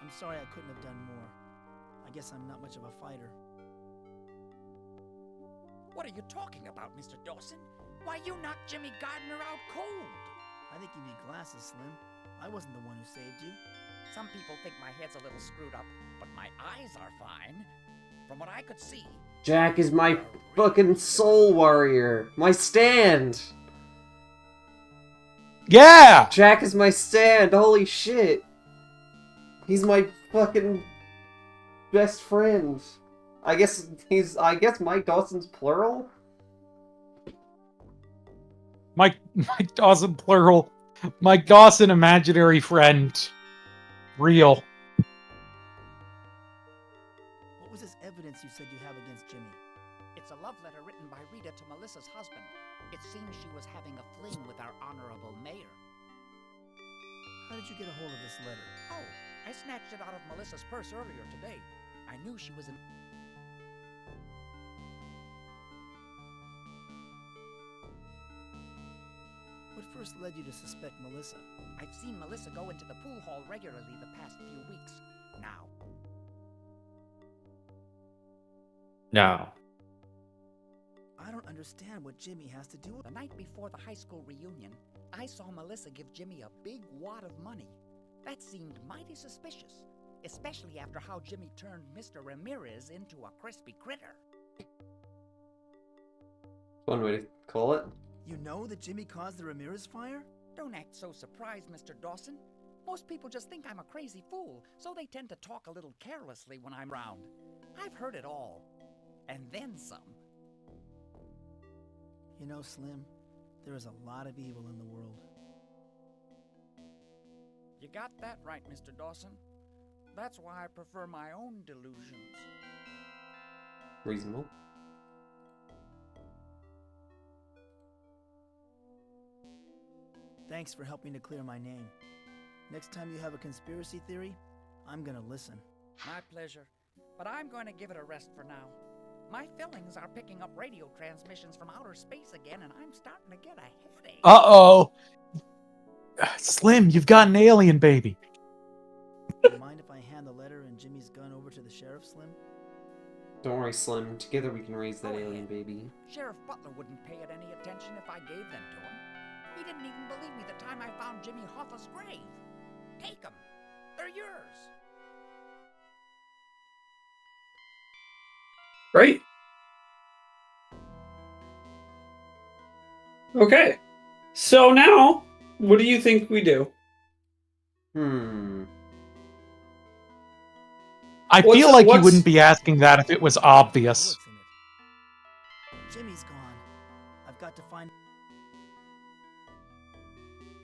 I'm sorry I couldn't have done more. I guess I'm not much of a fighter. What are you talking about, Mr. Dawson? Why, you knocked Jimmy Gardner out cold. I think you need glasses, Slim. I wasn't the one who saved you. Some people think my head's a little screwed up, but my eyes are fine. From what I could see... Jack is my fucking soul warrior. My stand. Yeah! Jack is my stand. Holy shit. He's my fucking best friend. I guess Mike Dawson's plural? Mike Dawson plural. Mike Dawson imaginary friend. Real. What was this evidence you said you have against Jimmy? It's a love letter written by Rita to Melissa's husband. It seems she was having a fling with our honorable mayor. How did you get a hold of this letter? Oh, I snatched it out of Melissa's purse earlier today. I knew she was in... What first led you to suspect Melissa? I've seen Melissa go into the pool hall regularly the past few weeks. Now. I don't understand what Jimmy has to do with The night before the high school reunion, I saw Melissa give Jimmy a big wad of money. That seemed mighty suspicious, especially after how Jimmy turned Mr. Ramirez into a crispy critter. One way to call it. You know that Jimmy caused the Ramirez fire? Don't act so surprised, Mr. Dawson. Most people just think I'm a crazy fool, so they tend to talk a little carelessly when I'm around. I've heard it all. And then some. You know, Slim, there is a lot of evil in the world. You got that right, Mr. Dawson. That's why I prefer my own delusions. Reasonable. Thanks for helping to clear my name. Next time you have a conspiracy theory, I'm gonna listen. My pleasure. But I'm going to give it a rest for now. My fillings are picking up radio transmissions from outer space again, and I'm starting to get a headache. Uh-oh. Slim, you've got an alien baby. Do you mind if I hand the letter and Jimmy's gun over to the sheriff, Slim? Don't worry, Slim. Together we can raise that alien baby. Sheriff Butler wouldn't pay it any attention if I gave them to him. He didn't even believe me the time I found Jimmy Hoffa's grave. Take them. They're yours. Right? Okay. So now, what do you think we do? I feel like you wouldn't be asking that if it was obvious. Jimmy's gone. I've got to find...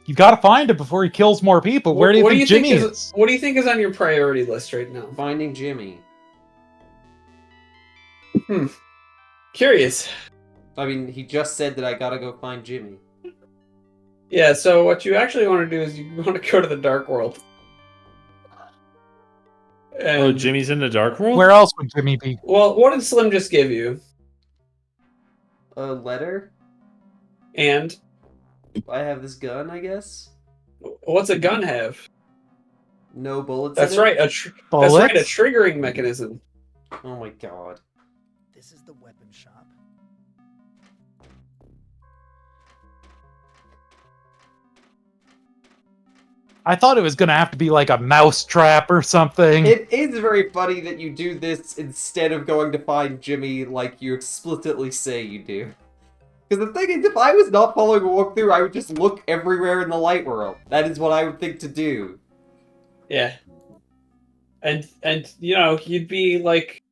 You gotta find him before he kills more people. Where do you think Jimmy is? What do you think is on your priority list right now? Finding Jimmy. Curious. I mean, he just said that I gotta go find Jimmy. Yeah, so what you actually want to do is you want to go to the Dark World. Oh, Jimmy's in the Dark World? Where else would Jimmy be? Well, what did Slim just give you? A letter? And? I have this gun, I guess? What's a gun have? No bullets That's in it? right, that's right, a triggering mechanism. Oh my god. This is the weapon shop. I thought it was gonna have to be like a mouse trap or something. It is very funny that you do this instead of going to find Jimmy like you explicitly say you do. Because the thing is, if I was not following a walkthrough, I would just look everywhere in the light world. That is what I would think to do. Yeah. And you know, you'd be like...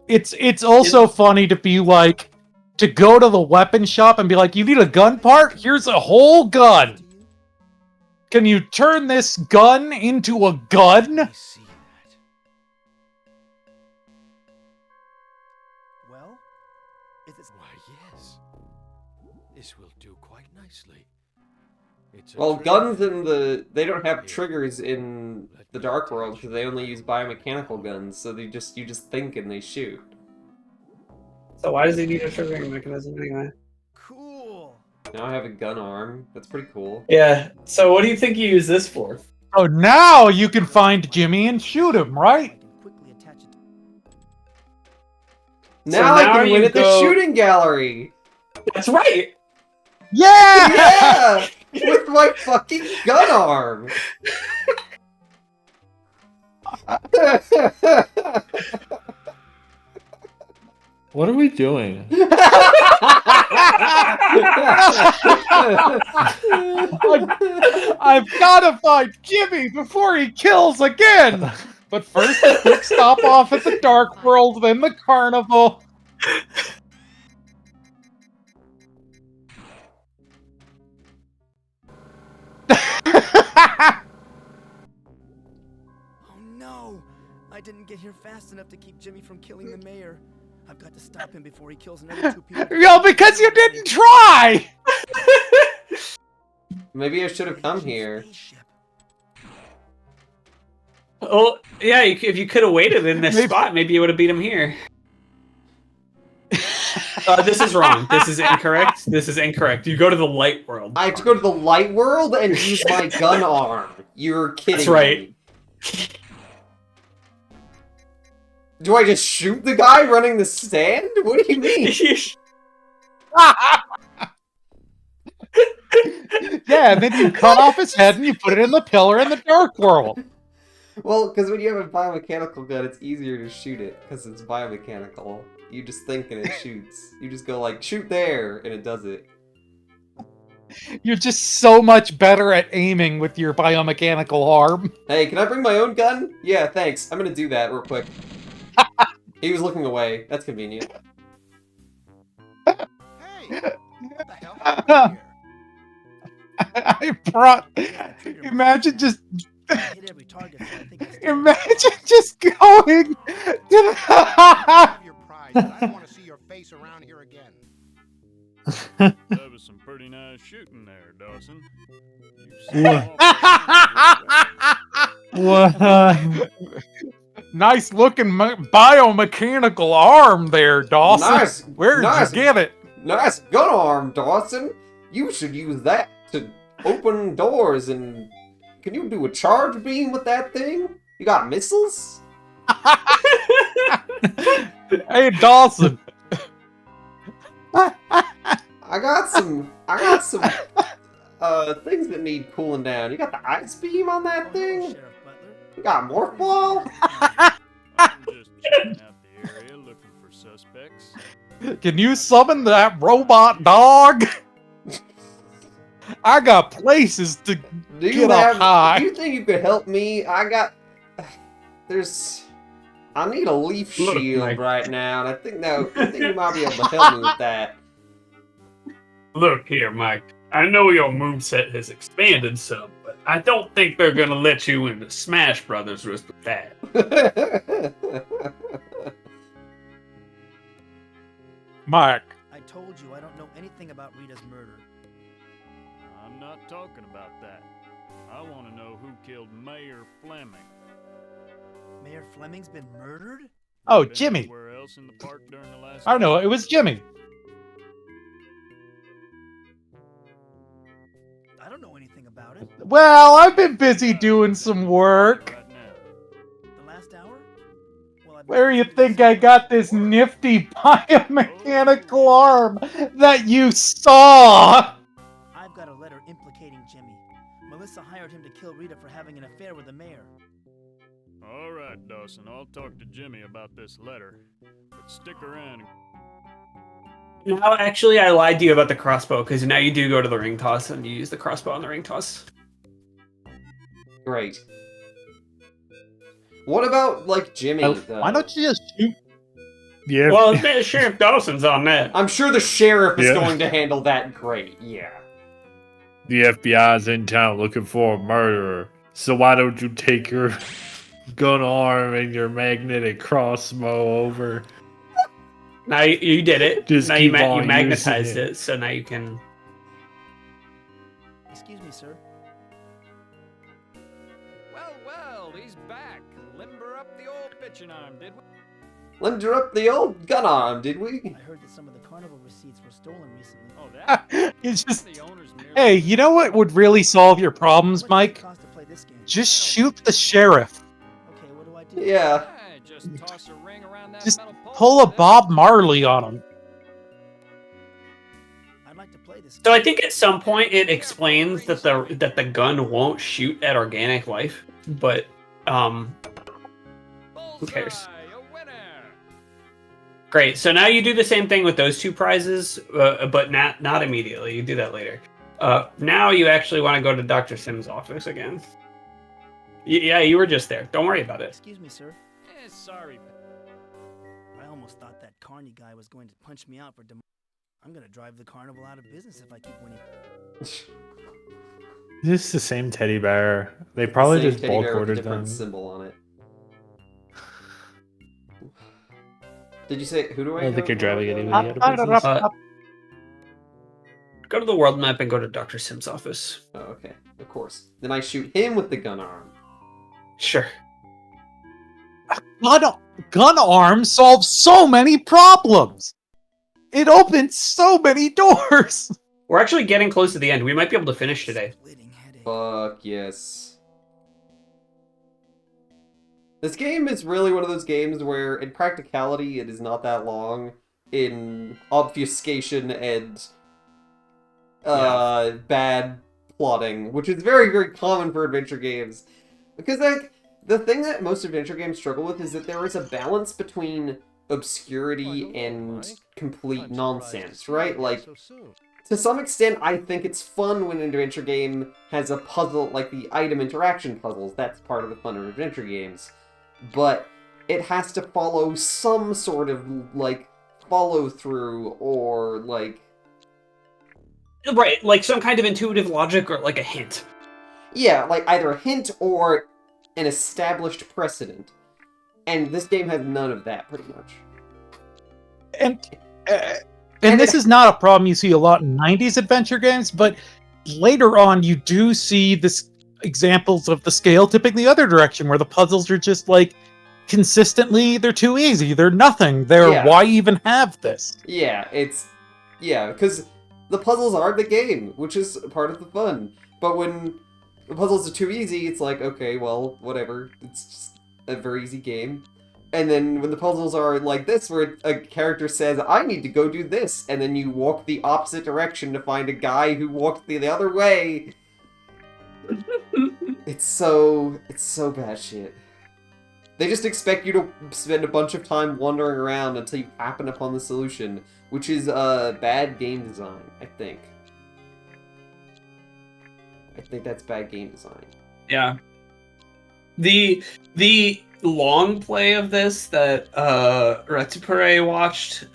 It's also funny to be like, to go to the weapon shop and be like, you need a gun part? Here's a whole gun! Can you turn this gun into a gun? This will do quite nicely. It's a do quite nicely. It's Well, guns in they don't have triggers in the Dark World because they only use biomechanical guns, so you just think and they shoot. So why does he need a triggering mechanism anyway? Cool. Now I have a gun arm. That's pretty cool. Yeah. So what do you think you use this for? Oh, now you can find Jimmy and shoot him, right? Now I can win at the shooting gallery. That's right. Yeah. Yeah, with my fucking gun arm. What are we doing? I've got to find Jimmy before he kills again. But first, a quick stop off at the Dark World, then the carnival. Oh no! I didn't get here fast enough to keep Jimmy from killing the mayor. I've got to stop him before he kills another 2 people. Yo, because you didn't try! Maybe I should have come here. Oh, yeah, if you could have waited in this spot, maybe you would have beat him here. This is wrong. This is incorrect. This is incorrect. You go to the light world. I have to go to the light world and use my gun arm. You're kidding That's right. me. Do I just shoot the guy running the stand? What do you mean? Yeah, and then you cut off his head and you put it in the pillar in the Dark World. Well, because when you have a biomechanical gun, it's easier to shoot it, because it's biomechanical. You just think and it shoots. You just go like, shoot there, and it does it. You're just so much better at aiming with your biomechanical arm. Hey, can I bring my own gun? Yeah, thanks. I'm gonna do that real quick. He was looking away. That's convenient. I brought... Imagine just... Imagine just going to the... I don't want to see your face around here again. That was some pretty nice shooting there, Dawson. What? Nice looking biomechanical arm there, Dawson. Nice. Where'd nice, you get it? Nice gun arm, Dawson. You should use that to open doors and... Can you do a charge beam with that thing? You got missiles? Hey, Dawson. I got some things that need cooling down. You got the ice beam on that thing? You got morph ball? I'm just checking out the area looking for suspects. Can you summon that robot dog? I got places to get up high. Do you think you could help me? I need a leaf shield right now, and I think you might be able to help me with that. Look here, Mike. I know your moveset has expanded some, but I don't think they're gonna let you into Smash Brothers with that. Mike. I told you I don't know anything about Rita's murder. I'm not talking about that. I want to know who killed Mayor Fleming. Mayor Fleming's been murdered? Oh, Jimmy. Anywhere else in the park during the last I know, it was Jimmy. I don't know anything about it. Well, I've been busy doing some work. The last hour? Well, Where do you think I got this nifty biomechanical arm that you saw? I've got a letter implicating Jimmy. Melissa hired him to kill Rita for having an affair with the mayor. All right, Dawson, I'll talk to Jimmy about this letter. But stick around. No, actually, I lied to you about the crossbow, because now you do go to the ring toss and you use the crossbow on the ring toss. Great. What about, like, Jimmy, though? Why don't you just shoot? Yeah. Well, Sheriff Dawson's on that. I'm sure the sheriff is going to handle that great, yeah. The FBI's in town looking for a murderer. So why don't you take your gun arm and your magnetic crossbow over? Now you did it. Just now keep you on magnetized using it, so now you can Excuse me, sir. Well, he's back. Limber up the old bitchin' arm, did we? Limber up the old gun arm, did we? I heard that some of the carnival receipts were stolen recently. Oh, that? It's just, hey, you know what would really solve your problems, Mike? Just shoot the sheriff. Okay, what do I do? Yeah. Just toss a ring around that Just metal pole. pull a Bob Marley on him. I'd like to play this. So I think at some point it explains that the gun won't shoot at organic life, but who cares? Great. So now you do the same thing with those two prizes, but not immediately. You do that later. Now you actually want to go to Dr. Sims' office again. Yeah, you were just there. Don't worry about it. Excuse me, sir. Sorry. I almost thought that Carney guy was going to punch me out for I'm gonna drive the carnival out of business if I keep winning. This is the same teddy bear. They probably Same just teddy bulk bear with a ordered different them. symbol on it. Did you say who do I? I don't think go you're driving to? anybody out of business. Go to the world map and go to Dr. Sims' office. Oh, okay. Of course. Then I shoot him with the gun arm. Sure. Gun arm solves so many problems. It opens so many doors. We're actually getting close to the end. We might be able to finish today. Fuck yes. This game is really one of those games where, in practicality, it is not that long. In obfuscation and bad plotting, which is very, very common for adventure games. Because, like, the thing that most adventure games struggle with is that there is a balance between obscurity and complete nonsense, right? Like, to some extent, I think it's fun when an adventure game has a puzzle, like the item interaction puzzles. That's part of the fun of adventure games. But it has to follow some sort of, like, follow-through or, like... Right, like some kind of intuitive logic or, like, a hint. Yeah, like either a hint or an established precedent. And this game has none of that, pretty much. And this is not a problem you see a lot in 90s adventure games, but later on you do see this examples of the scale tipping the other direction, where the puzzles are just like consistently, they're too easy, they're nothing, why even have this? Yeah, because the puzzles are the game, which is part of the fun. But when the puzzles are too easy, it's like, okay, well, whatever, it's just a very easy game. And then when the puzzles are like this, where a character says, I need to go do this, and then you walk the opposite direction to find a guy who walked the other way. It's so bad shit. They just expect you to spend a bunch of time wandering around until you happen upon the solution, which is bad game design, I think. I think that's bad game design. Yeah. The long play of this that Retsupure watched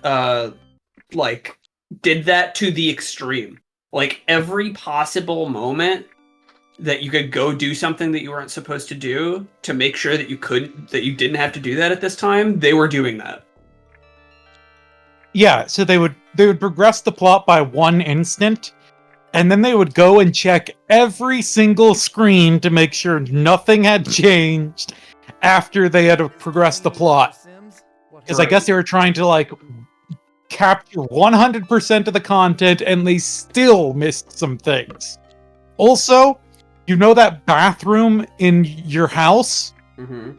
like did that to the extreme. Like every possible moment that you could go do something that you weren't supposed to do to make sure that you didn't have to do that at this time, they were doing that. Yeah, so they would progress the plot by one instant, and then they would go and check every single screen to make sure nothing had changed after they had progressed the plot. Because I guess they were trying to, like, capture 100% of the content, and they still missed some things. Also, you know that bathroom in your house? Mm-hmm.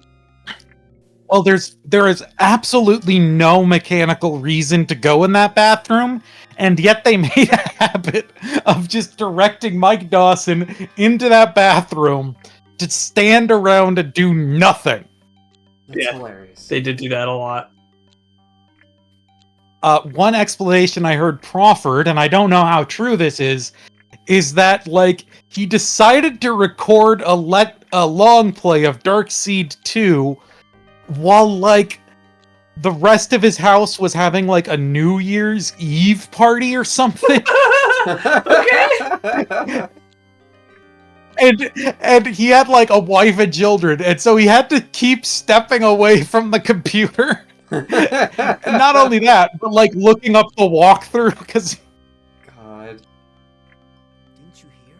Well, there is absolutely no mechanical reason to go in that bathroom, and yet they made a habit of just directing Mike Dawson into that bathroom to stand around and do nothing. That's hilarious. They did do that a lot. One explanation I heard proffered, and I don't know how true this is that, like, he decided to record a long play of Darkseid 2 while, like, the rest of his house was having, like, a New Year's Eve party or something. Okay. And he had, like, a wife and children, and so he had to keep stepping away from the computer. And not only that, but, like, looking up the walkthrough, because... God. Didn't you hear?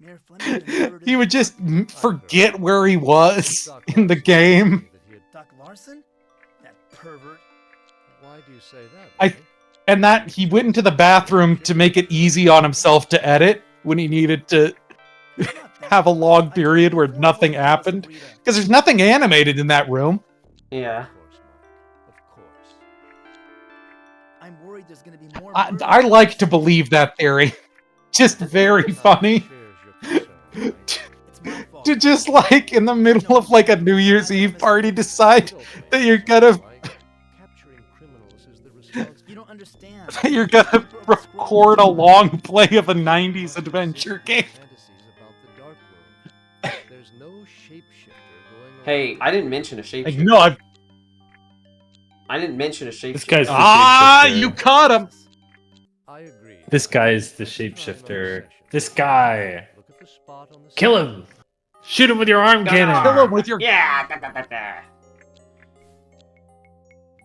Mayor Fleming's been murdered He in would the just dark. forget where he was in the game. Doc Larson? That pervert. Why do you say that? And that he went into the bathroom to make it easy on himself to edit when he needed to have a long period where nothing happened. Because there's nothing animated in that room. Yeah. I'm worried there's gonna be more. I like to believe that theory. Just very funny. To just like in the middle of like a New Year's Eve party decide that you're gonna You don't understand. that you're gonna record a long play of a 90s adventure game. There's no shapeshifter going on. Hey, I didn't mention a Like, shapeshifter. no, I didn't mention a shapeshifter. This guy's the you shapeshifter. caught him. I agree. This guy's the shapeshifter. This guy. Kill him! Shoot him with your arm cannon! Kill him with your Yeah.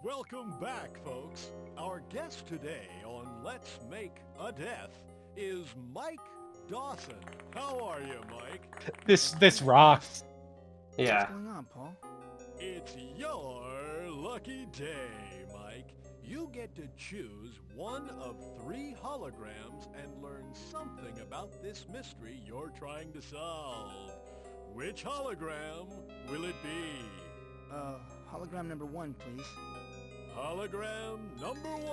Welcome back, folks. Our guest today on Let's Make a Death is Mike Dawson. How are you, Mike? This rocks. Yeah. What's going on, Paul? It's your lucky day, Mike. You get to choose one of 3 holograms and learn something about this mystery you're trying to solve. Which hologram will it be? Hologram number 1, please. Hologram number 1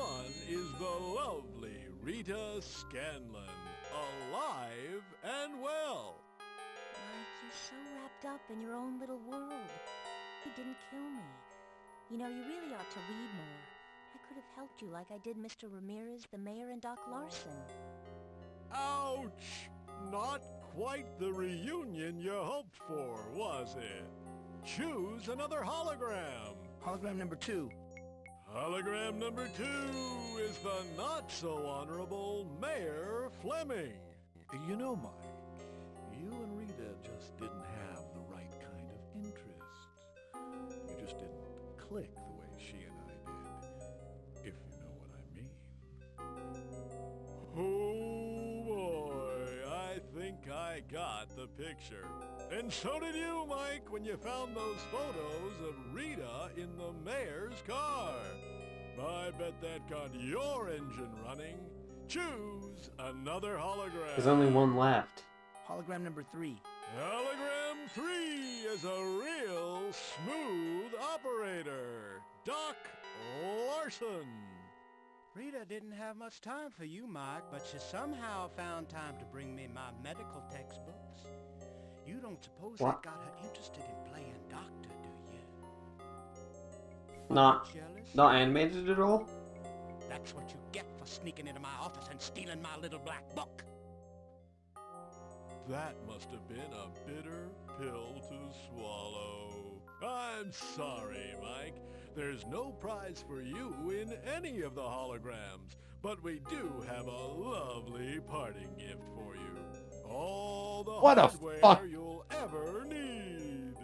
is the lovely Rita Scanlon, alive and well. Mike, you're so wrapped up in your own little world. You didn't kill me. You know, you really ought to read more. I could have helped you like I did Mr. Ramirez, the mayor, and Doc Larson. Ouch! Not quite the reunion you hoped for, was it? Choose another hologram. Hologram number 2. Hologram number 2 is the not-so-honorable Mayor Fleming. You know, Mike, you and Rita just didn't have the right kind of interests. You just didn't click the way she and I did, if you know what I mean. Oh boy, I think I got the picture. And so did you, Mike, when you found those photos of Rita in the mayor's car. I bet that got your engine running. Choose another hologram. There's only one left. Hologram number 3. Hologram 3 is a real smooth operator. Doc Larson. Rita didn't have much time for you, Mike, but she somehow found time to bring me my medical textbooks. You don't suppose What? that got her interested in playing doctor, do you? Not Jealous? animated at all? That's what you get for sneaking into my office and stealing my little black book. That must have been a bitter pill to swallow. I'm sorry, Mike. There's no prize for you in any of the holograms, but we do have a lovely parting gift for you. All the What a hardware fuck. you'll ever need.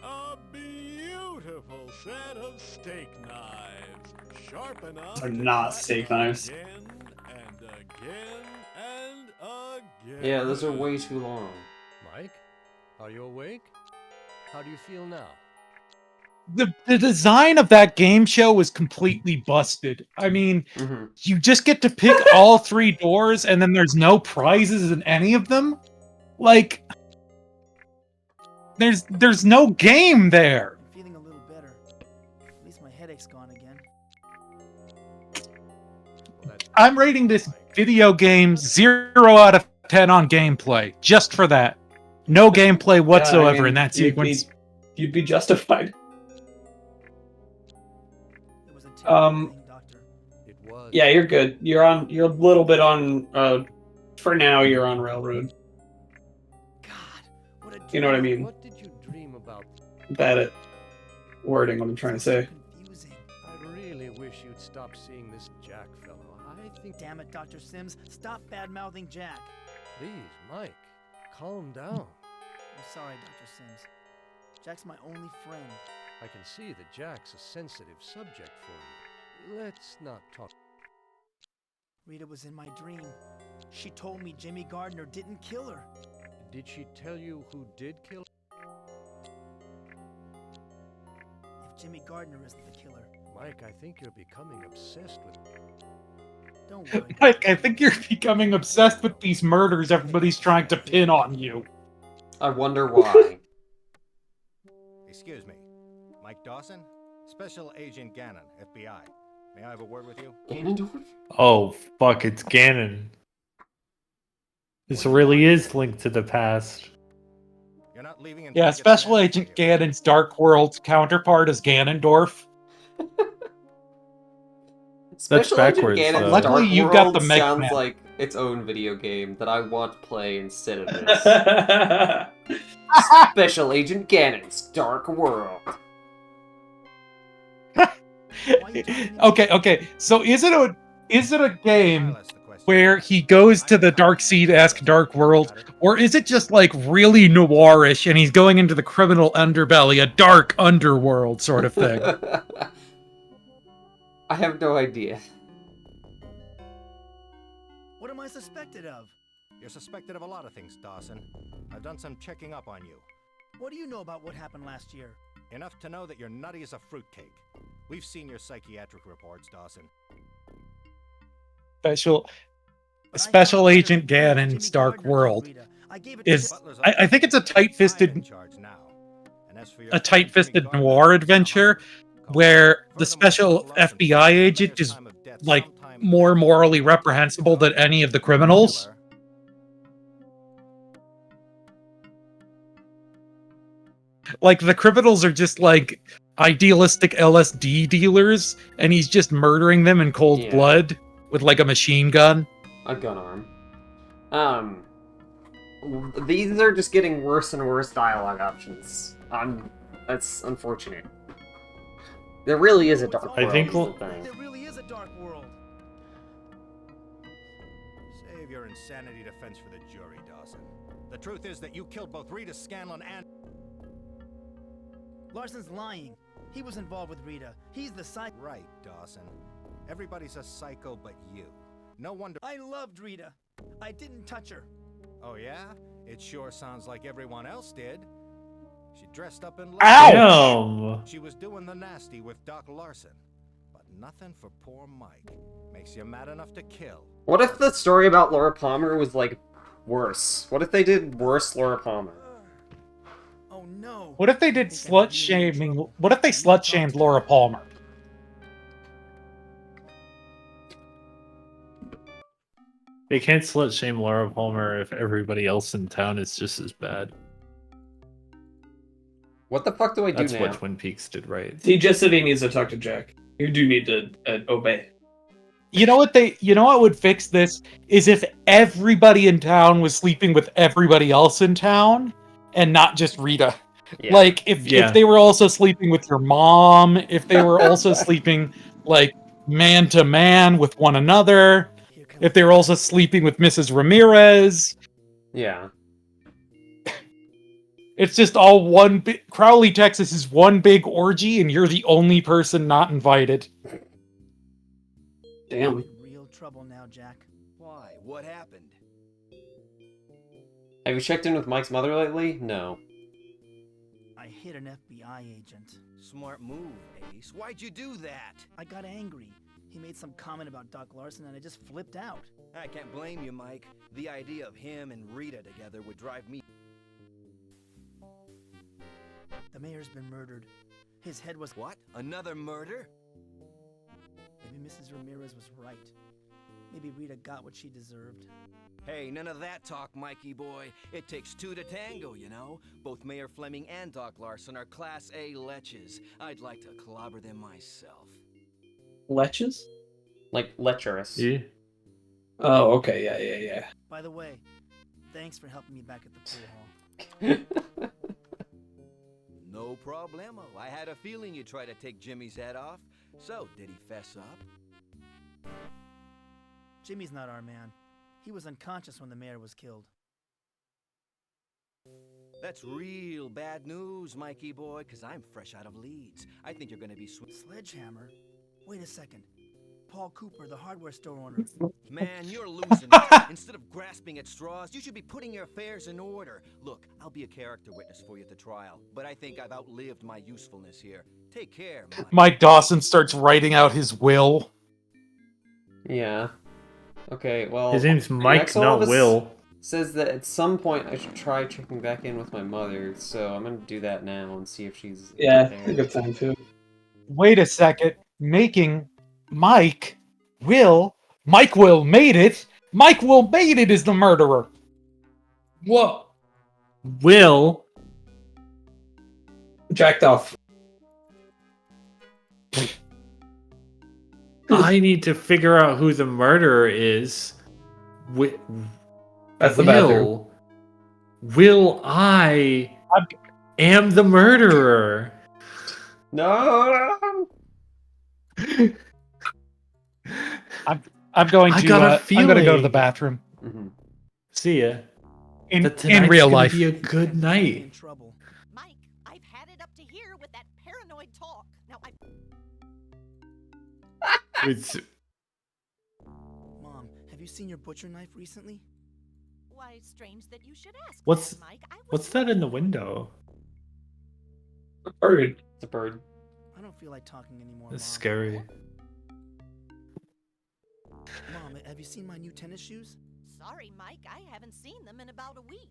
A beautiful set of steak knives, sharp enough They're to not cut steak knives. again and again and again. Yeah, those are way too long. Mike, are you awake? How do you feel now? The design of that game show was completely busted. I mean, you just get to pick all 3 doors and then there's no prizes in any of them? Like there's no game there. I'm feeling a little better. At least my headache's gone again. I'm rating this video game 0 out of 10 on gameplay just for that. No gameplay whatsoever in that sequence. You'd be justified. Yeah, you're good. You're a little bit on, for now you're on Railroad. You know what I mean? What did you dream about? Bad at wording what I'm trying to say. I really wish you'd stop seeing this Jack fellow. I think... Damn it, Dr. Sims. Stop bad-mouthing Jack. Please, Mike, calm down. I'm sorry, Dr. Sims. Jack's my only friend. I can see that Jack's a sensitive subject for you. Let's not talk. Rita was in my dream. She told me Jimmy Gardner didn't kill her. Did she tell you who did kill? If Jimmy Gardner isn't the killer, Mike, I think you're becoming obsessed with. don't worry. Like, I think you're becoming obsessed with these murders everybody's trying to pin on you. I wonder why. Excuse me. Mike Dawson? Special Agent Gannon, FBI. May I have a word with you? Ganondorf? Oh, fuck, it's Ganon. This really is linked to the past. You're not leaving until Yeah, you get Special the Agent Ganon's Dark World's counterpart is Ganondorf. Special backwards, Agent Ganon's though. Luckily, Dark you World got the Mech sounds Man. like its own video game that I want to play instead of this. Special Agent Ganon's Dark World. Okay. So is it a game where he goes to the Dark Seed-esque Dark World, or is it just like really noirish and he's going into the criminal underbelly, a dark underworld sort of thing? I have no idea. What am I suspected of? You're suspected of a lot of things, Dawson. I've done some checking up on you. What do you know about what happened last year? Enough to know that you're nutty as a fruitcake. We've seen your psychiatric reports, Dawson. Special Agent Ganon's Dark World is, I think it's a tight-fisted noir adventure where the special FBI agent is like more morally reprehensible than any of the criminals. Like, the criminals are just like idealistic LSD dealers, and he's just murdering them in cold blood with like a machine gun. A gun arm. These are just getting worse and worse dialogue options. That's unfortunate. There really is a dark world. I think There really is a dark world. Save your insanity defense for the jury, Dawson. The truth is that you killed both Rita Scanlon and... Larson's lying. He was involved with Rita. He's the psycho. Right, Dawson. Everybody's a psycho but you. No wonder... I loved Rita. I didn't touch her. Oh yeah? It sure sounds like everyone else did. She dressed up in... Ouch! She was doing the nasty with Doc Larson. But nothing for poor Mike. Makes you mad enough to kill. What if the story about Laura Palmer was, like, worse? What if they did worse Laura Palmer? Oh no. What if they did slut shaming? What if they slut shamed Laura Palmer? They can't slut shame Laura Palmer if everybody else in town is just as bad. What the fuck do I do That's now? what Twin Peaks did right. He just said he needs to talk to Jack. You do need to obey. You know what would fix this is if everybody in town was sleeping with everybody else in town and not just Rita. Yeah. Like if they were also sleeping with your mom, if they were also sleeping like man to man with one another, if they were also sleeping with Mrs. Ramirez. Yeah. It's just all one big... Crowley, Texas is one big orgy, and you're the only person not invited. Damn. Real trouble now, Jack. Why? What happened? Have you checked in with Mike's mother lately? No. I hit an FBI agent. Smart move, Ace. Why'd you do that? I got angry. He made some comment about Doc Larson and I just flipped out. I can't blame you, Mike. The idea of him and Rita together would drive me... The mayor's been murdered. His head was... What? Another murder? Maybe Mrs. Ramirez was right. Maybe Rita got what she deserved. Hey, none of that talk, Mikey boy. It takes two to tango, you know? Both Mayor Fleming and Doc Larson are Class A leches. I'd like to clobber them myself. Leches? Like, lecherous. Yeah. Oh, okay, yeah. By the way, thanks for helping me back at the pool hall. No problemo. I had a feeling you'd try to take Jimmy's head off. So, did he fess up? Jimmy's not our man. He was unconscious when the mayor was killed. That's real bad news, Mikey boy, because I'm fresh out of Leeds. I think you're going to be Sledgehammer? Wait a second. Paul Cooper, the hardware store owner. Man, you're losing it. Instead of grasping at straws, you should be putting your affairs in order. Look, I'll be a character witness for you at the trial, but I think I've outlived my usefulness here. Take care, Mike. Mike Dawson starts writing out his will. Yeah. Okay, well... His name's Mike, Nexolvis not Will. Says that at some point I should try checking back in with my mother, so I'm gonna do that now and see if she's Yeah, there. a good time too. Wait a second. Making Mike Will made it. Mike Will made it is the murderer. What? Will? Jacked off. I need to figure out who the murderer is. That's the bathroom. Will I am the murderer? No. I'm going I to. got a I'm going to go to feeling. the bathroom. Mm-hmm. See ya. In Tonight's real gonna life. be a good night. Mike, I've had it up to here with that paranoid talk. Now Mom, have you seen your butcher knife recently? Why, strange that you should ask. What's that, Mike. what's that in the window? A bird. It's a bird. I don't feel like talking anymore. That's Mom. scary. Mom, have you seen my new tennis shoes? Sorry, Mike, I haven't seen them in about a week.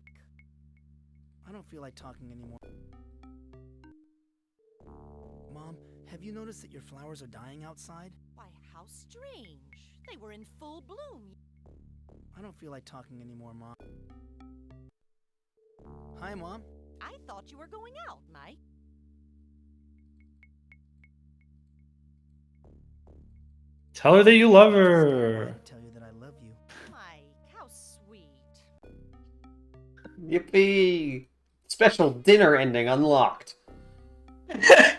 I don't feel like talking anymore. Mom, have you noticed that your flowers are dying outside? Why, how strange. They were in full bloom. I don't feel like talking anymore, Mom. Hi, Mom. I thought you were going out, Mike. Tell her that you love her. Tell you that I love you. Mike, how sweet. Yippee! Special dinner ending unlocked. Yeah.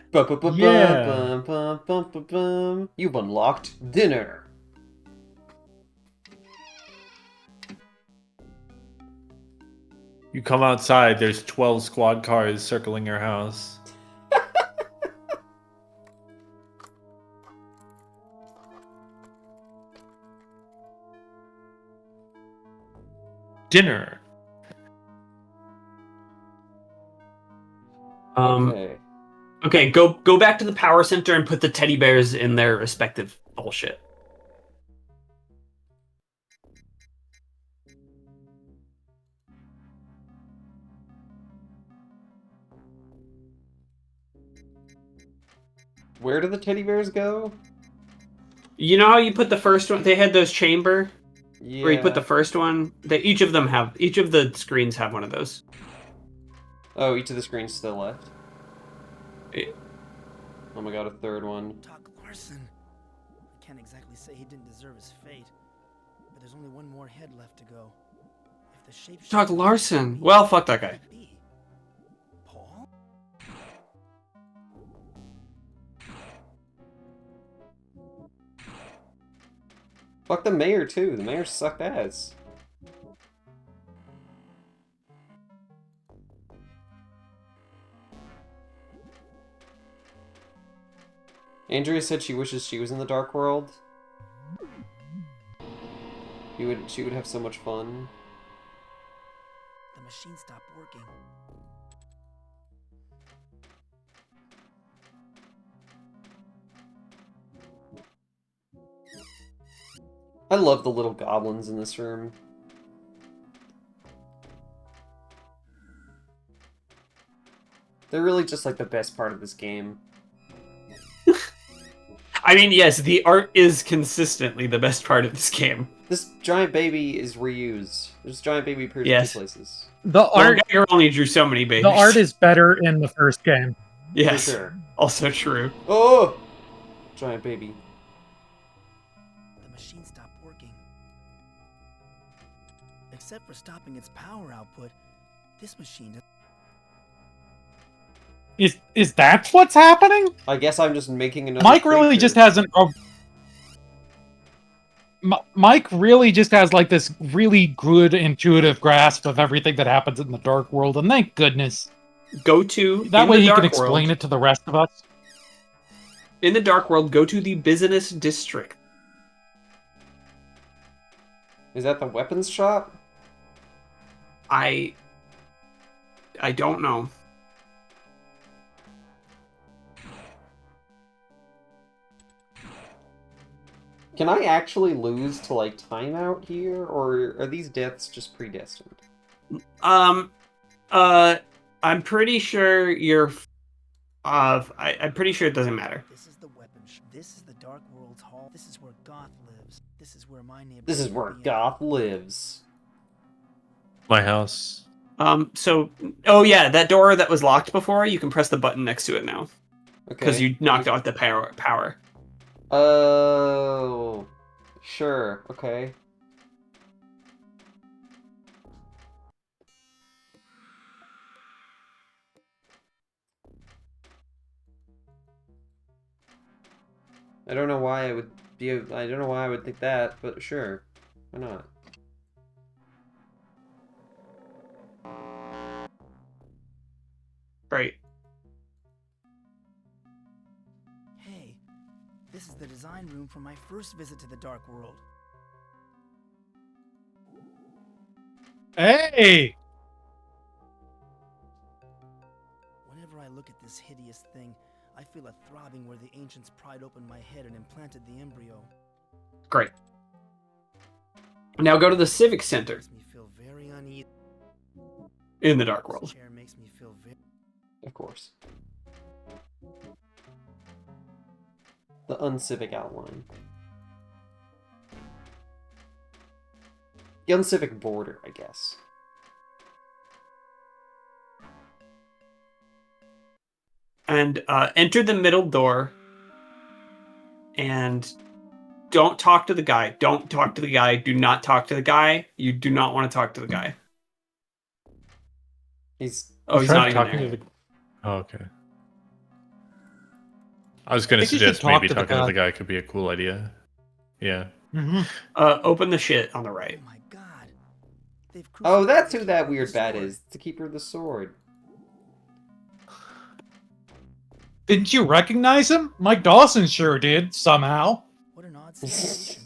You've unlocked dinner. You come outside, there's 12 squad cars circling your house. Dinner. Okay, go back to the power center and put the teddy bears in their respective bullshit. Where do the teddy bears go? You know how you put the first one? They had those chamber Yeah. where you put the first one. Each of the screens have one of those. Oh, each of the screens still left. Oh my god, a third one. Doc Larson. I can't exactly say he didn't deserve his fate, but there's only one more head left to go. If the shape Doc Larson. Well, fuck that guy. Paul? Fuck the mayor too. The mayor sucked ass. Andrea said she wishes she was in the Dark World. She would have so much fun. The machine stopped working. I love the little goblins in this room. They're really just like the best part of this game. I mean, yes, the art is consistently the best part of this game. This giant baby is reused. This giant baby appears Yes. in 2 places. The art. Geiger only drew so many babies. The art is better in the first game. Yes. For sure. Also true. Oh! Giant baby. The machine stopped working. Except for stopping its power output, this machine Is that what's happening? I guess I'm just making another Mike really creature. just has Mike really just has like this really good intuitive grasp of everything that happens in the Dark World, and thank goodness. Go to That in way the he can Dark explain World. it to the rest of us. In the Dark World, go to the business district. Is that the weapons shop? I don't know. Can I actually lose to, like, timeout here, or are these deaths just predestined? I'm pretty sure you're. I'm pretty sure it doesn't matter. This is the weapon. This is the Dark World's hall. This is where Goth lives. This is where my neighbor. This is where Goth lives. My house. So, oh yeah, that door that was locked before, you can press the button next to it now. Okay. Because you knocked out the power. Oh, sure. Okay. I don't know why I would be. I don't know why I would think that, but sure, why not? Right. Hey, this is the design room for my first visit to the Dark World. Hey! Whenever I look at this hideous thing, I feel a throbbing where the ancients pried open my head and implanted the embryo. Great. Now go to the Civic Center. Makes me feel very uneasy. In the Dark World. This chair makes me feel very... Of course. The uncivic outline. The uncivic border, I guess. And enter the middle door. And don't talk to the guy. Don't talk to the guy. Do not talk to the guy. You do not want to talk to the guy. He's not even there. Oh, okay. I was going to think you should suggest talk maybe to the talking to guy. the guy could be a cool idea. Yeah. Open the shit on the right. Oh my god. They've Oh, that's who crucified that the weird bat sword. is. The keeper of the sword. Didn't you recognize him? Mike Dawson sure did, somehow. What an odd situation.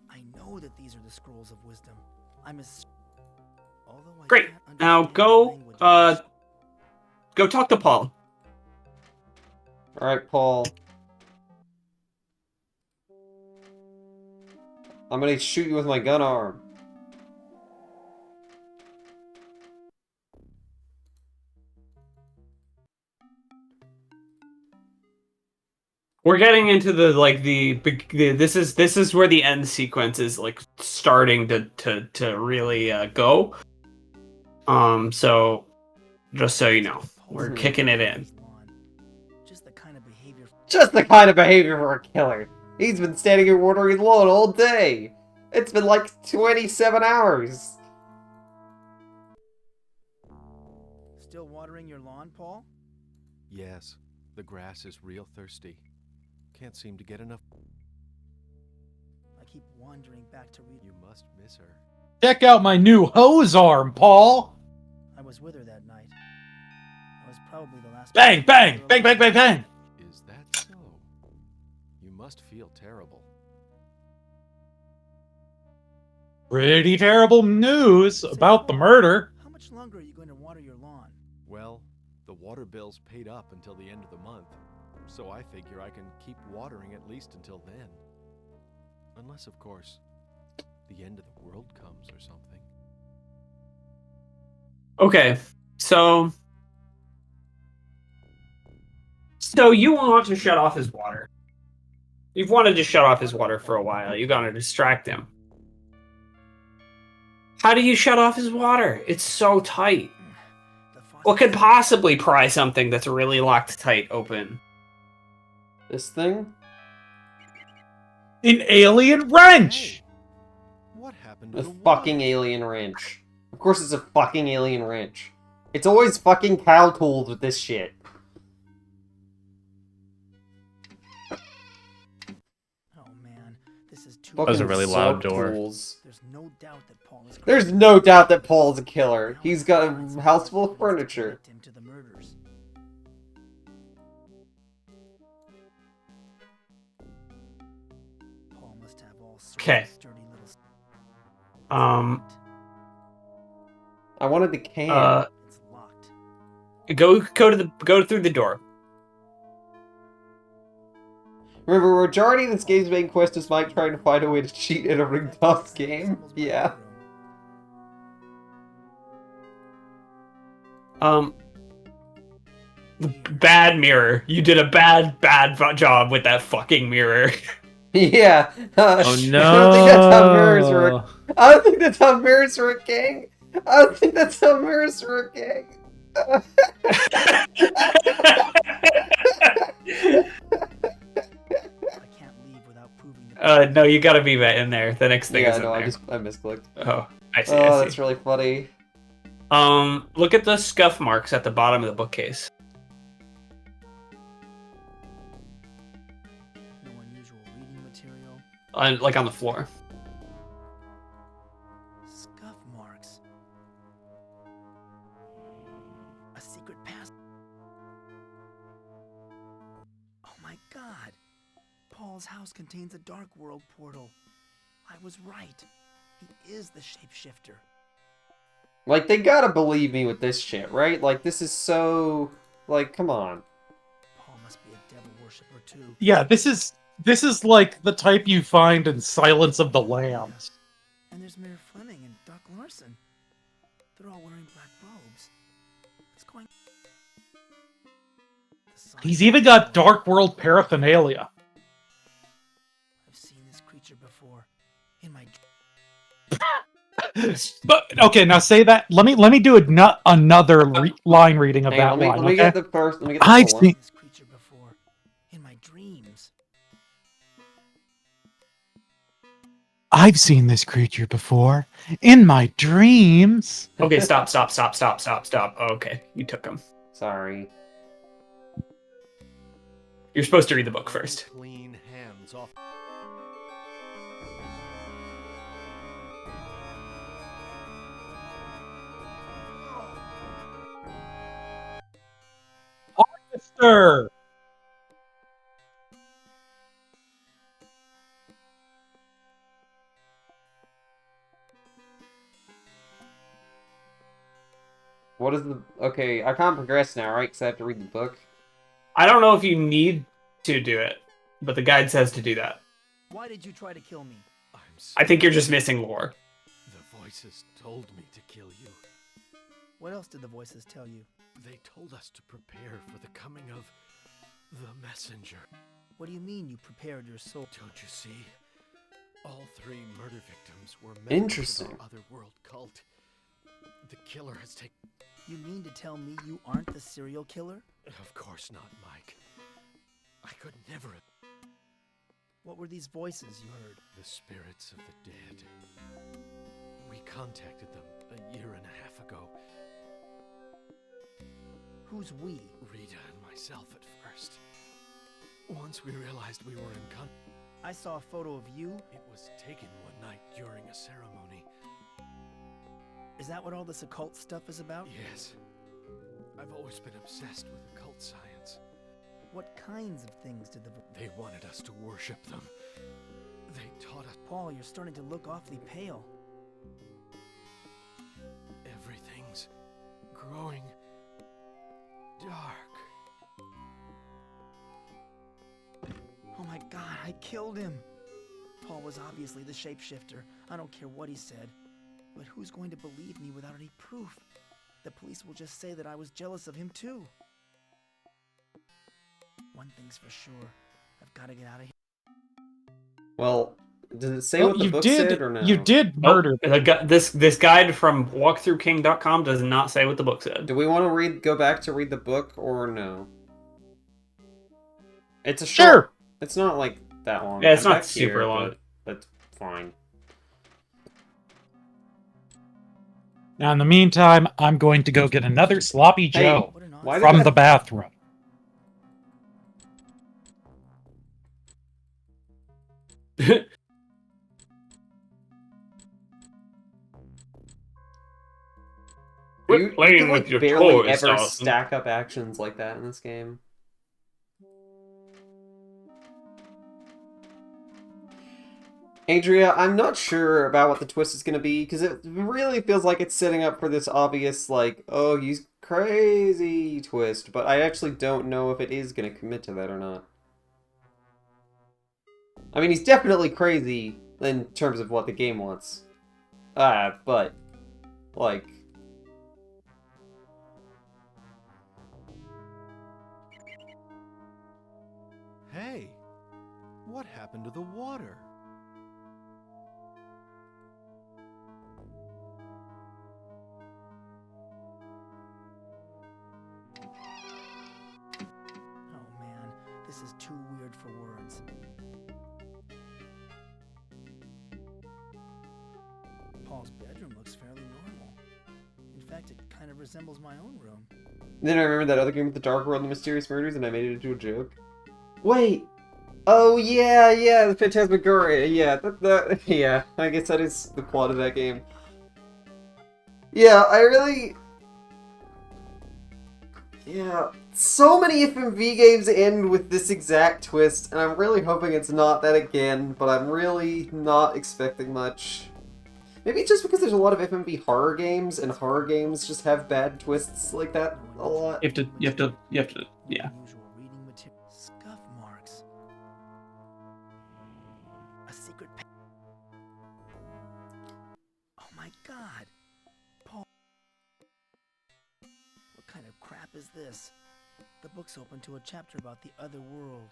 I know that these are the scrolls of wisdom. I'm as... Although I Great. can't Now understand the go language of this. go talk to Paul. Alright, Paul. I'm gonna shoot you with my gun arm. We're getting into the this is where the end sequence is like starting to really go. So just so you know, we're kicking it in. Just the kind of behavior... Just the kind of behavior for a killer. He's been standing here watering his lawn all day. It's been like 27 hours. Still watering your lawn, Paul? Yes, the grass is real thirsty. Can't seem to get enough. I keep wandering back to read... You must miss her. Check out my new hose arm, Paul! I was with her that night. I was probably the last... Bang, bang, bang, bang, bang, bang! Is that so? You must feel terrible. Pretty terrible news about the murder. How much longer are you going to water your lawn? Well, the water bill's paid up until the end of the month, so I figure I can keep watering at least until then. Unless, of course, the end of the world comes or something. Okay, so you want to shut off his water. You've wanted to shut off his water for a while. You're gonna distract him. How do you shut off his water? It's so tight. What could possibly pry something that's really locked tight open? This thing? An alien wrench! What happened A fucking alien wrench. Of course it's a fucking alien wrench. It's always fucking cow tools with this shit. Oh man, this is too... That was a really loud Fucking door. tools. There's no doubt that Paul is... There's no doubt that Paul's a killer. He's got a house full of furniture. him to the murders. Paul must have all sorts Okay. of sturdy little... I wanted the can. Go through the door. Remember, majority of this game's main quest is Mike trying to find a way to cheat in a ring toss game. Yeah. Bad mirror. You did a bad job with that fucking mirror. Yeah. Oh I don't think that's how mirrors work. no! I don't think that's how mirrors work, gang. I don't think that's how mirrors work, gang. No, you gotta be in there. The next thing is in no, there. I misclicked. Oh, I see. Oh, I see. that's really funny. Look at the scuff marks at the bottom of the bookcase. No unusual reading material. Like on the floor. Scuff marks. A secret pass. Oh my god. Paul's house contains a Dark World portal. I was right. He is the shapeshifter. Like, they gotta believe me with this shit, right? Like, this is so... Like, come on. Paul must be a devil worshipper too. Yeah, this is like the type you find in Silence of the Lambs. And there's Mayor Fleming and Doc Larson. They're all wearing black robes. What's going? He's even got Dark World paraphernalia. I've seen this creature before. In my But okay, now say that. Let me do another line reading of Hey, that let line. me Okay? get the first. Let me get the I've full seen. this creature before. In my dreams. I've seen this creature before in my dreams. Okay, stop. Oh, okay, you took him. Sorry. You're supposed to read the book first. Clean hands off. Harvester. What is the... Okay, I can't progress now, right? Because I have to read the book. I don't know if you need to do it, but the guide says to do that. Why did you try to kill me? I think you're just missing lore. The voices told me to kill you. What else did the voices tell you? They told us to prepare for the coming of the messenger. What do you mean you prepared your soul? Don't you see? All 3 murder victims were members Interesting. of our otherworld cult. The killer has taken... You mean to tell me you aren't the serial killer? Of course not, Mike. I could never have... What were these voices you heard? The spirits of the dead. We contacted them a year and a half ago. Who's we? Rita and myself at first. Once we realized we were in contact... I saw a photo of you. It was taken one night during a ceremony. Is that what all this occult stuff is about? Yes. I've always been obsessed with occult science. What kinds of things did the... They wanted us to worship them. They taught us... Paul, you're starting to look awfully pale. Everything's growing dark. Oh my god, I killed him! Paul was obviously the shapeshifter. I don't care what he said. But who's going to believe me without any proof? The police will just say that I was jealous of him too. One thing's for sure. I've got to get out of here. Well, does it say what the book said or no? You did murder. This guide from walkthroughking.com does not say what the book said. Do we want to go back to read the book or no? It's a short... Sure. It's not like that long. Yeah, it's I'm not back super here, long. but that's fine. Now, in the meantime, I'm going to go get another sloppy Joe why did from that- the bathroom. You playing can, like, with your barely toys, ever Dawson. stack up actions like that in this game. Adria, I'm not sure about what the twist is going to be, because it really feels like it's setting up for this obvious, like, oh, he's crazy twist, but I actually don't know if it is going to commit to that or not. I mean, he's definitely crazy in terms of what the game wants. But, like... Hey, what happened to the water? Oh man, this is too weird for words. Paul's bedroom looks fairly normal. In fact, it kind of resembles my own room. Then I remember that other game with the Dark World and the Mysterious Murders, and I made it into a joke. Wait! Oh yeah, the Phantasmagoria, yeah, I guess that is the plot of that game. Yeah, yeah, so many FMV games end with this exact twist, and I'm really hoping it's not that again, but I'm really not expecting much. Maybe it's just because there's a lot of FMV horror games, and horror games just have bad twists like that a lot. You have to, yeah. Scuff marks. A secret Oh my god! Paul. What kind of crap is this? The book's open to a chapter about the other world.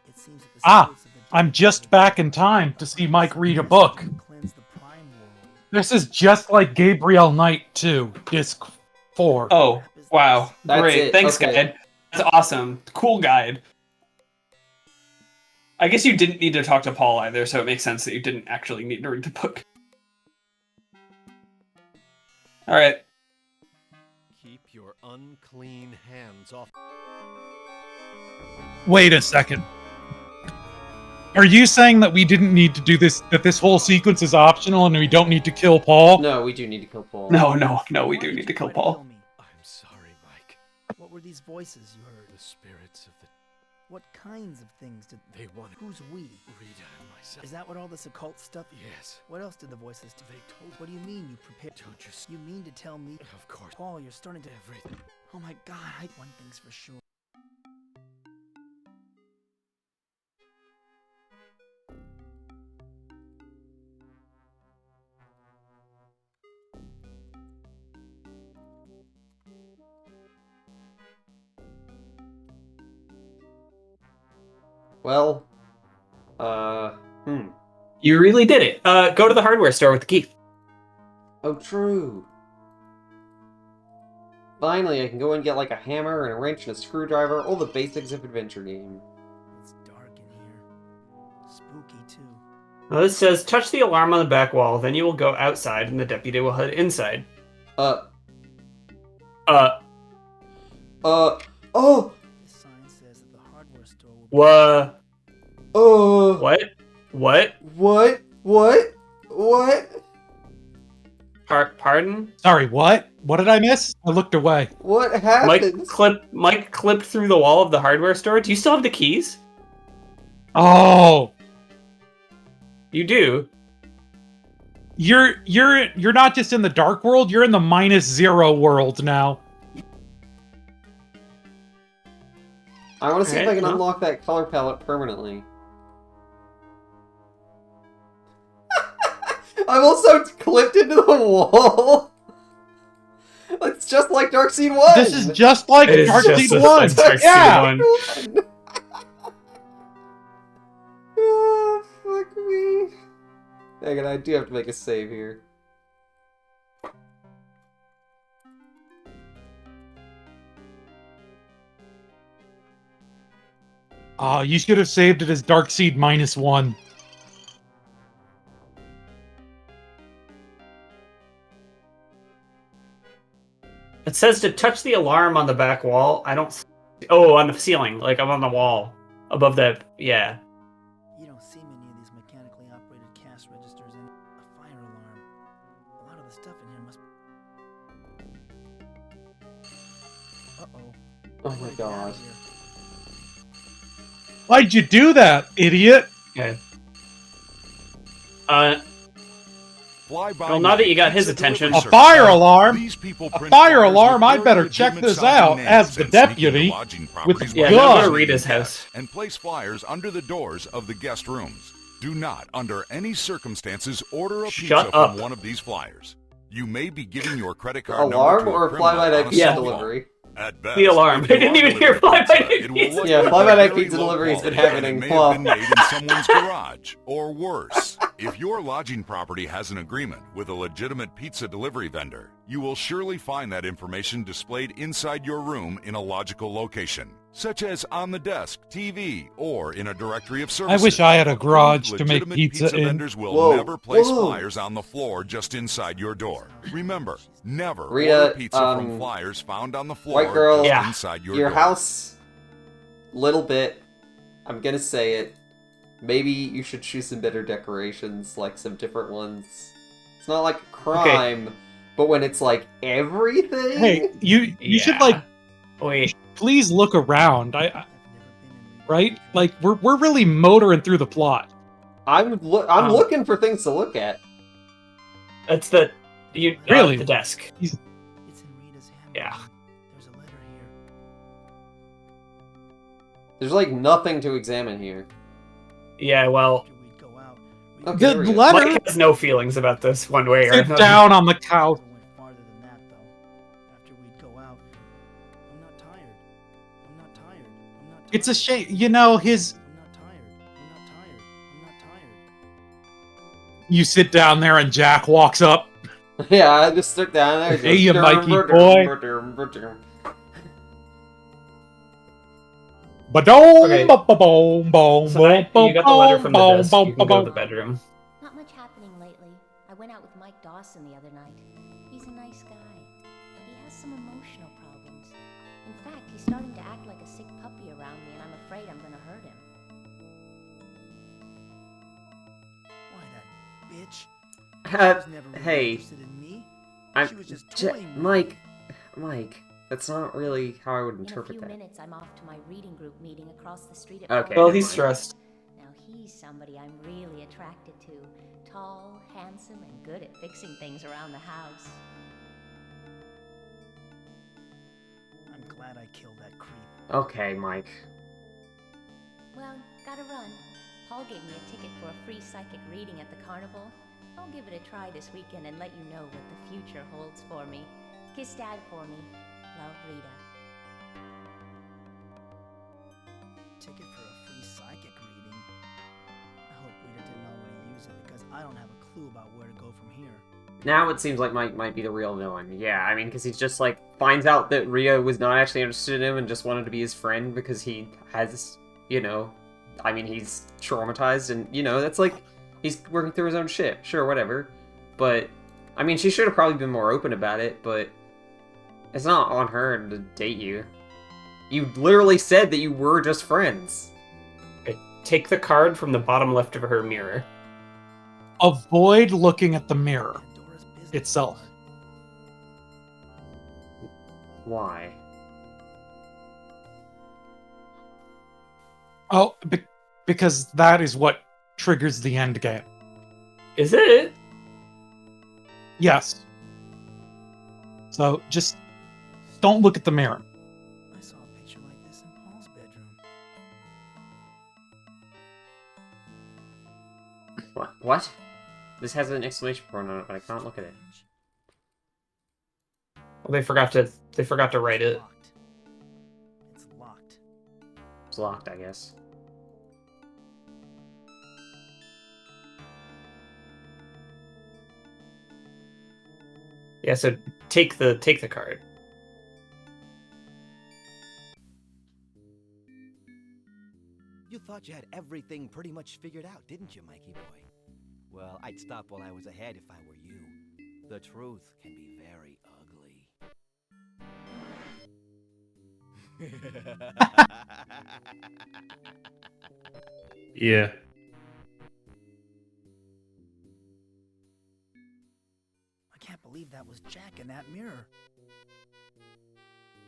It seems that the spirits of the I'm just back in time to see Mike read a book. cleanse the prime world. This is just like Gabriel Knight 2, Disc 4. Oh, wow. That's Great. it, Thanks, okay. guide. That's awesome. Cool guide. I guess you didn't need to talk to Paul either, so it makes sense that you didn't actually need to read the book. Alright. Keep your unclean hands off. Wait a second. Are you saying that we didn't need to do this, that this whole sequence is optional and we don't need to kill Paul? No, we do need to kill Paul. No, we do need to kill Paul. I'm sorry, Mike. What were these voices you heard? The spirits of the... What kinds of things did They wanted... Who's we? Rita and myself. Is that what all this occult stuff? Yes. What else did the voices do? They told... What do you mean you prepared? Don't just... You mean to tell me? Of course. Paul, you're starting to... Everything. Oh my god, one thing's for sure. Well, You really did it. Go to the hardware store with the key. Oh, true. Finally, I can go and get like a hammer and a wrench and a screwdriver, all the basics of adventure game. It's dark in here. Spooky, too. Now this says, touch the alarm on the back wall, then you will go outside and the deputy will head inside. Oh! This sign says that the hardware store will be... Oh! What? Pardon? Sorry, what? What did I miss? I looked away. What happened? Mike clipped through the wall of the hardware store. Do you still have the keys? Oh! You do? You're not just in the dark world, you're in the -0 world now. I want to see if I Alright, can well. unlock that color palette permanently. I'm also clipped into the wall. It's just like Darkseid 1. This is just like It is Darkseid just 1. Darkseid Yeah. 1. Oh, fuck me. Hang on, I do have to make a save here. Oh, you should have saved it as Darkseid -1. It says to touch the alarm on the back wall. I don't... Oh, on the ceiling. Like, I'm on the wall. Above that... Yeah. You don't see many of these mechanically operated cash registers in a fire alarm. A lot of the stuff in here must... Uh-oh. Oh my god. Why'd you do that, idiot? Okay. Well, now that you got his attention, A fire alarm? A fire alarm? I better check this out as the deputy with the Yeah, gun. now go to Rita's house. And place flyers under the doors of the guest rooms. Do not, under any circumstances, order a Shut pizza up. from one of these flyers. You may be giving your credit card Alarm number to or a criminal fly-by-night on a pizza cell phone. delivery? At best, The alarm. if I you didn't are even hear delivering fly-by-night pizza, it will pizza. look Yeah, like fly-by-night very pizza low delivery has been quality, and happening. It may Wow. have been made in someone's garage, or worse. If your lodging property has an agreement with a legitimate pizza delivery vendor, you will surely find that information displayed inside your room in a logical location, such as on the desk, TV, or in a directory of I services. wish I had a garage to make Legitimate pizza in. vendors will Whoa, never place whoa. flyers on the floor just inside your door. Remember, never Rita, order pizza from flyers found on the floor White girl, just inside your your door. house, little bit, I'm gonna say it, maybe you should choose some better decorations, like some different ones. It's not like a crime, but when it's like everything? Hey, you should like wait. Please look around. Right? Like we're really motoring through the plot. I'm looking for things to look at. That's the Really? the desk. Yeah. There's like nothing to examine here. Yeah, well, Okay, Good there we go. letter. Mike has no feelings about this one way or Sit another. down on the couch. It's a shame, you know, his. You sit down there and Jack walks up. Yeah, I just stuck down there. Hey, you Mikey boy. Ba-dom, Okay. ba-ba-boom, boom, So now boom, you got the letter from the boom, desk. boom, You can go to boom. the bedroom. Not much happening lately. I went out with Mike Dawson the other night. He's a nice guy, but he has some emotional problems. In fact, he's starting to act like a sick puppy around me, and I'm afraid I'm gonna hurt him. Why, that bitch? Hey, I'm Mike. That's not really how I would In a interpret few that. minutes, I'm off to my reading group meeting across the street at Okay. Well, never he's mind. stressed. Now he's somebody I'm really attracted to. Tall, handsome, and good at fixing things around the house. I'm glad I killed that creep. Okay, Mike. Well, gotta run. Paul gave me a ticket for a free psychic reading at the carnival. I'll give it a try this weekend and let you know what the future holds for me. Kiss Dad for me. Love, Rita. Ticket for a free psychic reading? I hope Rita didn't already use it because I don't have a clue about where to go from here. Now it seems like Mike might be the real villain. Yeah, I mean, because he's just like finds out that Ria was not actually interested in him and just wanted to be his friend because he has, you know, I mean, he's traumatized and, you know, that's like, he's working through his own shit. Sure, whatever. But, I mean, she should have probably been more open about it, but it's not on her to date you. You literally said that you were just friends. Okay, take the card from the bottom left of her mirror. Avoid looking at the mirror itself. Why? Oh, because that is what triggers the end game. Is it? Yes. So just don't look at the mirror. I saw a picture like this in Paul's bedroom. What? This has an exclamation point on it, but I can't look at it. Well, they forgot to write it. It's locked. It's locked, I guess. Yeah, so take the card. You thought you had everything pretty much figured out, didn't you, Mikey boy? Well, I'd stop while I was ahead if I were you. The truth can be very ugly. Yeah. I can't believe that was Jack in that mirror.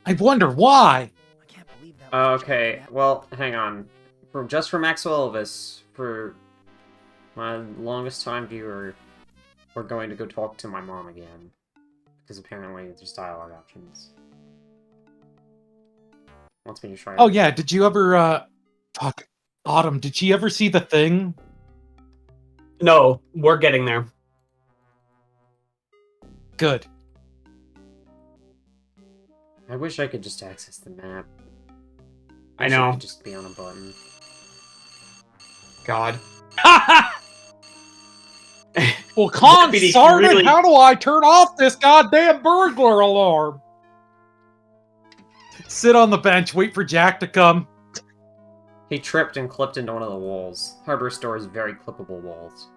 I wonder why. I can't believe that was Okay, well, hang on. From Maxwell Elvis, for My longest time viewer, we're going to go talk to my mom again. Because apparently there's dialogue options. Wants me to try. Oh yeah, did you ever fuck Autumn, did she ever see The Thing? No, we're getting there. Good. I wish I could just access the map. I know. It could just be on a button. God. Well, Con Deputy, started. really- How do I turn off this goddamn burglar alarm? Sit on the bench, wait for Jack to come. He tripped and clipped into one of the walls. Hardware store has very clippable walls.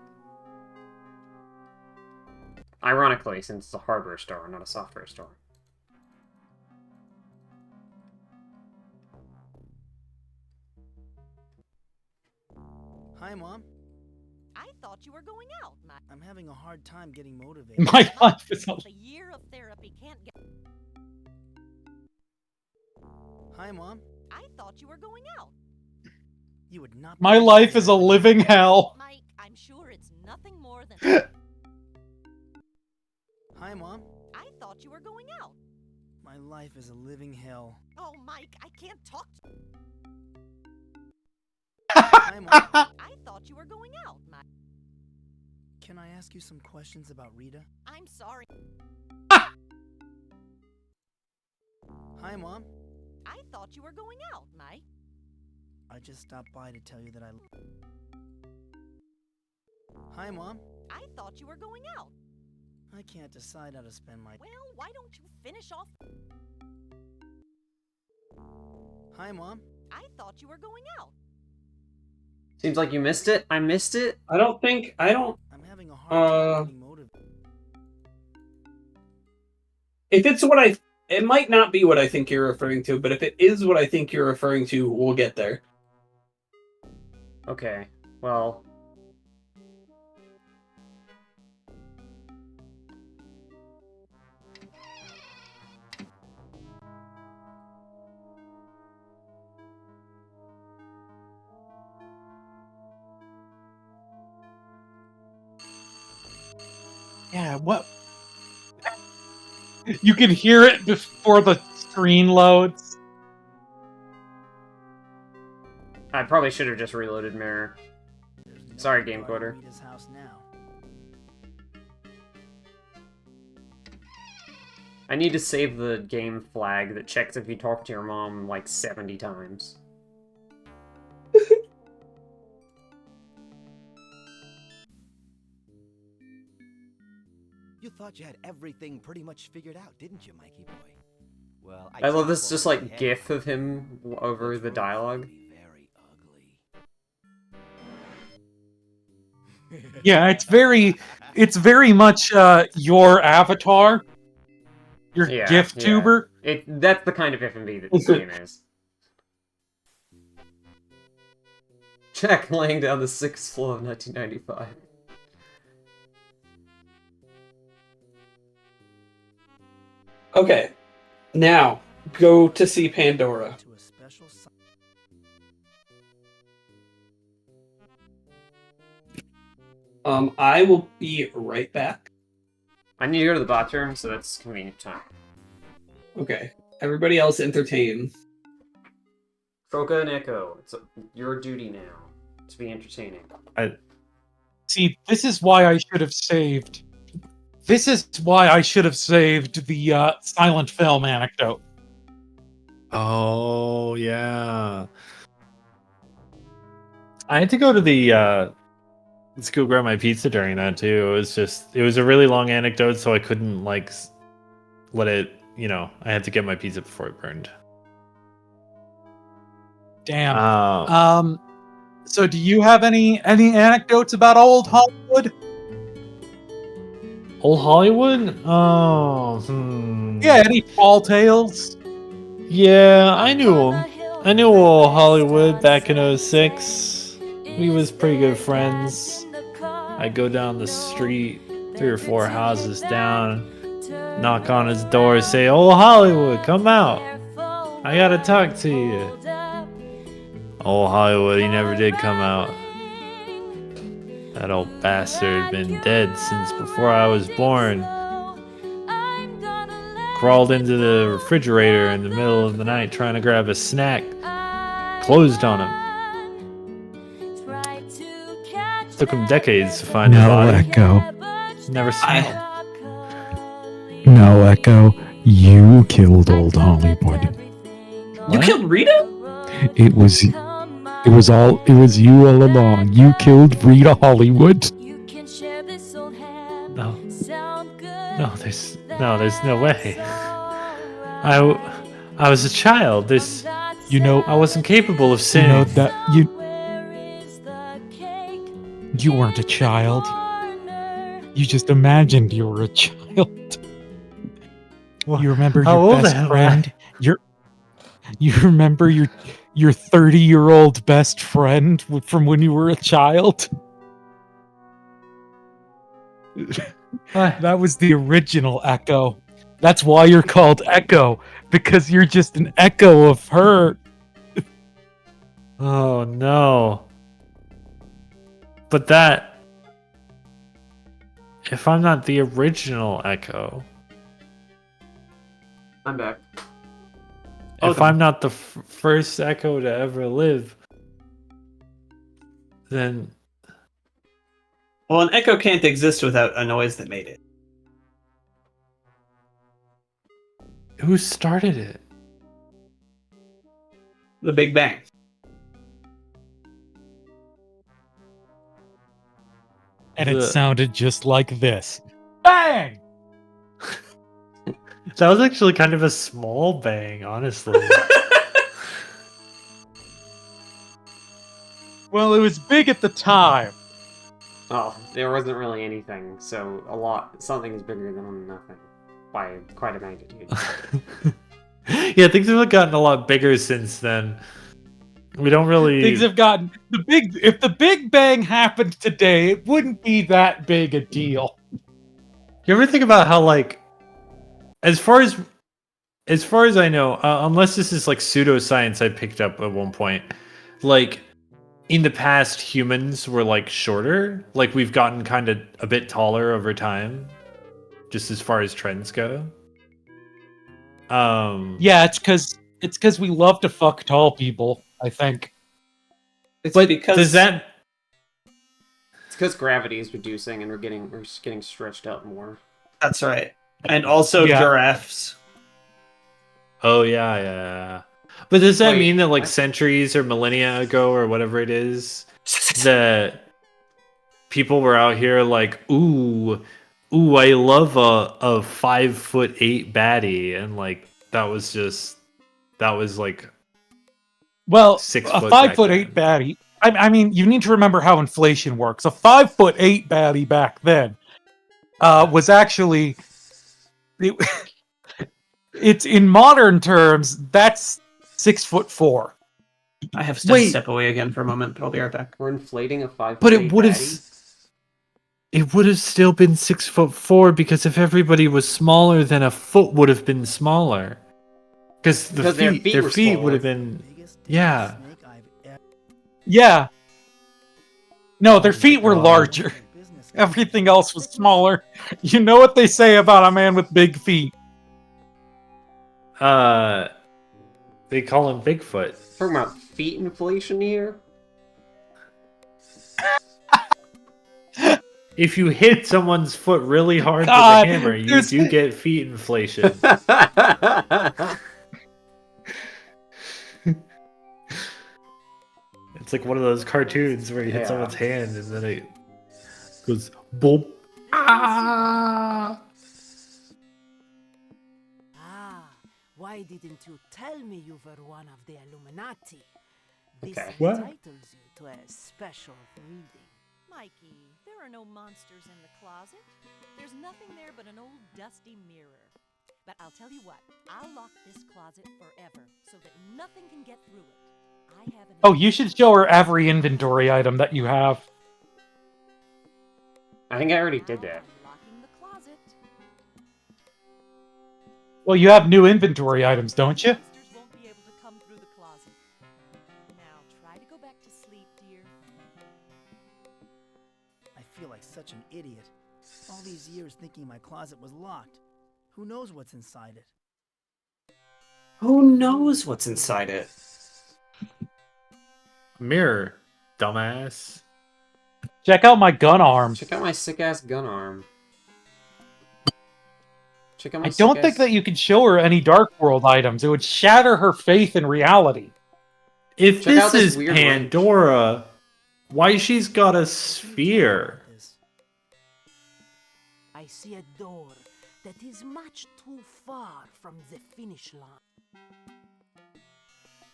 Ironically, since it's a hardware store, not a software store. Hi, Mom. I thought you were going out, Mike. I'm having a hard time getting motivated. My life is a... A year of therapy can't get... Hi, Mom. I thought you were going out. You would not. My life is a living hell. Mike, I'm sure it's nothing more than... Hi, Mom. I thought you were going out. My life is a living hell. Oh, Mike, I can't talk to... Hi, Mom. I thought you were going out, Mike. Can I ask you some questions about Rita? I'm sorry. Hi, Mom. I thought you were going out, Mike. I just stopped by to tell you that I... Hi, Mom. I thought you were going out. I can't decide how to spend my... Well, why don't you finish off... Hi, Mom. I thought you were going out. Seems like you missed it. I missed it. I don't... I'm having a hard time getting motivated. If it's what I... It might not be what I think you're referring to, but if it is what I think you're referring to, we'll get there. Okay, well... Yeah, what? You can hear it before the screen loads. I probably should have just reloaded Mirror. Sorry, Game Coder. Rita's house now. I need to save the game flag that checks if you talk to your mom like 70 times. You thought you had everything pretty much figured out, didn't you, Mikey boy? Well, I love this just like gif of him over the dialogue. Yeah, it's very much your avatar. Your GIF tuber. That's the kind of FMV that this game is. Jack laying down the 6th floor of 1995. Okay, now go to see Pandora. To a special I will be right back. I need to go to the bathroom, so that's convenient time. Okay, everybody else entertain. Troka and Echo, it's your duty now to be entertaining. See, this is why I should have saved. This is why I should have saved the silent film anecdote. Oh, yeah. I had to go to the let's go grab my pizza during that too. It was a really long anecdote, so I couldn't like let it, I had to get my pizza before it burned. Damn. So do you have any anecdotes about old Hollywood? Old Hollywood? Oh, Yeah, any tall tales? Yeah, I knew him. I knew old Hollywood back in 06. We was pretty good friends. I'd go down the street, 3 or 4 houses down, knock on his door, say, "Old Hollywood, come out. I gotta talk to you." Old Hollywood, he never did come out. That old bastard had been dead since before I was born. Crawled into the refrigerator in the middle of the night trying to grab a snack. Closed on him. Took him decades to find his No, body. Echo. Never seen him. No, Echo. You killed old Hollywood. You killed Rita? It was you all along. You killed Rita Hollywood. No. No, there's no way. I was a child. I wasn't capable of sinning. You know that you weren't a child. You just imagined you were a child. You remember how your old best am I? friend? You remember your 30-year-old best friend from when you were a child? That was the original Echo. That's why you're called Echo, because you're just an echo of her. Oh no. But that... If I'm not the original Echo... I'm back. If I'm not the first Echo to ever live, then... Well, an echo can't exist without a noise that made it. Who started it? The Big Bang. And it sounded just like this. Bang! That was actually kind of a small bang, honestly. Well, it was big at the time. Oh, there wasn't really anything, so something is bigger than nothing by quite a magnitude. Yeah, things have gotten a lot bigger since then. We don't really... Things have gotten if the Big Bang happened today, it wouldn't be that big a deal. You ever think about how, like, as far as I know, unless this is like pseudoscience I picked up at one point, like in the past humans were like shorter, like we've gotten kind of a bit taller over time, just as far as trends go. Yeah, it's because we love to fuck tall people, I think. It's because does that... It's because gravity is reducing and we're just getting stretched out more. That's right. And also giraffes. Oh yeah. But does that mean that like centuries or millennia ago or whatever it is, that people were out here like, ooh, I love a 5'8" baddie, and like that was like, well, 6 a foot 5'8" baddie. I mean, you need to remember how inflation works. A 5'8" baddie back then was actually it's in modern terms that's 6'4". I have to step away again for a moment, but I'll be right back. We're inflating a 5'8" but it would have baddie? still been 6'4" because if everybody was smaller, then a foot would have been smaller. Because their feet would have been, yeah. Yeah. No, their feet were larger. Everything else was smaller. You know what they say about a man with big feet? They call him Bigfoot. Talking about feet inflation here? If you hit someone's foot really hard with God, a hammer, you do get feet inflation. It's like one of those cartoons where you hit someone's hand and then it goes boop. Ah! Why didn't you tell me you were one of the Illuminati? This What? entitles you to a special reading. Mikey, there are no monsters in the closet. There's nothing there but an old dusty mirror. But I'll tell you what, I'll lock this closet forever so that nothing can get through it. I have an Oh, you should show her every inventory item that you have. I think I already did that. locking the closet. Well, you have new inventory items, don't you? Monsters won't be able to come through the closet. Now try to go back to sleep, dear. years thinking my closet was locked. Who knows what's inside it? Who knows what's inside it? Mirror, dumbass. Check out my gun arm. Check out my sick ass gun arm. Check out my I don't sick think ass- that you could show her any Dark World items. It would shatter her faith in reality. If Check out this this is weird wrench. Pandora, why she's got a sphere? I see a door that is much too far from the finish line.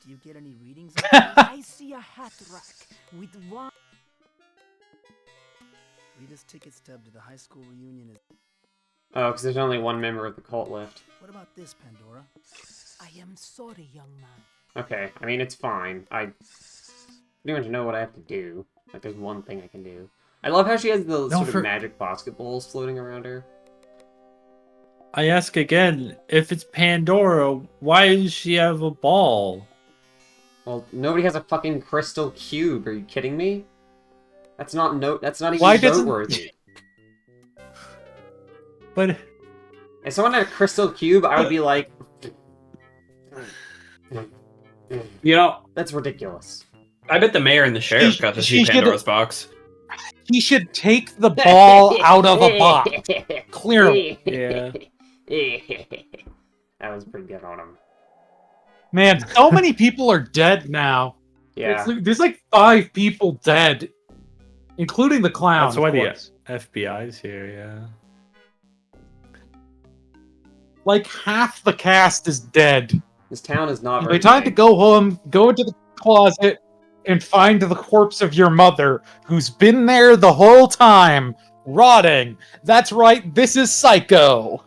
Do you get any readings? I see a hat rack with one. Rita's ticket stub to the high school reunion is. Oh, because there's only one member of the cult left. What about this, Pandora? I am sorry, young man. Okay, I mean, it's fine. I don't even know what I have to do. Like, there's one thing I can do. I love how she has the sort of magic basketballs floating around her. I ask again, if it's Pandora, why does she have a ball? Well, nobody has a fucking crystal cube. Are you kidding me? That's not That's not even Why doesn't- noteworthy. But if someone had a crystal cube, I would be like, You know, that's ridiculous. I bet the mayor and the sheriff got to see she should- Pandora's box. He should take the ball out of a box. Clearly. Yeah. That was pretty good on him. Man, so many people are dead now. Yeah. There's like 5 people dead, including the clown. That's why of the course. FBI's here, yeah. Like half the cast is dead. This town is not It'll very be time to big. go home, go into the closet, and find the corpse of your mother, who's been there the whole time, rotting. That's right, this is Psycho.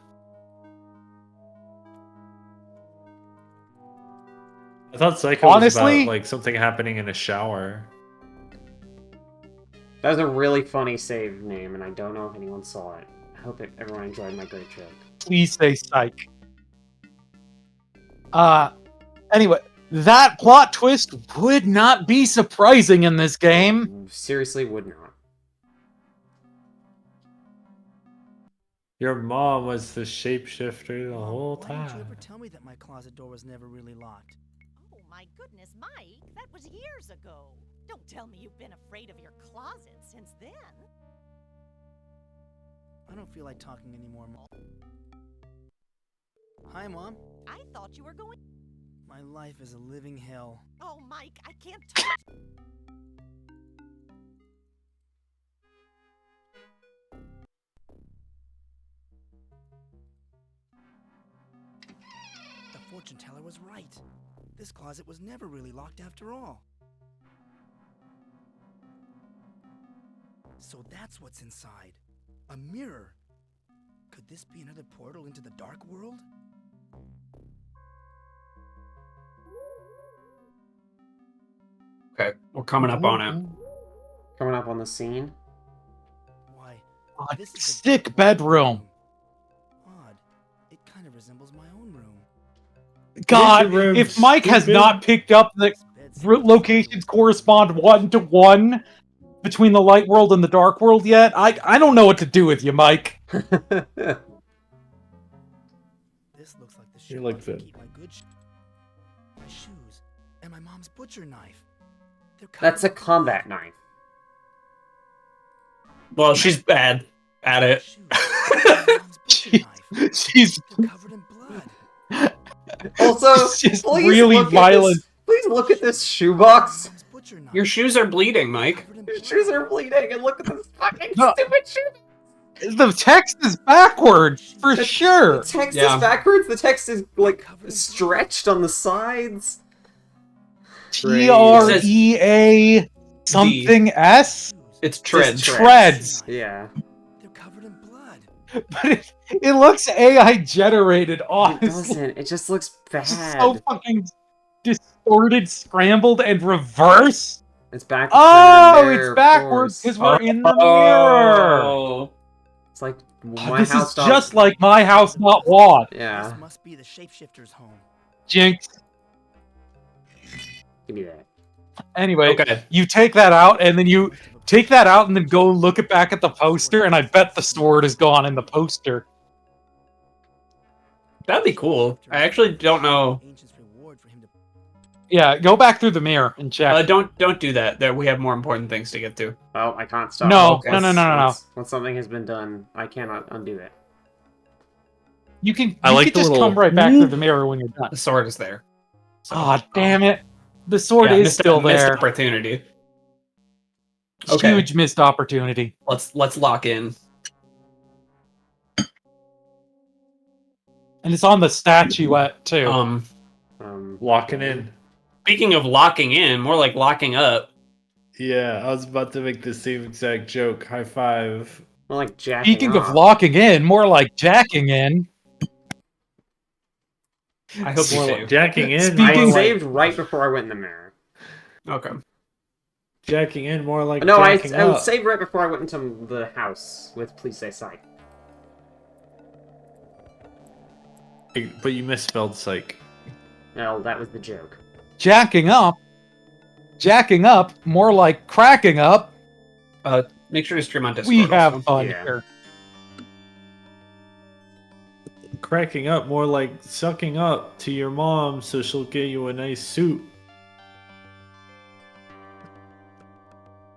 I thought Psycho was Honestly- about like something happening in a shower. That was a really funny save name, and I don't know if anyone saw it. I hope everyone enjoyed my great joke. Please say Psych. Anyway, that plot twist would not be surprising in this game. Seriously, would not. Your mom was the shapeshifter the whole Why didn't you time. ever tell me that my closet door was never really locked? Oh my goodness, Mike, that was years ago. Don't tell me you've been afraid of your closet since then. I don't feel like talking anymore, Mom. Hi, Mom. I thought you were going. My life is a living hell. Oh, Mike, I can't talk. The fortune teller was right. This closet was never really locked after all. So that's what's inside. A mirror. Could this be another portal into the dark world? Okay, we're coming up on it. Coming up on the scene. Why, A this is a sick dark bedroom. odd. It kind of resembles my own room. God, room, if Mike has stupid. not picked up the locations correspond 1-to-1 between the light world and the dark world yet, I don't know what to do with you, Mike. This looks like the You shoe like I can that. keep my good my shoes and my mom's butcher knife. They're That's a covered in combat knife. Well, she's bad at it. shoes and my mom's butcher knife. She's They're covered in blood. Also, She's just please really look at violent. this- please look at this shoebox. Mom's butcher knife. Your shoes are bleeding, Mike. Covered in Your blood. shoes are bleeding, and look at this fucking No. stupid shoe. The text is backwards, for sure. The text Yeah. is backwards. The text is like stretched on the sides. TREA something S? It's treads. Just Treads. Yeah. They're covered in blood. But it looks AI generated, It honestly. doesn't. It just looks bad. It's so fucking distorted, scrambled, and reversed. It's backwards. Oh, in the mirror, it's of backwards course. because we're in the mirror. Oh. It's like my This house. is just like my house, not WAD. Yeah. This must be the shapeshifter's home. Jinx. Give me that. Anyway, Okay. you take that out, and then you Take that out and then go look it back at the poster, and I bet the sword is gone in the poster. That'd be cool. I actually don't know. Yeah, go back through the mirror and check. Don't do that. There, we have more important things to get to. Oh, I can't stop. No, no. Once something has been done, I cannot undo it. You can. I You like can the just little- come right back through the mirror when you're done. The sword is there. Ah, damn it! The sword Yeah, is missed- still missed there. opportunity. Okay. Huge missed opportunity. Let's lock in. And it's on the statuette too. Locking in. Speaking of locking in, more like locking up. Yeah, I was about to make the same exact joke. High five. More like jacking Speaking of off. locking in, more like jacking in. I hope you saved. Jacking in. I more like- saved right before I went in the mirror. Okay. Jacking in, more like No, I jacking up. saved right before I went into the house with Please Stay Psych. But you misspelled psych. No, that was the joke. Jacking up. Jacking up, more like cracking up. Make sure to stream on Discord. We have also. fun Yeah. here. Cracking up, more like sucking up to your mom so she'll get you a nice suit.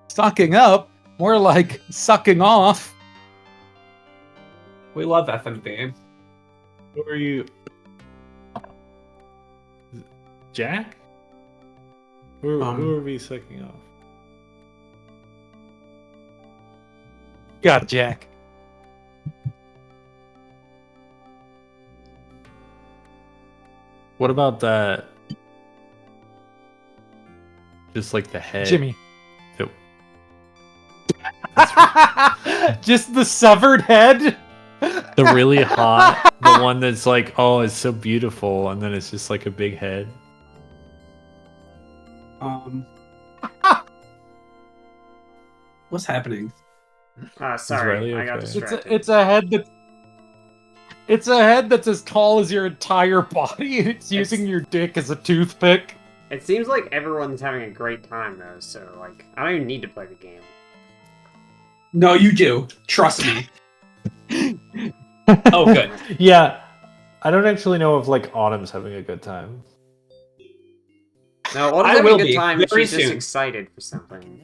Sucking up, more like sucking off. We love FMV. Who are you? Jack? Who are we sucking off? Got Jack. What about that? Just like the head. Jimmy. The, Just the severed head. the really hot, the one that's like, oh, it's so beautiful, and then it's just like a big head. What's happening? Sorry, Riley I got okay? distracted. It's a head that. It's a head that's as tall as your entire body, and it's using your dick as a toothpick. It seems like everyone's having a great time though, so like I don't even need to play the game. No, you do. Trust me. Oh, good. Yeah, I don't actually know if like Autumn's having a good time. No, Autumn's I having will a good be, time. very She's just soon. excited for something.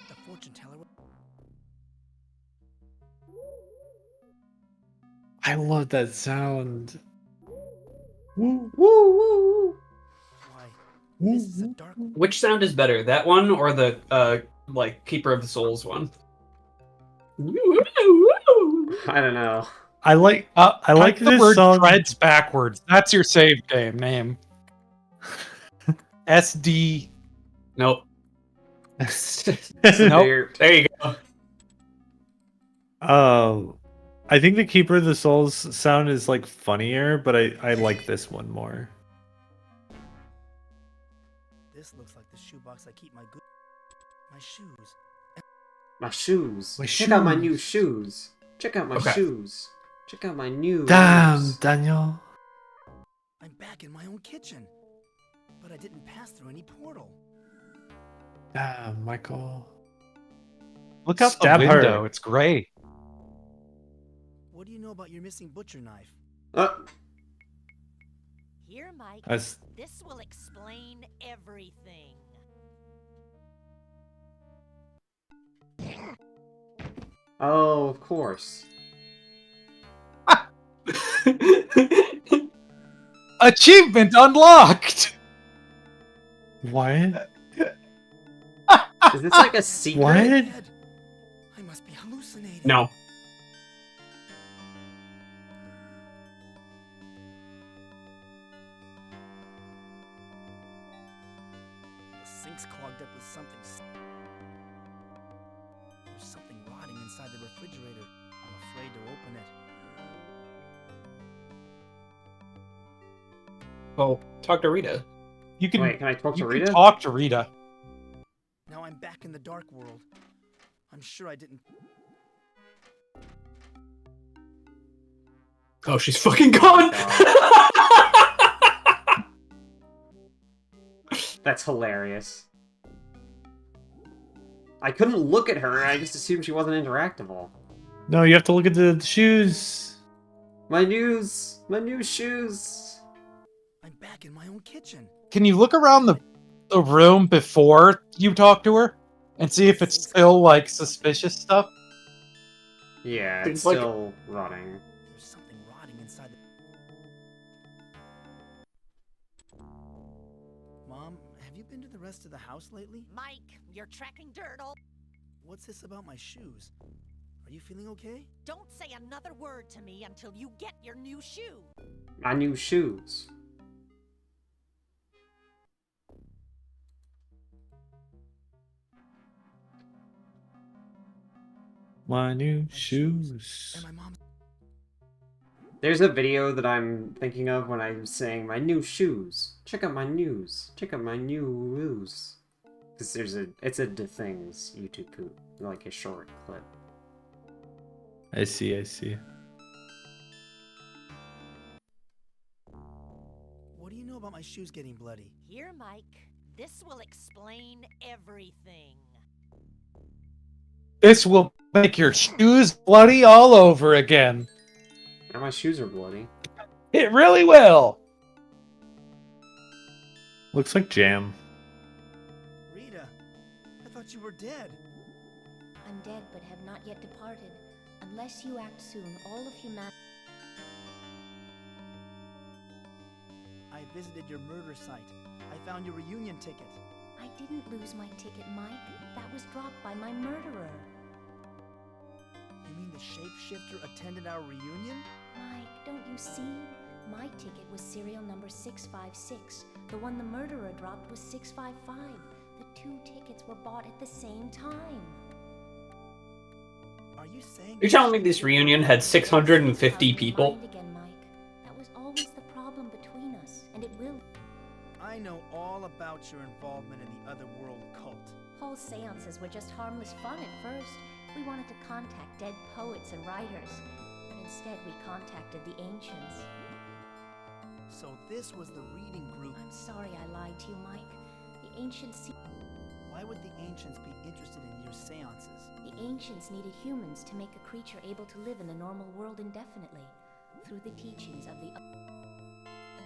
The fortune teller. I love that sound. Woo woo. This is a dark. Which sound is better, that one or the like Keeper of the Souls one? I don't know. I like Type the this word song. Dreads backwards. That's your save game name. SD. Nope. Nope. There you go. I think the Keeper of the Souls sound is like funnier, but I like this one more. This looks like the shoebox I keep my shoes. My shoes. My Check out my shoes. new shoes. Check out my Okay. shoes. Check out my new. Damn, shoes. Daniel. I'm back in my own kitchen, but I didn't pass through any portal. Damn, Michael. Look out Stab the her. window. It's gray. What do you know about your missing butcher knife? Here, Mike. That's- This will explain everything. Oh, of course. Achievement unlocked. What? Is this like a secret? What? I must be hallucinating. No. The sink's clogged up with something. There's something rotting inside the refrigerator. I'm afraid to open it. Well, talk to Rita. You can. Wait, can I talk to you Rita? Can talk to Rita. Now I'm back in the dark world. I'm sure I didn't. Oh, she's fucking gone. That's hilarious. I couldn't look at her. I just assumed she wasn't interactable. No, you have to look at the shoes. My new shoes. I'm back in my own kitchen. Can you look around the room before you talk to her and see if it's still like suspicious stuff? Yeah, It's it's like- still running. There's something rotting inside the. Mom, have you been to the rest of the house lately? Mike, you're tracking dirt all. What's this about my shoes? Are you feeling okay? Don't say another word to me until you get your new shoe. My new shoes. My new shoes. There's a video that I'm thinking of when I'm saying my new shoes. Check out my news. Check out my news. Because it's a The Things YouTube poop, like a short clip. I see. What do you know about my shoes getting bloody? Here, Mike, this will explain everything. This will make your shoes bloody all over again. Now my shoes are bloody. It really will. Looks like jam. Rita, I thought you were dead. I'm dead, but have not yet departed. Unless you act soon, all of humanity. I visited your murder site. I found your reunion ticket. I didn't lose my ticket, Mike. That was dropped by my murderer. You mean the shapeshifter attended our reunion? Mike, don't you see? My ticket was serial number 656. The one the murderer dropped was 655. The two tickets were bought at the same time. Are you saying You're telling me this reunion had 650 people? Mind again, Mike. That was always the problem between us, and it will. I know all about your involvement in the Otherworld cult. Whole seances were just harmless fun at first. We wanted to contact dead poets and writers, but instead we contacted the Ancients. So this was the reading group. I'm sorry I lied to you, Mike. The Ancients Why would the Ancients be interested in your seances? The Ancients needed humans to make a creature able to live in the normal world indefinitely, through the teachings of the...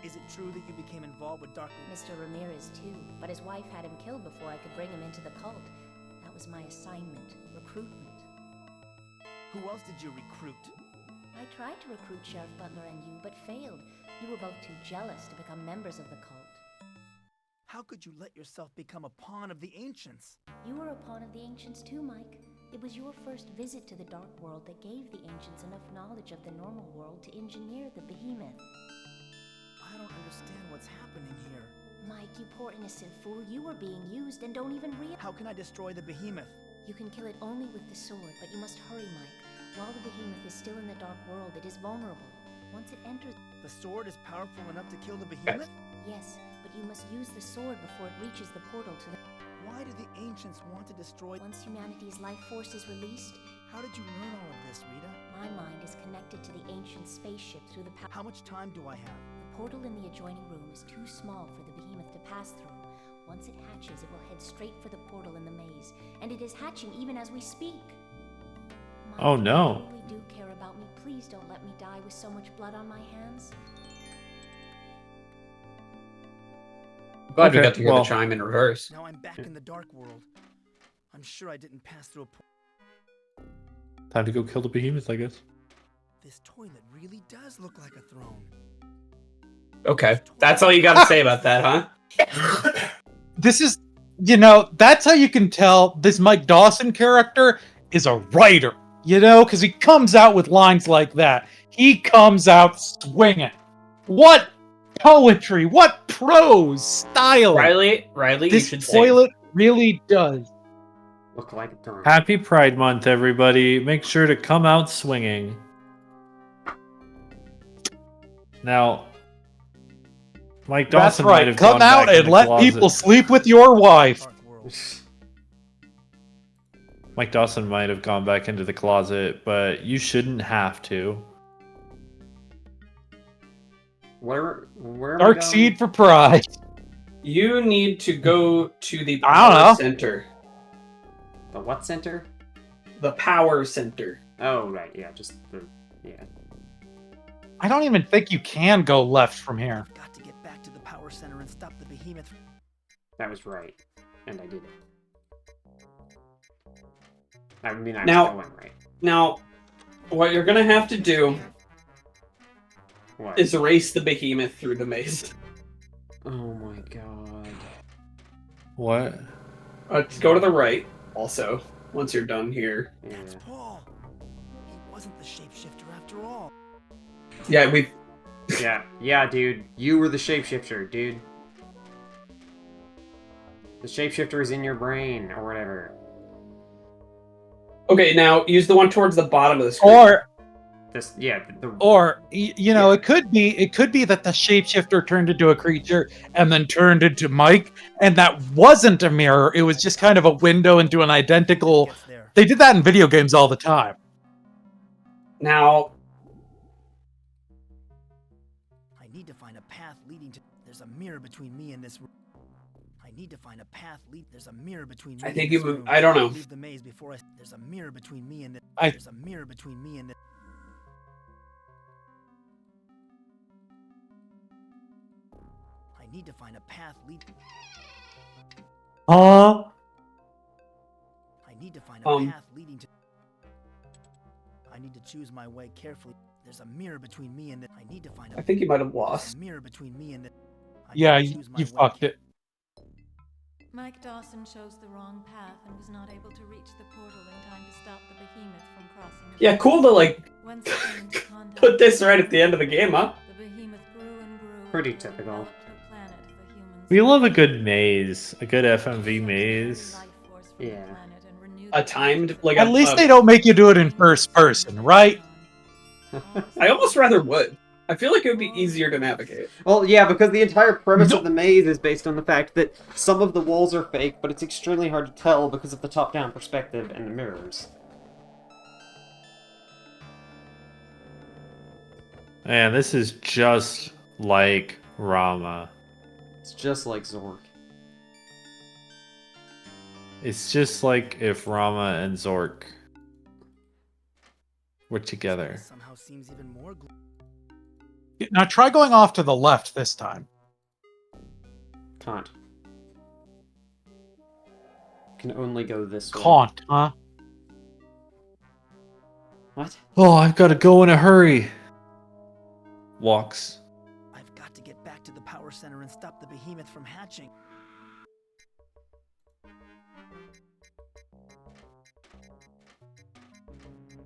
Is it true that you became involved with Dark... Mr. Ramirez too, but his wife had him killed before I could bring him into the cult. That was my assignment, recruitment. Who else did you recruit? I tried to recruit Sheriff Butler and you, but failed. You were both too jealous to become members of the cult. How could you let yourself become a pawn of the Ancients? You were a pawn of the Ancients too, Mike. It was your first visit to the Dark World that gave the Ancients enough knowledge of the normal world to engineer the Behemoth. I don't understand what's happening here. Mike, you poor innocent fool, you were being used and don't even realize. How can I destroy the Behemoth? You can kill it only with the sword, but you must hurry, Mike. While the Behemoth is still in the Dark World, it is vulnerable. Once it enters... The sword is powerful enough to kill the Behemoth? Yes, but you must use the sword before it reaches the portal to the... Why do the Ancients want to destroy... Once humanity's life force is released... How did you learn all of this, Rita? My mind is connected to the ancient spaceship through the... How much time do I have? The portal in the adjoining room is too small for the Behemoth to pass through. Once it hatches, it will head straight for the portal in the maze. And it is hatching even as we speak. Mike, Oh, no. If you really do care about me, please don't let me die with so much blood on my hands. Glad we Okay, got to hear well- the chime in reverse. Now I'm back in the Dark World. I'm sure I didn't pass through a... Time to go kill the behemoth, I guess. This toilet really does look like a throne. Okay, that's all you got to say about that, huh? This is, you know, that's how you can tell this Mike Dawson character is a writer, you know, because he comes out with lines like that. He comes out swinging. What poetry, what prose style. Riley, This you should toilet really does. Look like a throne. Happy Pride Month, everybody. Make sure to come out swinging. Now, Mike That's Dawson might right. have Come gone out back in and the let closet. people sleep with your wife. Mike Dawson might have gone back into the closet, but you shouldn't have to. Where am I Dark going? seed for pride. You need to go to the I don't power know. center. The what center? The power center. Oh, right. Yeah, just the... Yeah. I don't even think you can go left from here. Got to get back to the power center and stop the behemoth. That was right. And I did it. I mean, I Now- was going right. Now, what you're gonna have to do What? is race the behemoth through the maze. Oh my god. What? Go to the right, also, once you're done here. Yeah. Paul. He wasn't the shapeshifter after all. Yeah, we. Yeah, dude. You were the shapeshifter, dude. The shapeshifter is in your brain, or whatever. Okay, now use the one towards the bottom of the screen. Or This, yeah, you know, it could be that the shapeshifter turned into a creature and then turned into Mike, and that wasn't a mirror. It was just kind of a window into an identical. They did that in video games all the time. Now, I need to find a path leading to. There's a mirror between me and this room. I need to find a path lead. There's a mirror between me. I and think this you. room. I don't know. Leave the maze before I. There's a mirror between me and the. I- There's a mirror between me and the. I need to find a path lead. Huh? I need to find a path leading to. I need to choose my way carefully. There's a mirror between me and the. I need to find a. I think you might have There's lost. a mirror between me and the. I Yeah, need to you, choose my you way fucked it. Mike Dawson chose the wrong path and was not able to reach the portal in time to stop the behemoth from crossing. the Yeah, cool to like Once it came into contact put this right at the end of the game, huh? the behemoth grew and grew. Pretty typical. Developed the planet the humans We love a good maze, a good FMV maze. Yeah. A timed like At a, least a- they don't make you do it in first person, right? I almost rather would. I feel like it would be easier to navigate. Well, yeah, because the entire premise of the maze is based on the fact that some of the walls are fake, but it's extremely hard to tell because of the top-down perspective and the mirrors. Man, this is just like Rama. It's just like Zork. It's just like if Rama and Zork were together. Somehow seems even more. Now try going off to the left this time. Can't. Can only go this way. Can't, huh? What? Oh, I've got to go in a hurry. Walks. I've got to get back to the power center and stop the behemoth from hatching.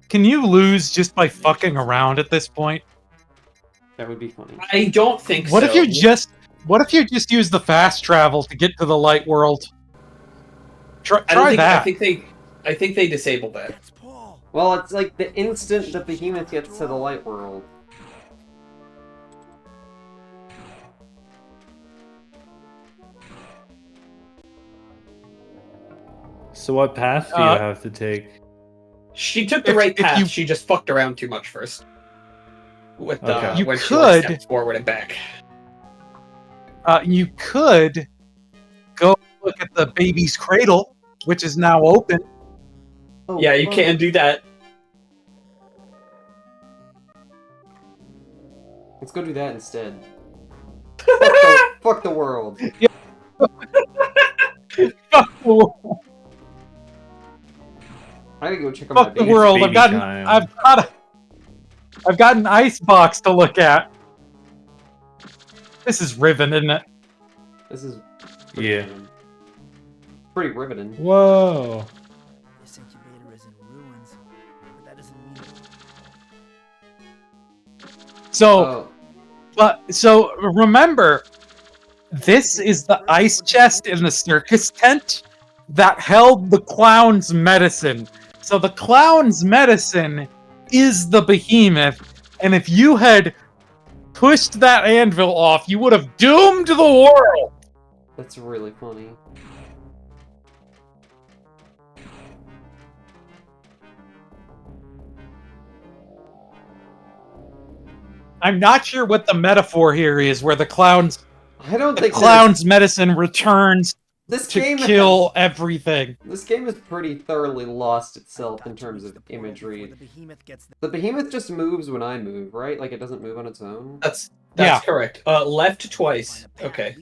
Can you lose just by fucking around at this point? That would be funny. I don't think What so. if you just use the fast travel to get to the light world? Try I don't think. that. I think they disabled that. Well, it's like the instant the behemoth gets to the light world. So what path do you have to take? She took the right path. She just fucked around too much first. With Okay. You when she could- stepped forward and back. You could go look at the baby's cradle, which is now open. Oh, Yeah, you can't do that. Let's go do that instead. Fuck the world. I gotta go check on my Fuck the baby. world! I've got an ice box to look at. This is Riven, isn't it? This is Yeah. pretty riveting. Whoa. This incubator is in ruins, but that doesn't mean. So, so remember, this is the ice chest in the circus tent that held the clown's medicine. So the clown's medicine is the behemoth, and if you had pushed that anvil off, you would have doomed the world! That's really funny. I'm not sure what the metaphor here is, where the clown's think clown's medicine returns This to game kill everything. This game has pretty thoroughly lost itself in terms of imagery. The behemoth just moves when I move, right? Like it doesn't move on its own? That's Yeah. correct. Left twice. Okay.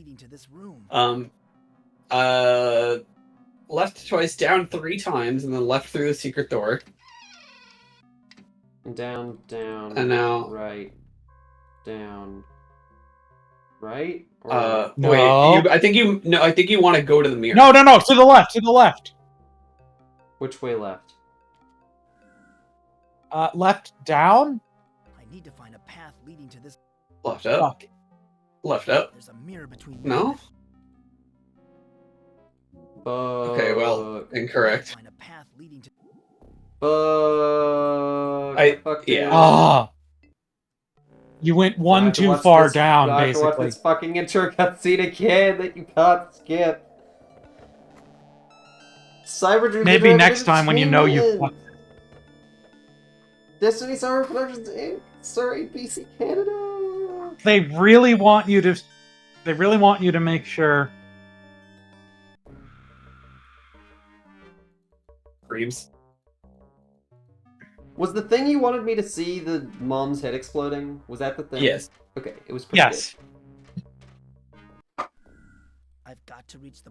Left twice, down 3 times, and then left through the secret door. Down, down, And now- right, down, right? Or No. Wait. I think you want to go to the mirror. No, to the left, to the left. Which way left? Left down? I need to find a path leading to this. Left up. Fuck. Left up. There's a mirror between. No. Okay. Well, incorrect. Find a path leading to. Fuck yeah. Ah. You went one have to too watch far this- down, I have to watch basically. this fucking intro cutscene again that you can't skip. Cyberdream. Maybe next time when you know you fucked. Destiny Cyber Productions Inc. Sorry, BC Canada. They really want you to. They really want you to make sure. Reeves. Was the thing you wanted me to see the mom's head exploding? Was that the thing? Yes. Okay, it was pretty Yes. I've got to reach the.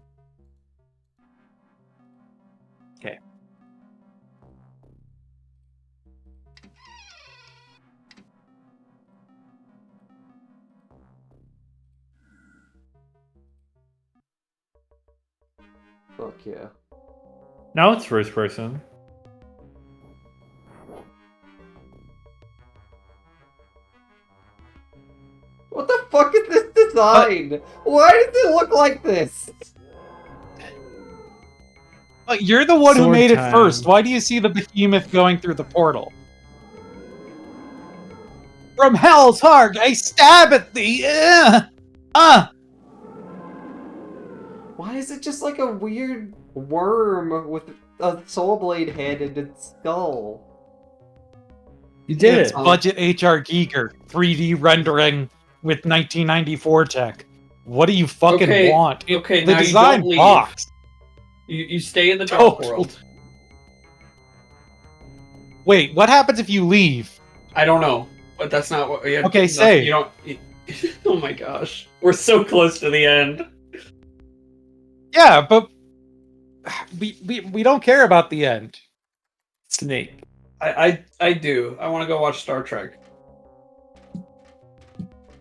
Okay. Fuck yeah. Now it's first person. What the fuck is this design? Why does it look like this? But you're the one who Sword made it time. first. Why do you see the behemoth going through the portal? From hell's heart, I stab at thee. Why is it just like a weird worm with a soul blade head and its skull? You did It's it. budget HR Giger 3D rendering with 1994 tech. What do you fucking Okay, want? okay, The now you design don't leave. box. You stay in the dark Total. world. Wait, what happens if you leave? I don't know, but that's not what. Yeah, Okay, no, save. You don't. Oh my gosh, we're so close to the end. Yeah, but we don't care about the end. Snake. I do. I want to go watch Star Trek.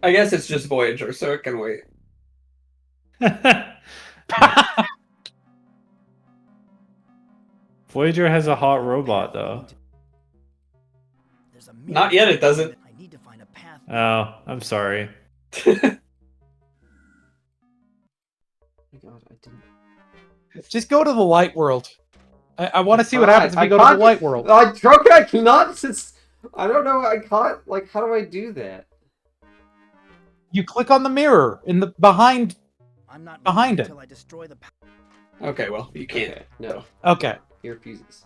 I guess it's just Voyager, so it can wait. Voyager has a hot robot though. Not yet. It doesn't. I need to find a path. Oh, I'm sorry. Oh my god, I didn't. Just go to the light world. I want to see what can't- happens if I we go to the can't- light world. I cannot. Since I don't know. I can't. Like, how do I do that? You click on the mirror in the behind I'm not behind it. until I destroy the. Okay, well, you can't. Okay, no. Okay. He refuses.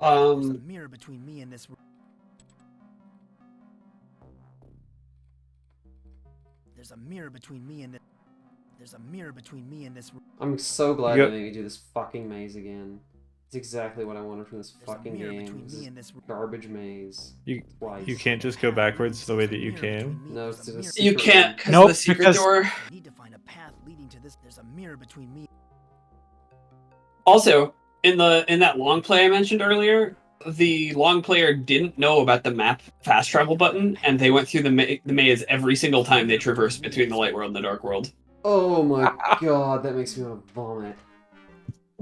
There's a mirror between me and this. There's a mirror between me and this. There's a mirror between me and this. I'm so glad Yep. they made me do this fucking maze again. It's exactly what I wanted from this fucking mirror game. between This me is and this. garbage maze. You Twice. you can't just go backwards the way that you came. No, it's just a You secret can't room. because Nope, the secret because- door. I need to find a path leading to this. There's a mirror between me. Also, in that long play I mentioned earlier, the long player didn't know about the map fast travel button, and they went through the maze every single time they traversed between the light world and the dark world. Oh my god, that makes me want to vomit.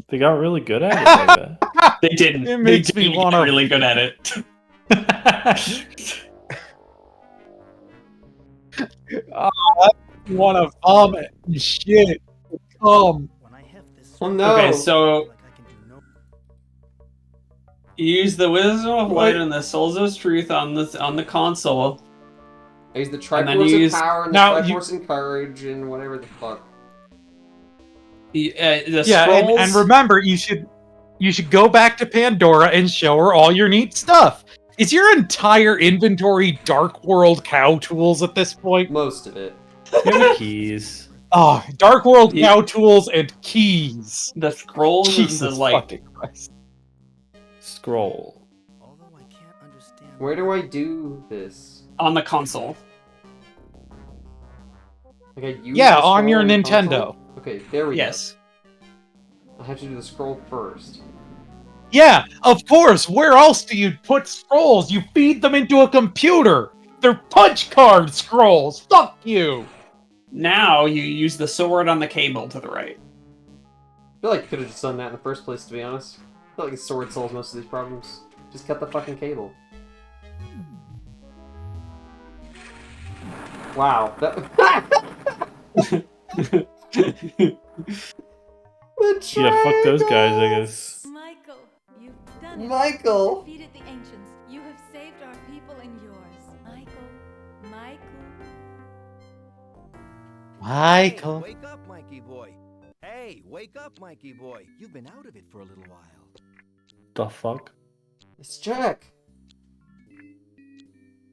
They got really good at it like that. They didn't. It makes they me didn't get wanna- really good at it. I want to vomit and shit. Come. When I have this. Oh no! Okay, so You use the Wisdom of Light and the Souls of Truth on the console. I use the And then Triforce you of use- Power and the Now, Triforce and Courage and whatever the fuck. The Yeah, scrolls. and remember, you should go back to Pandora and show her all your neat stuff. Is your entire inventory Dark World cow tools at this point? Most of it. Keys. Oh, Dark World cow tools and keys. The scrolls Jesus and the like. fucking Christ. Scroll. Where do I do this? On the console. Like I use Yeah, the on your scroll the Nintendo. console? Okay, there we Yes. go. I have to do the scroll first. Yeah, of course. Where else do you put scrolls? You feed them into a computer. They're punch card scrolls. Fuck you. Now you use the sword on the cable to the right. I feel like you could have just done that in the first place, to be honest. I feel like the sword solves most of these problems. Just cut the fucking cable. Wow. Yeah, fuck those guys, I guess. Michael, you've done it. Michael! You've defeated the ancients. You have saved our people and yours. Michael. Michael. Wake up, Mikey boy. Hey, wake up, Mikey boy. You've been out of it for a little while. The fuck? It's Jack.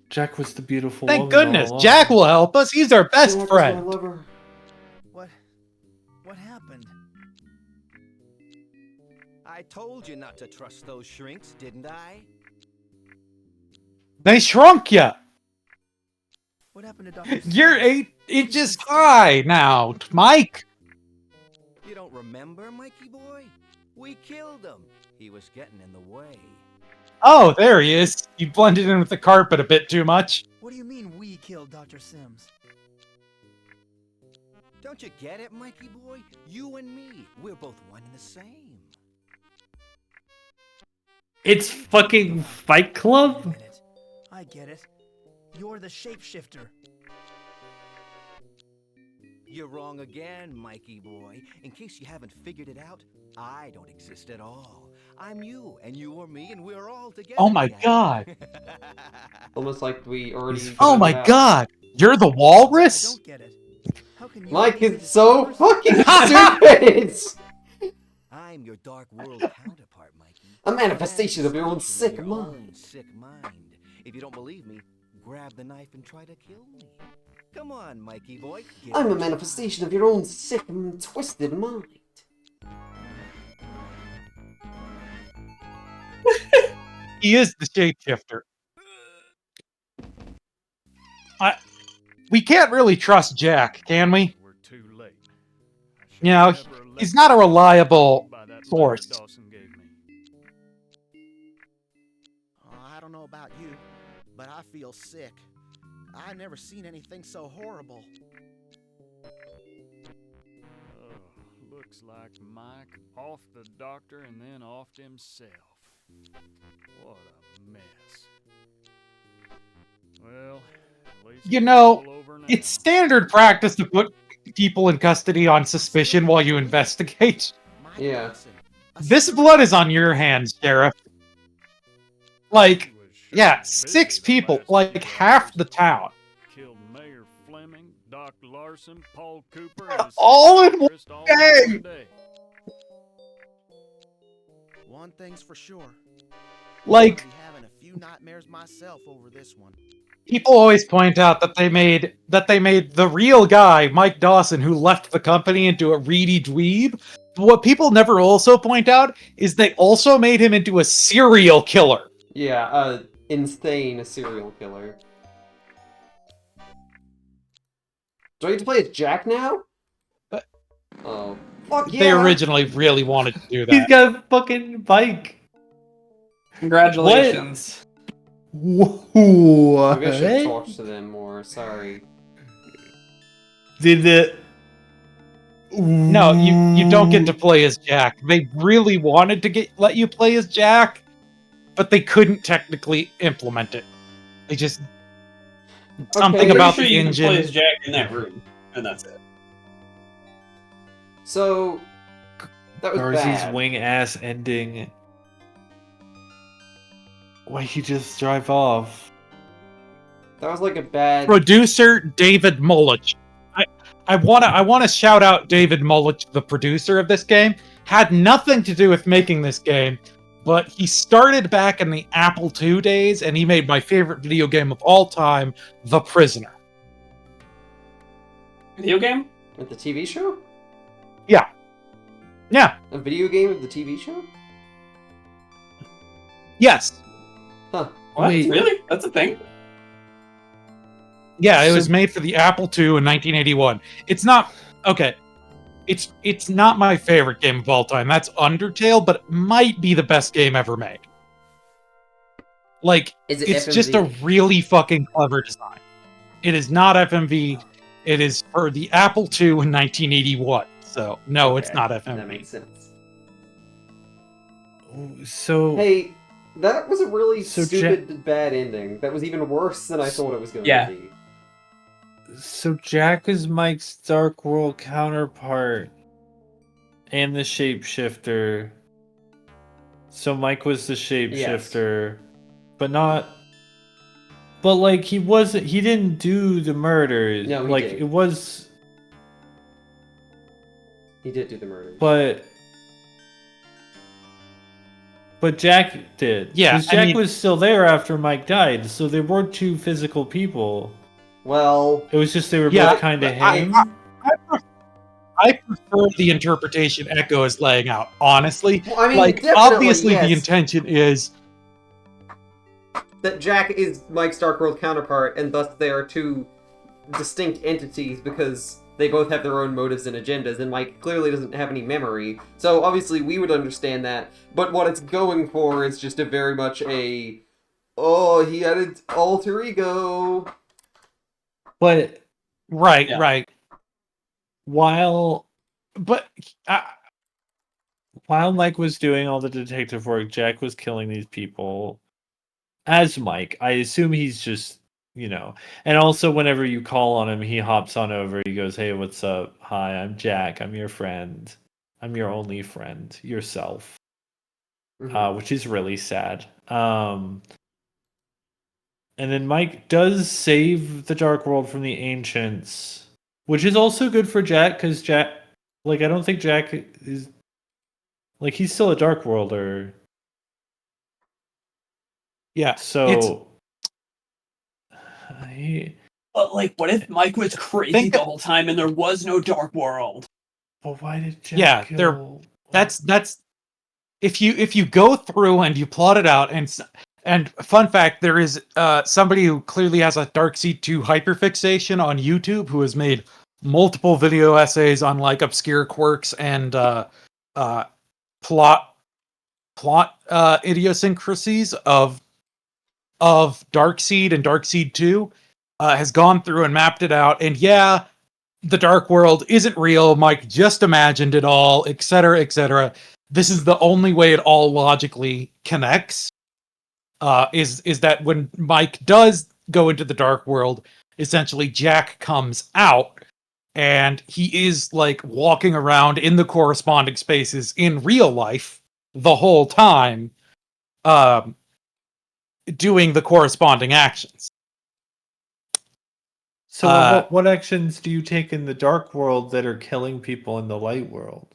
Jack was the beautiful Thank woman all goodness. along. Jack will help us. He's our best Jack was my friend. lover. What happened? I told you not to trust those shrinks, didn't I? They shrunk you. What happened to Dr. You're 8 inches high now, Mike. You don't remember, Mikey boy? We killed him. He was getting in the way. Oh, there he is. You blended in with the carpet a bit too much. What do you mean we killed Dr. Sims? Don't you get it, Mikey boy? You and me, we're both one and the same. It's fucking Fight Club? I get it. You're the shapeshifter. You're wrong again, Mikey boy. In case you haven't figured it out, I don't exist at all. I'm you, and you are me, and we're all together. Oh my Jack. god. Almost like we already. Oh my god. You're the walrus? Mike is so fucking stupid! I'm your dark world counterpart, Mikey. A manifestation of your own sick Your mind. own sick mind. If you don't believe me, grab the knife and try to kill me. Come on, Mikey boy. Give I'm it a manifestation of your own sick and twisted mind. He is the shapeshifter. We can't really trust Jack, can we? We're too late. You know, he's not a reliable source. Dawson gave me. I don't know about you, but I feel sick. I've never seen anything so horrible. Looks like Mike off the doctor and then offed himself. What a mess. Well, at least You it's know, all over now. it's standard practice to put people in custody on suspicion while you investigate. Yeah. This blood is on your hands, Sheriff. Like, yeah, 6 people, like half the town. Killed Mayor Fleming, Doc Larson, Paul Cooper, and All in one Christ all day. in one day. One thing's for sure. Like, I'll be having a few nightmares myself over this one. people always point out that they made the real guy, Mike Dawson, who left the company, into a reedy dweeb. But what people never also point out is they also made him into a serial killer. Yeah, insane serial killer. Do I get to play as Jack now? Oh. Fuck yeah! They originally really wanted to do that. He's got a fucking bike. Congratulations. What? Maybe I should talk to them more, sorry. Did it? No, you don't get to play as Jack. They really wanted to let you play as Jack, but they couldn't technically implement it. They just something Okay. about Pretty the sure you can engine. play as Jack in that room, and that's it. So that was Darcy's bad. wing ass ending. Why he just drive off? That was like a bad... Producer David Mullich. I wanna shout out David Mullich, the producer of this game. Had nothing to do with making this game, but he started back in the Apple II days, and he made my favorite video game of all time, The Prisoner. Video game? With the TV show? Yeah. Yeah. A video game of the TV show? Yes. Huh. What? Wait. Really? That's a thing? Yeah, it was made for the Apple II in 1981. It's not okay. It's not my favorite game of all time. That's Undertale, but it might be the best game ever made. Like, Is it it's FMV? just a really fucking clever design. It is not FMV. It is for the Apple II in 1981. So no, it's Okay, not FMV. That makes sense. So Hey, that was a really So stupid, bad ending. That was even worse than I thought it was going Yeah. to be. So Jack is Mike's Dark World counterpart and the shapeshifter. So Mike was the shapeshifter, but not. But like he didn't do the murders. No, he like did. it was. He did do the murder. But Jack did. Yeah, 'Cause I Jack mean- was still there after Mike died, so they were two physical people. Well, It was just they were Yeah, both kind of I- him. I prefer the interpretation Echo is laying out. Honestly, Well, I mean, like definitely, obviously the yes. intention is That Jack is Mike's Dark World counterpart, and thus they are two distinct entities because they both have their own motives and agendas, and Mike clearly doesn't have any memory. So obviously we would understand that, but what it's going for is just a very much a, oh, he had an alter ego. But right, Yeah. right. while But while Mike was doing all the detective work, Jack was killing these people as Mike. I assume he's just, and also whenever you call on him, he hops on over. He goes, "Hey, what's up? Hi, I'm Jack. I'm your friend. I'm your only friend, yourself," which is really sad. And then Mike does save the Dark World from the Ancients, which is also good for Jack, because Jack, I don't think Jack is, he's still a Dark Worlder. yeah, So, But what if Mike was crazy Think- the whole time and there was no Dark World? but why did Jack yeah, kill... that's if you go through and you plot it out and fun fact, there is somebody who clearly has a Darkseid 2 hyperfixation on YouTube who has made multiple video essays on obscure quirks and plot idiosyncrasies of Darkseid and Darkseid 2, has gone through and mapped it out, and yeah, the Dark World isn't real, Mike just imagined it all, etc., etc. This is the only way it all logically connects, is that when Mike does go into the Dark World, essentially Jack comes out, and he is walking around in the corresponding spaces in real life the whole time, doing the corresponding actions. So what actions do you take in the Dark World that are killing people in the Light World?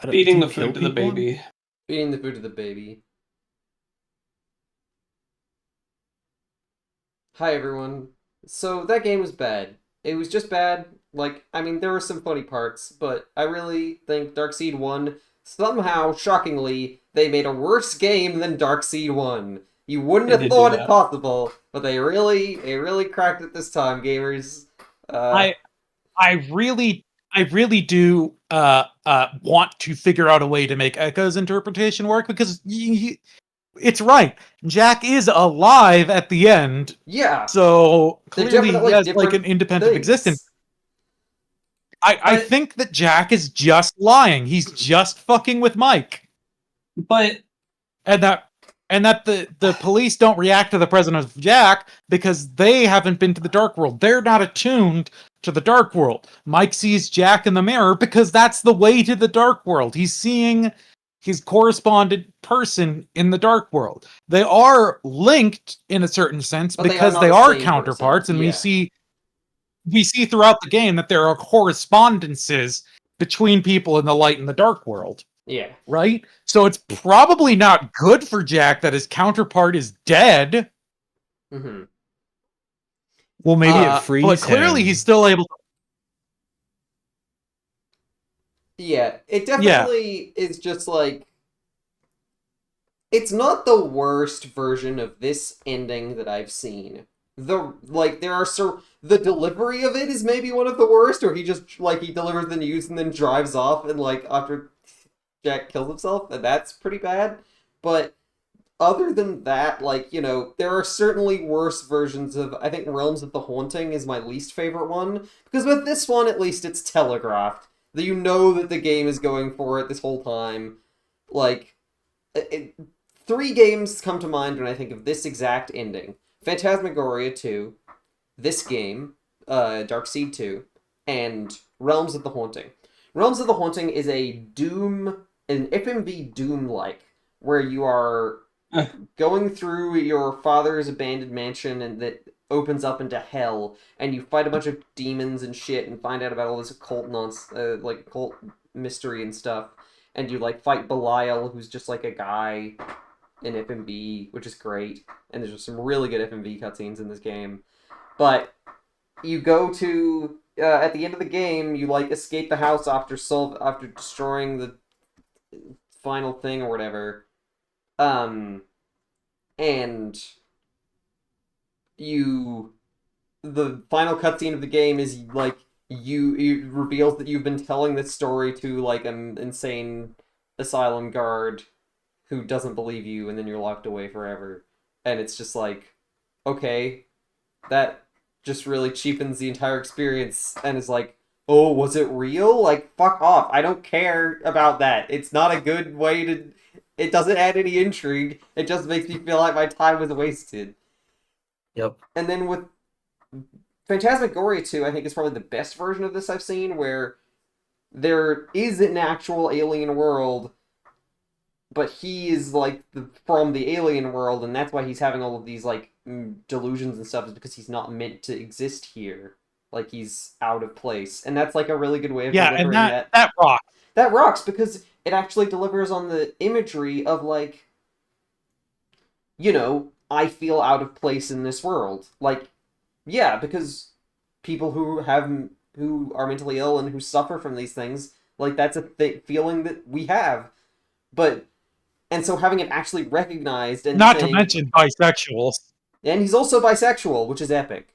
Feeding do the you kill food to the people? baby. Feeding the food to the baby. Hi everyone. So that game was bad. It was just bad. There were some funny parts, but I really think Darkseid 1, somehow, shockingly, they made a worse game than Darkseid 1. You wouldn't They have did do thought it that. possible, but they really cracked it this time, gamers. I really do want to figure out a way to make Echo's interpretation work, because it's right. Jack is alive at the end. Yeah. So They're clearly he definitely has different an independent things. existence. I think that Jack is just lying. He's just fucking with Mike. But and that the police don't react to the presence of Jack because they haven't been to the Dark World. They're not attuned to the Dark World. Mike sees Jack in the mirror because that's the way to the Dark World. He's seeing his correspondent person in the Dark World. They are linked in a certain sense But they are because not they the are same counterparts, person, and yeah. we see throughout the game that there are correspondences between people in the Light and the Dark World. Yeah. Right? So it's probably not good for Jack that his counterpart is dead. Mm-hmm. Well, maybe it frees but clearly him. he's still able to. Yeah, it definitely is just like... It's not the worst version of this ending that I've seen. The delivery of it is maybe one of the worst, or he just, like, he delivers the news and then drives off, and, like, after Jack kills himself, and that's pretty bad. But other than that, like, you know, there are certainly worse versions of... I think Realms of the Haunting is my least favorite one, because with this one, at least it's telegraphed. That you know that the game is going for it this whole time. Like, 3 games come to mind when I think of this exact ending. Phantasmagoria 2, this game, Darkseid 2, and Realms of the Haunting. Realms of the Haunting is a Doom, an FMV Doom-like, where you are going through your father's abandoned mansion and that opens up into hell, and you fight a bunch of demons and shit and find out about all this occult like occult mystery and stuff, and you like fight Belial, who's just like a guy in FMV, which is great, and there's just some really good FMV cutscenes in this game. But you go to at the end of the game, you like escape the house after destroying the final thing or whatever, and the final cutscene of the game is like it reveals that you've been telling this story to like an insane asylum guard who doesn't believe you, and then you're locked away forever. And it's just like, okay, that just really cheapens the entire experience and is like, oh, was it real? Like, fuck off. I don't care about that. It's not a good way to... It doesn't add any intrigue. It just makes me feel like my time was wasted. Yep. And then with Phantasmagoria 2, I think is probably the best version of this I've seen, where there is an actual alien world, but he is like from the alien world, and that's why he's having all of these like delusions and stuff, is because he's not meant to exist here. Like, he's out of place. And that's like a really good way of delivering that. That rocks. That rocks, because it actually delivers on the imagery of like, you know, I feel out of place in this world. Like, yeah, because people who are mentally ill and who suffer from these things, like, that's a feeling that we have. And so having it actually recognized and not to mention bisexuals. And he's also bisexual, which is epic.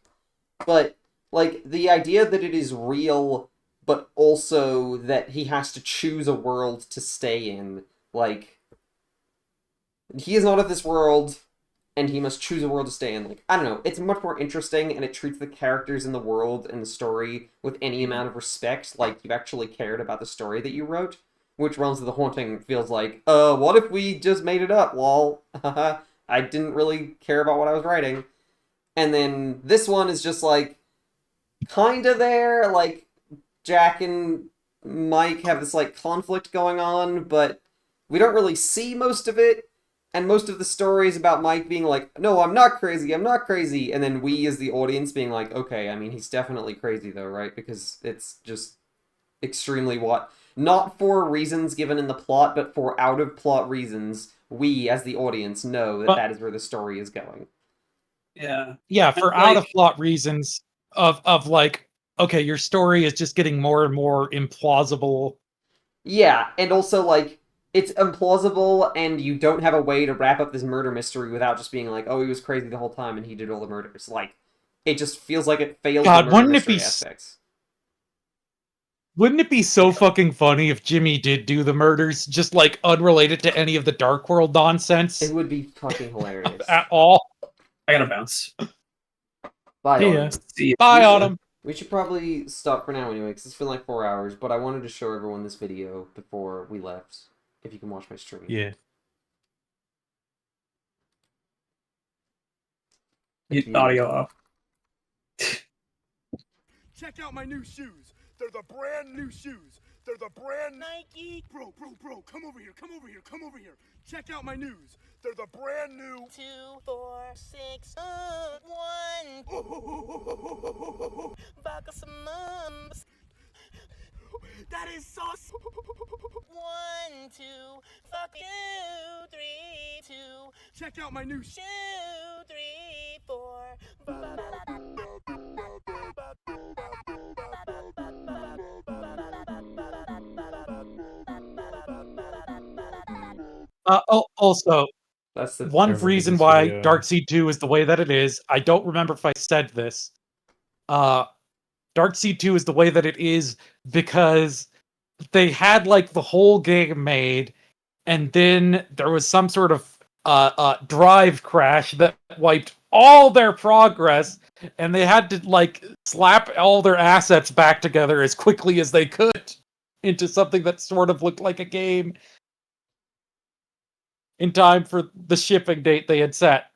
But, like, the idea that it is real, but also that he has to choose a world to stay in, like, he is not of this world, and he must choose a world to stay in. Like, I don't know, it's much more interesting, and it treats the characters in the world and the story with any amount of respect, like you actually cared about the story that you wrote, which Realms of the Haunting feels like, what if we just made it up, lol, I didn't really care about what I was writing. And then this one is just like, kinda there, like, Jack and Mike have this, like, conflict going on, but we don't really see most of it, and most of the story is about Mike being like, no, I'm not crazy, and then we as the audience being like, okay, I mean, he's definitely crazy though, right? Because it's just extremely not for reasons given in the plot, but for out-of-plot reasons, we as the audience know that that is where the story is going. Yeah. Yeah, for Like- out-of-plot reasons of like, okay, your story is just getting more and more implausible. Yeah, and also, like, it's implausible, and you don't have a way to wrap up this murder mystery without just being like, oh, he was crazy the whole time, and he did all the murders. Like, it just feels like it fails the murder mystery aspects. Wouldn't it be so fucking funny if Jimmy did do the murders, just, like, unrelated to any of the Dark World nonsense? It would be fucking hilarious. At all. I gotta bounce. Bye, Yeah. Autumn. Bye, Autumn. We should probably stop for now anyway, because it's been like 4 hours, but I wanted to show everyone this video before we left, if you can watch my stream. Yeah. Get audio off. Check out my new shoes. They're the brand new shoes. They're the brand Nike. Bro, come over here. Come over here. Check out my news. They're the brand new 2, 4, 6, 1. Vodka some mums. That is so. 1, 2, fuck 2, 3, 2. Check out my new 2, 3, 4. Also, That's the one remember reason this why video. Darkseid 2 is the way that it is. I don't remember if I said this. Darkseid 2 is the way that it is because they had like the whole game made, and then there was some sort of drive crash that wiped all their progress, and they had to like slap all their assets back together as quickly as they could into something that sort of looked like a game in time for the shipping date they had set.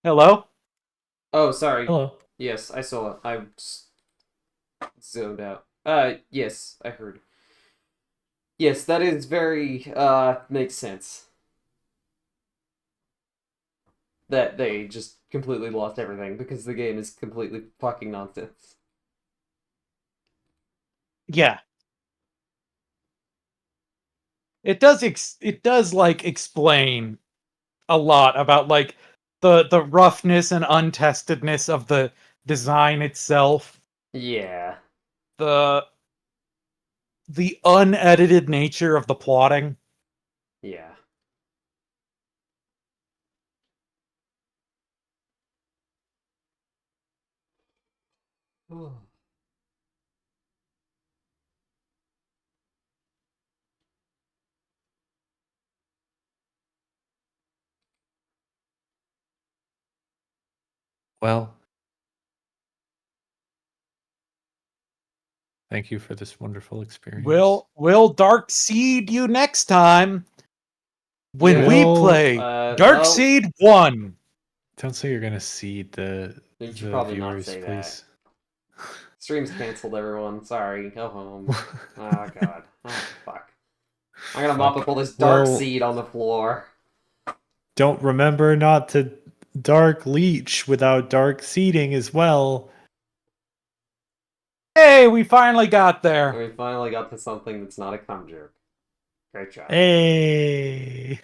Hello? Oh, sorry. Hello. Yes, I saw it. I just zoned out. Yes, I heard. Yes, that is very, makes sense. That they just completely lost everything because the game is completely fucking nonsense. Yeah. It does like explain a lot about like the roughness and untestedness of the design itself. Yeah. The unedited nature of the plotting. Yeah. Well, thank you for this wonderful experience. We'll Darkseid you next time when we Well, play Darkseid 1. Don't say you're gonna seed the You should probably not viewers, say please. Stream's canceled, everyone. Sorry, go home. Oh, God. Oh, fuck. I'm gonna mop up all this dark Well- seed on the floor. Don't remember not to dark leech without dark seeding as well. Hey, we finally got there. We finally got to something that's not a cum joke. Great job. Hey.